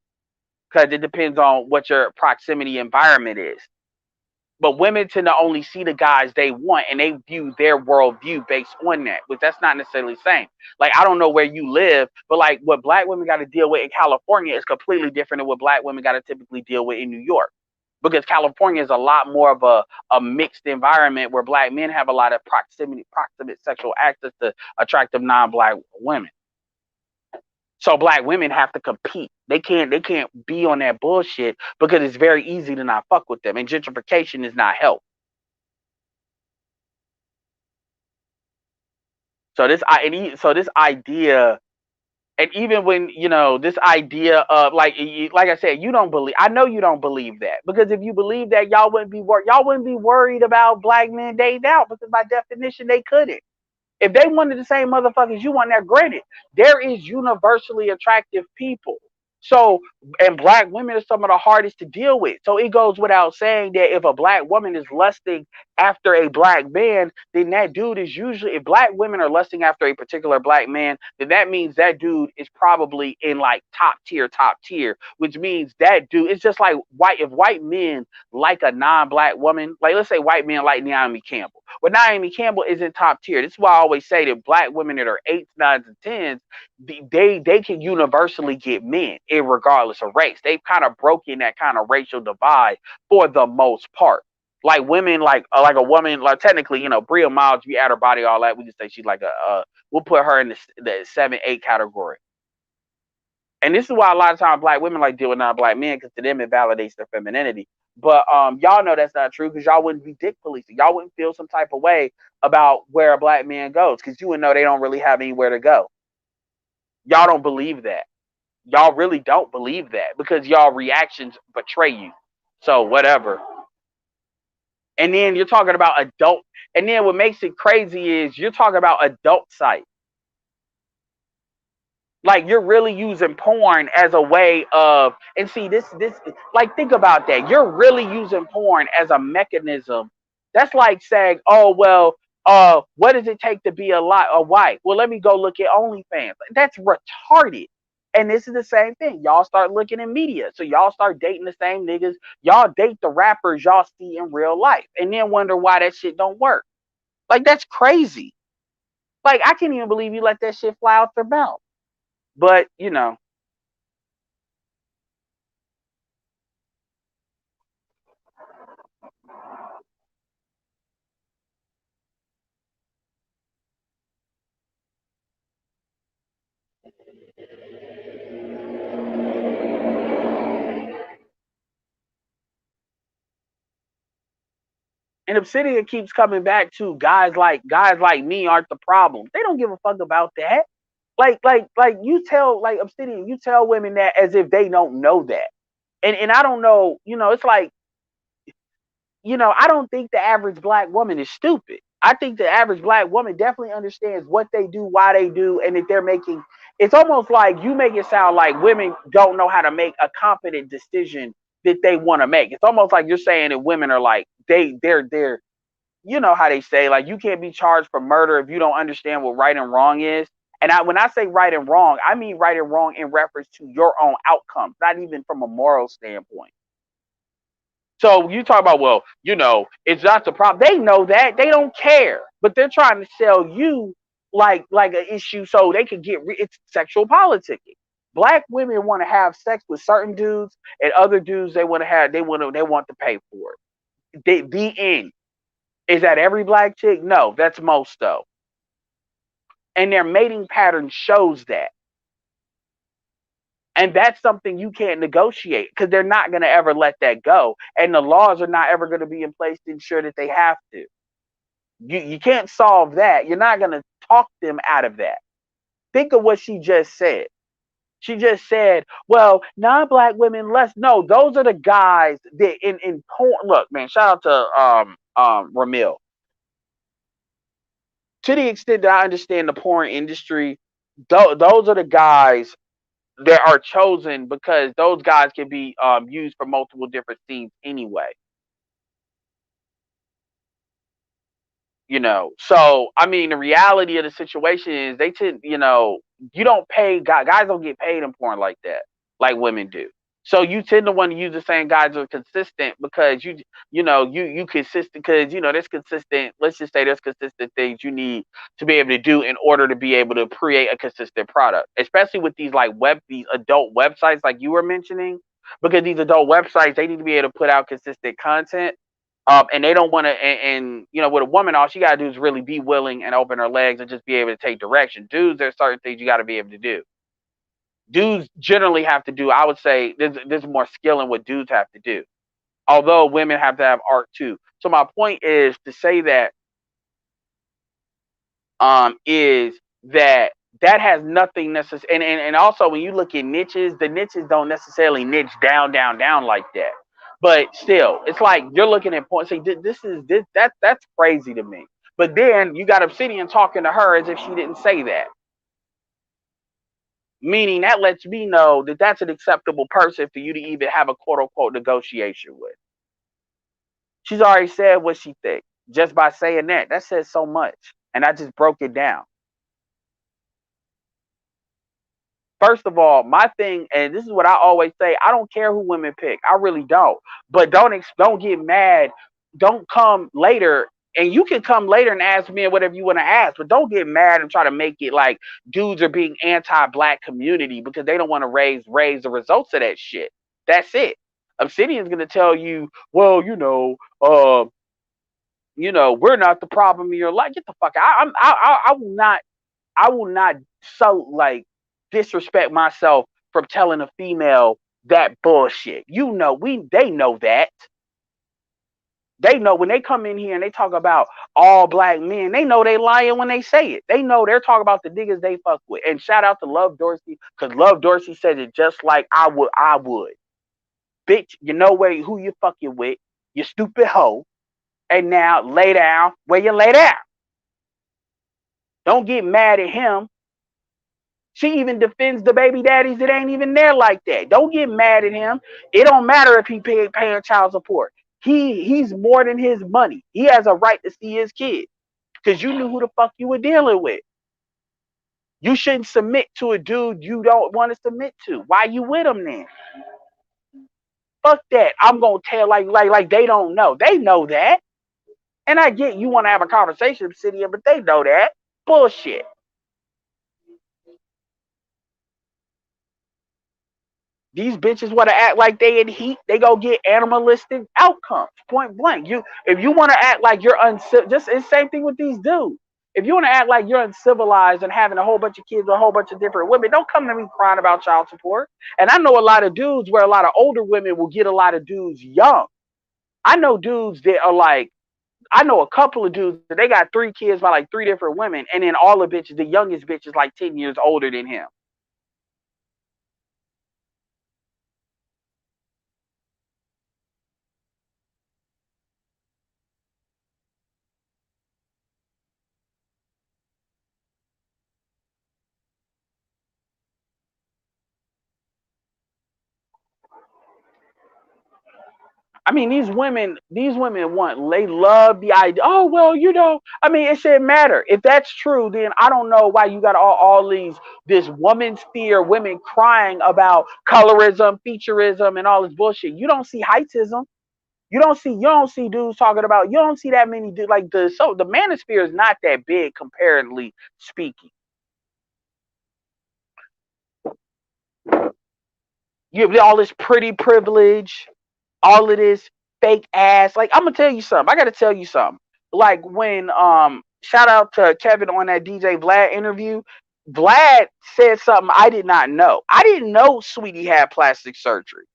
because it depends on what your proximity environment is. But women tend to only see the guys they want, and they view their worldview based on that, which that's not necessarily the same. Like, I don't know where you live, but like what black women got to deal with in California is completely different than what black women got to typically deal with in New York. Because California is a lot more of a mixed environment where black men have a lot of proximate sexual access to attractive non-black women. So black women have to compete. They can't be on that bullshit because it's very easy to not fuck with them. And gentrification is not help. So this idea, and even when this idea of like I said, you don't believe. I know you don't believe that, because if you believe that, y'all wouldn't be worried about black men dating out, because by definition they couldn't. If they wanted the same motherfuckers you want, now granted, there is universally attractive people. So, and black women are some of the hardest to deal with. So it goes without saying that if a black woman is lusting after a black man, then that dude is usually, if black women are lusting after a particular black man, then that means that dude is probably in like top tier, which means that dude, it's just like if white men like a non-black woman, like let's say white men like Naomi Campbell. Well, Naomi Campbell isn't top tier. This is why I always say that black women that are eights, nines, and tens, they can universally get men, regardless of race. They've kind of broken that kind of racial divide for the most part. Like women, like a woman, like technically, Bria Miles, we add her body, all that, we just say she's like we'll put her in the 7-8 category. And this is why a lot of times black women like deal with non-black men, because to them it validates their femininity. But y'all know that's not true, because y'all wouldn't be dick policing. Y'all wouldn't feel some type of way about where a black man goes, because you would know they don't really have anywhere to go. Y'all don't believe that. Y'all really don't believe that, because y'all reactions betray you. So whatever. And then you're talking about adult. And then what makes it crazy is you're talking about adult sites. Like, you're really using porn as a way of, and see this like, think about that. You're really using porn as a mechanism. That's like saying, oh well, what does it take to be a wife? Well, let me go look at OnlyFans. That's retarded. And this is the same thing. Y'all start looking in media. So y'all start dating the same niggas. Y'all date the rappers y'all see in real life, and then wonder why that shit don't work. Like, that's crazy. Like, I can't even believe you let that shit fly out their mouth. But and Obsidian keeps coming back to guys like me aren't the problem. They don't give a fuck about that. Like you tell, like, Obsidian, you tell women that as if they don't know that. And I don't know, it's like, I don't think the average black woman is stupid. I think the average black woman definitely understands what they do, why they do, and that they're making. It's almost like you make it sound like women don't know how to make a competent decision that they want to make. It's almost like you're saying that women are like they're you know how they say, like, you can't be charged for murder if you don't understand what right and wrong is. And when I say right and wrong, I mean right and wrong in reference to your own outcomes, not even from a moral standpoint. So you talk about, well, it's not the problem. They know that. They don't care. But they're trying to sell you like an issue so they can it's sexual politicking. Black women want to have sex with certain dudes, and other dudes they want to pay for it. The end. Is that every black chick? No, that's most though. And their mating pattern shows that. And that's something you can't negotiate, because they're not going to ever let that go. And the laws are not ever going to be in place to ensure that they have to. You can't solve that. You're not going to talk them out of that. Think of what she just said. She just said, well, non-black women less. No, those are the guys that in porn. Look, man, shout out to Ramil. To the extent that I understand the porn industry, those are the guys that are chosen because those guys can be used for multiple different scenes anyway. So I mean, the reality of the situation is they tend, you don't pay guys don't get paid in porn like that, like women do. So you tend to want to use the same guys that are consistent because you consistent because there's consistent. Let's just say there's consistent things you need to be able to do in order to be able to create a consistent product, especially with these adult websites like you were mentioning, because these adult websites they need to be able to put out consistent content, and they don't want to, with a woman, all she got to do is really be willing and open her legs and just be able to take direction. Dudes, there's certain things you got to be able to do. Dudes generally have to do, I would say, there's more skill in what dudes have to do. Although women have to have art too. So my point is to say that is that that has nothing necessary, and also when you look at niches, the niches don't necessarily niche down like that. But still, it's like you're looking at points. Say that's crazy to me. But then you got Obsidian talking to her as if she didn't say that, meaning that lets me know that that's an acceptable person for you to even have a quote unquote negotiation with. She's already said what she thinks just by saying that. That says so much, and I just broke it down. First of all, my thing, and this is what I always say: I don't care who women pick. I really don't. But don't get mad. Don't come later, and you can come later and ask me whatever you want to ask. But don't get mad and try to make it like dudes are being anti-black community because they don't want to raise the results of that shit. That's it. Obsidian's gonna tell you, well, we're not the problem in your life. Get the fuck out. I will not. I will not so like disrespect myself from telling a female that bullshit. They know that. They know when they come in here and they talk about all black men, they know they lying when they say it. They know they're talking about the niggas they fuck with. And shout out to Love Dorsey, because Love Dorsey said it just like I would. Bitch, you know who you fucking with, you stupid hoe. And now lay down where you lay down. Don't get mad at him. She even defends the baby daddies that ain't even there like that. Don't get mad at him. It don't matter if he paying child support. He's more than his money. He has a right to see his kids because you knew who the fuck you were dealing with. You shouldn't submit to a dude you don't want to submit to. Why you with him then? Fuck that. I'm gonna tell like they don't know. They know that. And I get you want to have a conversation, Obsidian, but they know that. Bullshit. These bitches want to act like they in heat. They go get animalistic outcomes. Point blank. If you want to act like you're uncivilized, just it's the same thing with these dudes. If you want to act like you're uncivilized and having a whole bunch of kids with a whole bunch of different women, don't come to me crying about child support. And I know a lot of dudes where a lot of older women will get a lot of dudes young. I know dudes that are like, I know a couple of dudes that they got 3 kids by like 3 different women, and then all the bitches, the youngest bitch is like 10 years older than him. I mean, these women they love the idea. Oh, well, I mean, it shouldn't matter. If that's true, then I don't know why you got all this woman's fear, women crying about colorism, featureism, and all this bullshit. You don't see heightism. You don't see dudes talking about, you don't see that many dudes like the manosphere is not that big comparatively speaking. You have all this pretty privilege, all of this fake ass. Like, I'm gonna tell you something. I gotta tell you something. Like when shout out to Kevin on that DJ Vlad interview. Vlad said something I did not know. I didn't know Sweetie had plastic surgery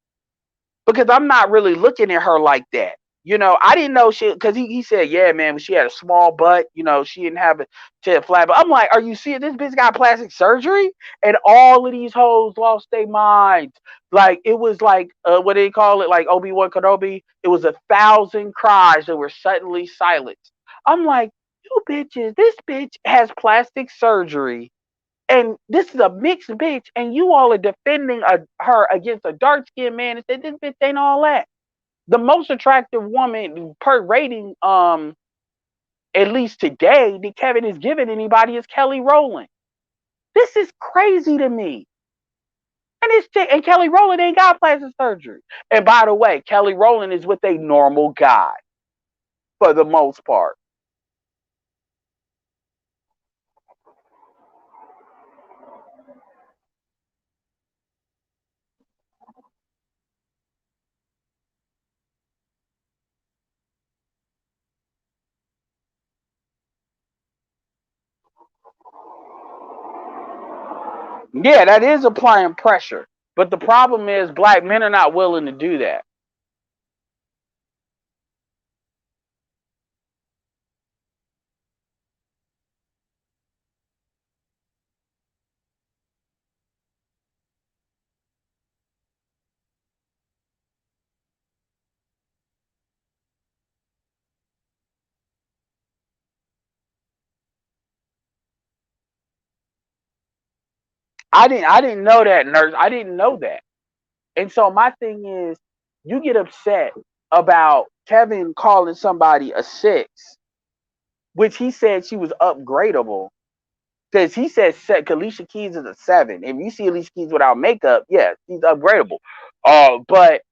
because I'm not really looking at her like that. I didn't know she, because he said, yeah, man, she had a small butt, she didn't have a tit flat. But I'm like, are you seeing this bitch got plastic surgery? And all of these hoes lost their minds. Like, it was like, what do they call it? Like Obi-Wan Kenobi. It was 1,000 cries that were suddenly silenced. I'm like, You bitches, this bitch has plastic surgery, and this is a mixed bitch, and you all are defending her against a dark skinned man and said this bitch ain't all that. The most attractive woman per rating, at least today, that Kevin has given anybody is Kelly Rowland. This is crazy to me. And Kelly Rowland ain't got plastic surgery. And by the way, Kelly Rowland is with a normal guy for the most part. Yeah, that is applying pressure. But the problem is black men are not willing to do that. I didn't know that, nurse. I didn't know that. And so my thing is, you get upset about Kevin calling somebody a six, which he said she was upgradable. Because he said Alicia Keys is a seven. If you see Alicia Keys without makeup, yeah, she's upgradable. But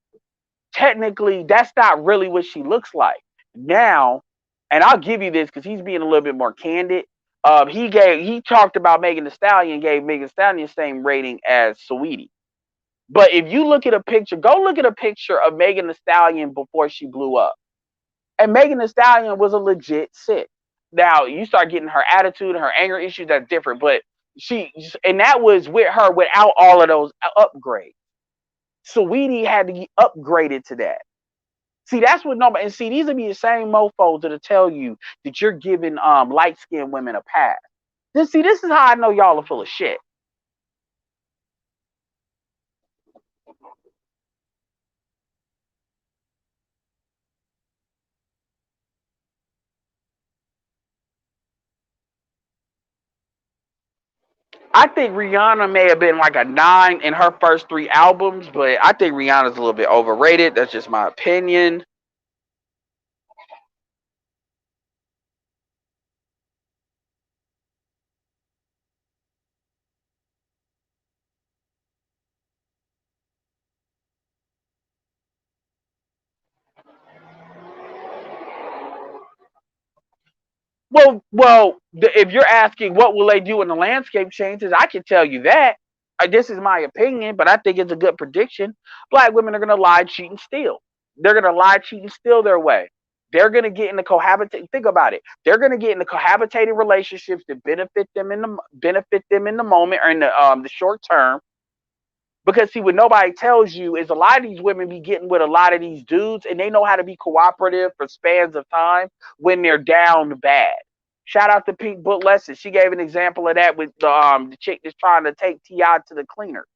technically, that's not really what she looks like now. And I'll give you this because he's being a little bit more candid. He talked about Megan Thee Stallion, gave Megan Thee Stallion the same rating as Saweetie. But if you look at a picture, go look at a picture of Megan Thee Stallion before she blew up. And Megan Thee Stallion was a legit six. Now you start getting her attitude and her anger issues, that's different. But and that was with her without all of those upgrades. Saweetie had to get upgraded to that. See, that's what nobody, and see, these will be the same mofos that'll tell you that you're giving light skinned women a pass. This is how I know y'all are full of shit. I think Rihanna may have been like a 9 in her first 3 albums, but I think Rihanna's a little bit overrated. That's just my opinion. If you're asking what will they do when the landscape changes, I can tell you that. This is my opinion, but I think it's a good prediction. Black women are going to lie, cheat, and steal. They're going to lie, cheat, and steal their way. They're going to get into cohabitate. Think about it. They're going to get into cohabitating relationships that benefit them in the moment or in the short term. Because see, what nobody tells you is a lot of these women be getting with a lot of these dudes, and they know how to be cooperative for spans of time when they're down bad. Shout out to Pink Book Lesson. She gave an example of that with the chick that's trying to take T.I. to the cleaner.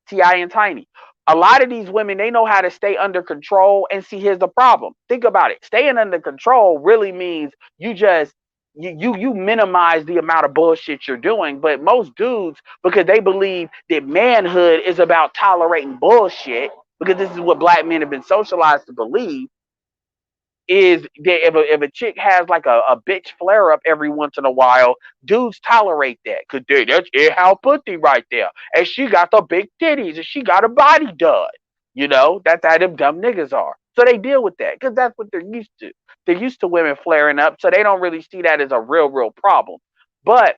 T.I. and Tiny. A lot of these women, they know how to stay under control. And see, here's the problem. Think about it. Staying under control really means you minimize the amount of bullshit you're doing. But most dudes, because they believe that manhood is about tolerating bullshit, because this is what black men have been socialized to believe, is that if a chick has like a bitch flare up every once in a while, dudes tolerate that because that's it how pussy right there, and she got the big titties and she got a body done. That's how them dumb niggas are. So they deal with that because that's what they're used to. They're used to women flaring up, so they don't really see that as a real problem. But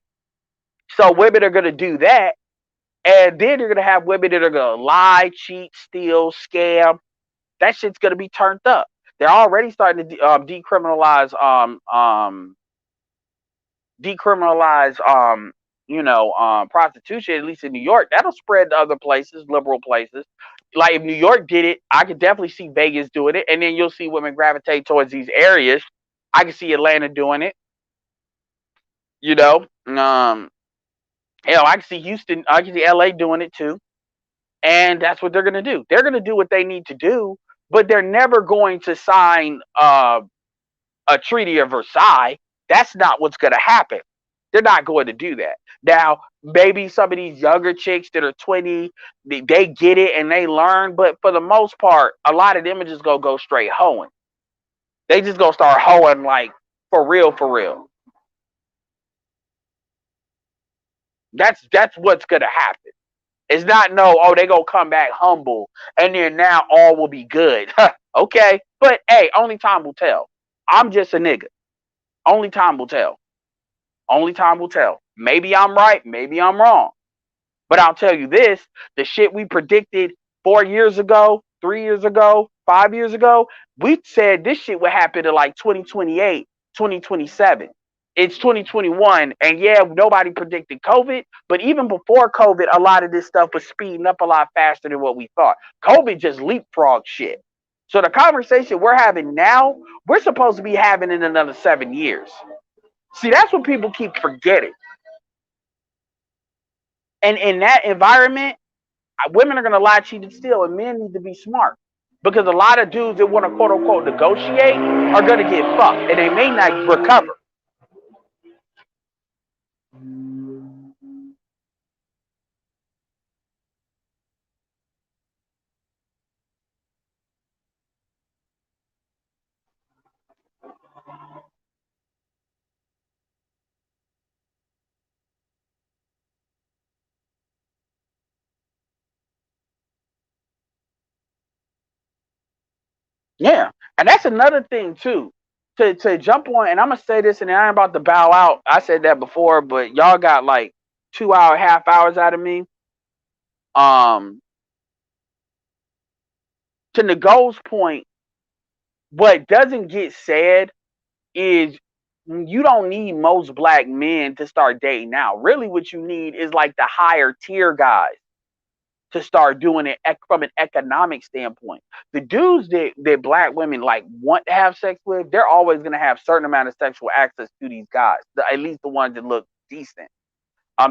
so women are gonna do that, and then you're gonna have women that are gonna lie, cheat, steal, scam. That shit's gonna be turned up. They're already starting to decriminalize prostitution, at least in New York. That'll spread to other places, liberal places. Like if New York did it, I could definitely see Vegas doing it, and then you'll see women gravitate towards these areas. I can see Atlanta doing it. You know, hell, I can see Houston, I can see LA doing it too, and that's what they're gonna do. They're gonna do what they need to do, but they're never going to sign a Treaty of Versailles. That's not what's going to happen. They're not going to do that. Now, maybe some of these younger chicks that are 20, they get it and they learn, but for the most part, a lot of them are just going to go straight hoeing. They just going to start hoeing like for real, for real. That's what's going to happen. It's not no, oh, they gonna come back humble and then now all will be good. Okay. But hey, only time will tell. I'm just a nigga. Only time will tell. Only time will tell. Maybe I'm right, maybe I'm wrong. But I'll tell you this, the shit we predicted 4 years ago, 3 years ago, 5 years ago, we said this shit would happen in like 2028, 2027. It's 2021, and yeah, nobody predicted COVID, but even before COVID, a lot of this stuff was speeding up a lot faster than what we thought. COVID just leapfrogged shit. So the conversation we're having now, we're supposed to be having in another 7 years. See, that's what people keep forgetting. And in that environment, women are going to lie, cheat, and steal, and men need to be smart. Because a lot of dudes that want to quote unquote negotiate are going to get fucked, and they may not recover. Yeah, and that's another thing too. To jump on, and I'm gonna say this, and I ain't about to bow out. I said that before, but y'all got like 2 hour, half hours out of me. Um, to Nicole's point, what doesn't get said is you don't need most black men to start dating now. Really, what you need is like the higher tier guys to start doing it from an economic standpoint. The dudes that black women like want to have sex with, they're always going to have certain amount of sexual access to these guys, at least the ones that look decent.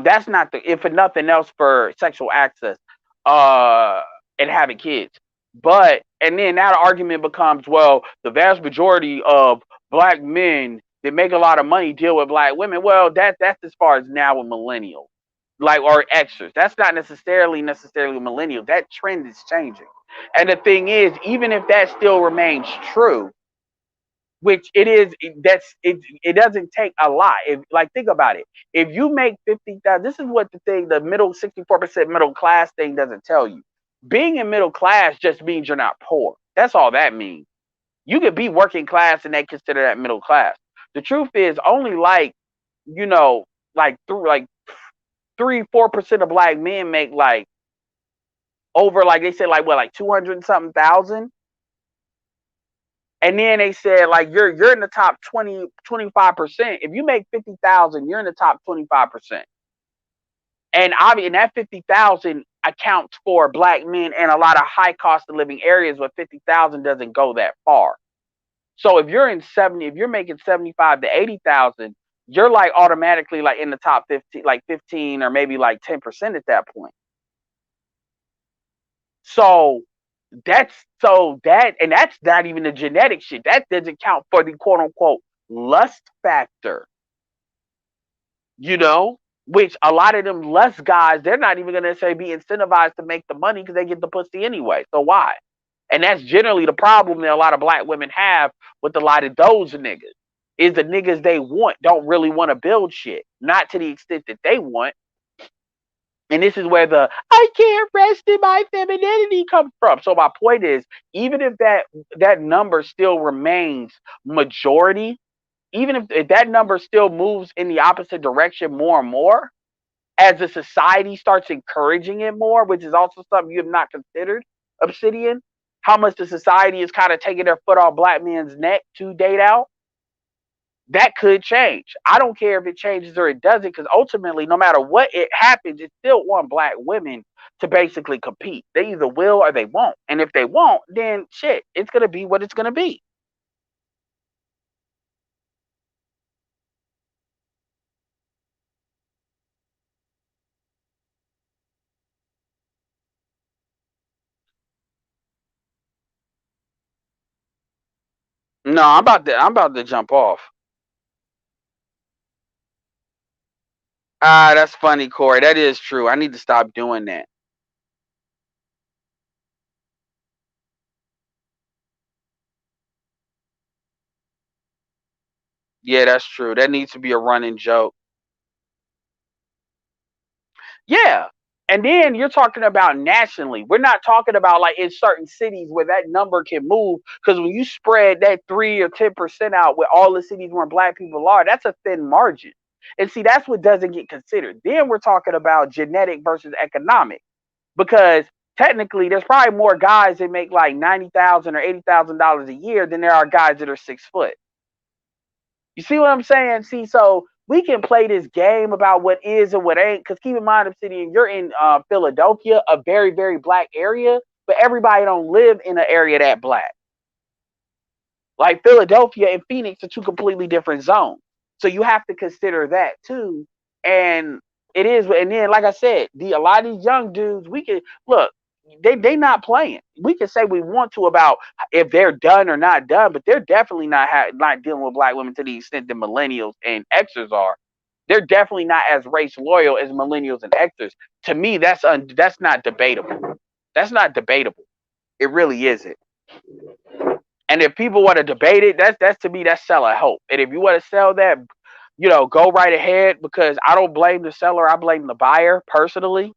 That's not the, if for nothing else, for sexual access, uh, and having kids. But and then now the argument becomes, well, the vast majority of black men that make a lot of money deal with black women. Well, that's as far as now with millennials, like, or extras. That's not necessarily millennial. That trend is changing. And the thing is, even if that still remains true, which it is, that's it. It doesn't take a lot. If, like, think about it. If you make 50,000, this is what the thing, the middle 64% middle class thing doesn't tell you. Being in middle class just means you're not poor. That's all that means. You could be working class and they consider that middle class. The truth is, only like, you know, like through like 3-4% of black men make like over, like they said, like what, like 200 and something thousand. And then they said, like, you're in the top 25%. If you make 50,000, you're in the top 25%. And obviously, and that 50,000 accounts for black men in a lot of high cost of living areas where 50,000 doesn't go that far. So if you're in 70, if you're making 75 to 80,000, you're like automatically like in the top 15, like 15 or maybe like 10% at that point. So and that's not even the genetic shit. That doesn't count for the quote unquote lust factor, you know, which a lot of them lust guys, they're not even gonna say be incentivized to make the money because they get the pussy anyway. So why? And that's generally the problem that a lot of black women have with a lot of those niggas. Is the niggas they want don't really want to build shit. Not to the extent that they want. And this is where the I can't rest in my femininity comes from. So my point is, even if that number still remains majority, even if that number still moves in the opposite direction more and more, as the society starts encouraging it more, which is also something you have not considered, Obsidian, how much the society is kind of taking their foot off black men's neck to date out, that could change. I don't care if it changes or it doesn't, because ultimately, no matter what it happens, it's still want black women to basically compete. They either will or they won't. And if they won't, then shit, it's gonna be what it's gonna be. No, I'm about to jump off. Ah, that's funny, Corey. That is true. I need to stop doing that. Yeah, that's true. That needs to be a running joke. Yeah. And then you're talking about nationally. We're not talking about like in certain cities where that number can move. Because when you spread that 3 or 10% out with all the cities where black people are, that's a thin margin. And see, that's what doesn't get considered. Then we're talking about genetic versus economic. Because technically there's probably more guys that make like $90,000 or $80,000 a year than there are guys that are 6 foot. You see what I'm saying? See, so we can play this game about what is and what ain't. Because keep in mind, Obsidian, you're in Philadelphia, a very, very black area, but everybody don't live in an area that black. Like Philadelphia and Phoenix are two completely different zones. So you have to consider that too. And it is, and then like I said, a lot of these young dudes, we can look, they not playing. We can say we want to about if they're done or not done, but they're definitely not dealing with black women to the extent that millennials and Xers are. They're definitely not as race loyal as millennials and Xers. To me, that's not debatable. That's not debatable. It really isn't. And if people want to debate it, that's to me that's selling hope. And if you want to sell that, go right ahead because I don't blame the seller. I blame the buyer personally.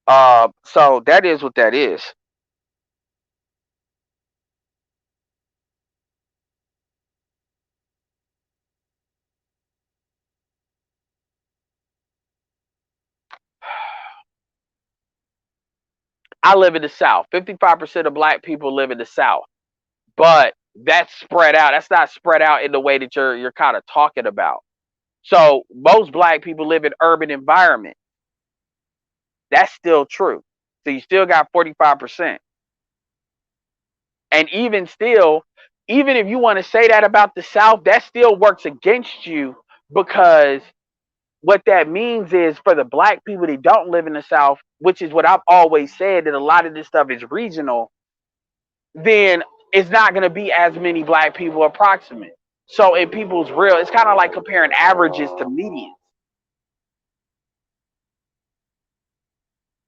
So that is what that is. I live in the South. 55% of black people live in the South, but that's spread out. That's not spread out in the way that you're kind of talking about. So most black people live in urban environments. That's still true. So you still got 45%. And even still, even if you want to say that about the South, that still works against you because what that means is for the black people that don't live in the South, which is what I've always said that a lot of this stuff is regional, then it's not going to be as many black people approximate. So in people's real, it's kind of like comparing averages to medians.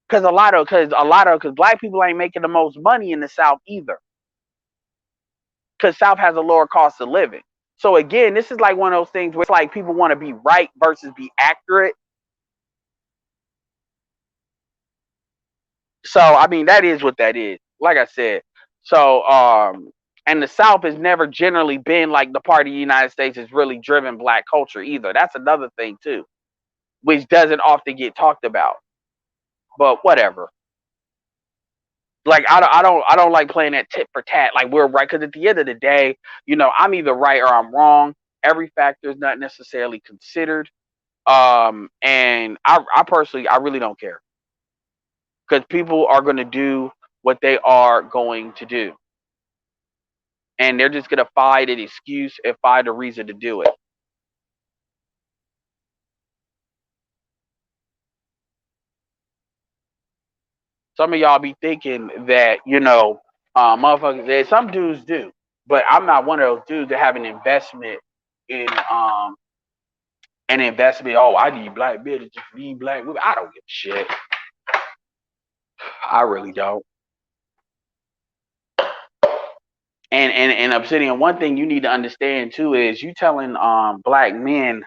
Because black people ain't making the most money in the South either. Because South has a lower cost of living. So again, this is like one of those things where it's like people want to be right versus be accurate. So I mean that is what that is. Like I said. So and the South has never generally been like the part of the United States has really driven black culture either. That's another thing too, which doesn't often get talked about. But whatever. Like I don't like playing that tit for tat. Like we're right because at the end of the day, I'm either right or I'm wrong. Every factor is not necessarily considered. And I personally I really don't care because people are going to do what they are going to do, and they're just going to find an excuse and find a reason to do it. Some of y'all be thinking that motherfuckers. Some dudes do, but I'm not one of those dudes that have in an investment. Oh, I need black bitches, just need black women. I don't give a shit. I really don't. And Obsidian, one thing you need to understand too is you telling black men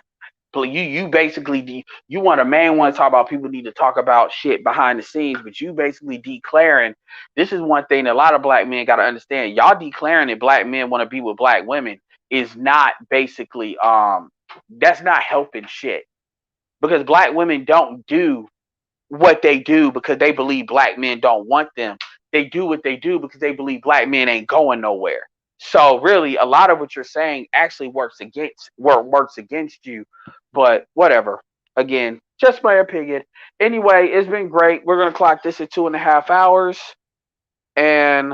you basically you want a man want to talk about people need to talk about shit behind the scenes, but you basically declaring this is one thing that a lot of black men got to understand. Y'all declaring that black men want to be with black women is not basically that's not helping shit because black women don't do what they do because they believe black men don't want them. They do what they do because they believe black men ain't going nowhere. So really, a lot of what you're saying actually works against you. But whatever. Again, just my opinion. Anyway, it's been great. We're gonna clock this at 2.5 hours. And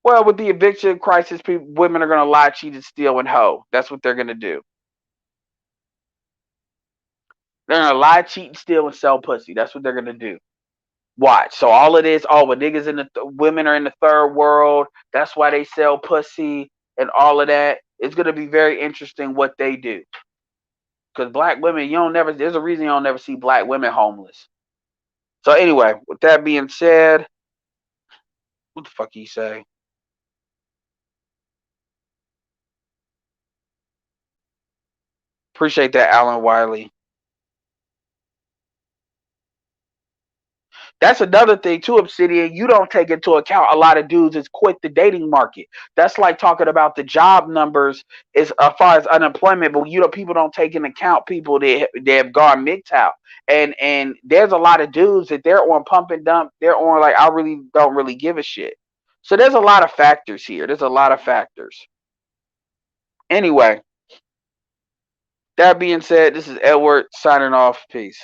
well, with the eviction crisis, women are gonna lie, cheat, and steal and hoe. That's what they're gonna do. They're gonna lie, cheat, and steal and sell pussy. That's what they're gonna do. Watch. So all of this, when niggas in the women are in the third world, that's why they sell pussy and all of that. It's going to be very interesting what they do. Because black women, you don't never, there's a reason you don't never see black women homeless. So anyway, with that being said, what the fuck he say? Appreciate that, Alan Wiley. That's another thing too, Obsidian. You don't take into account a lot of dudes is quit the dating market. That's like talking about the job numbers as far as unemployment, but people don't take into account people that have gone MGTOW. And there's a lot of dudes that they're on pump and dump. They're on like I really don't really give a shit. So there's a lot of factors here. There's a lot of factors. Anyway, that being said, this is Edward signing off. Peace.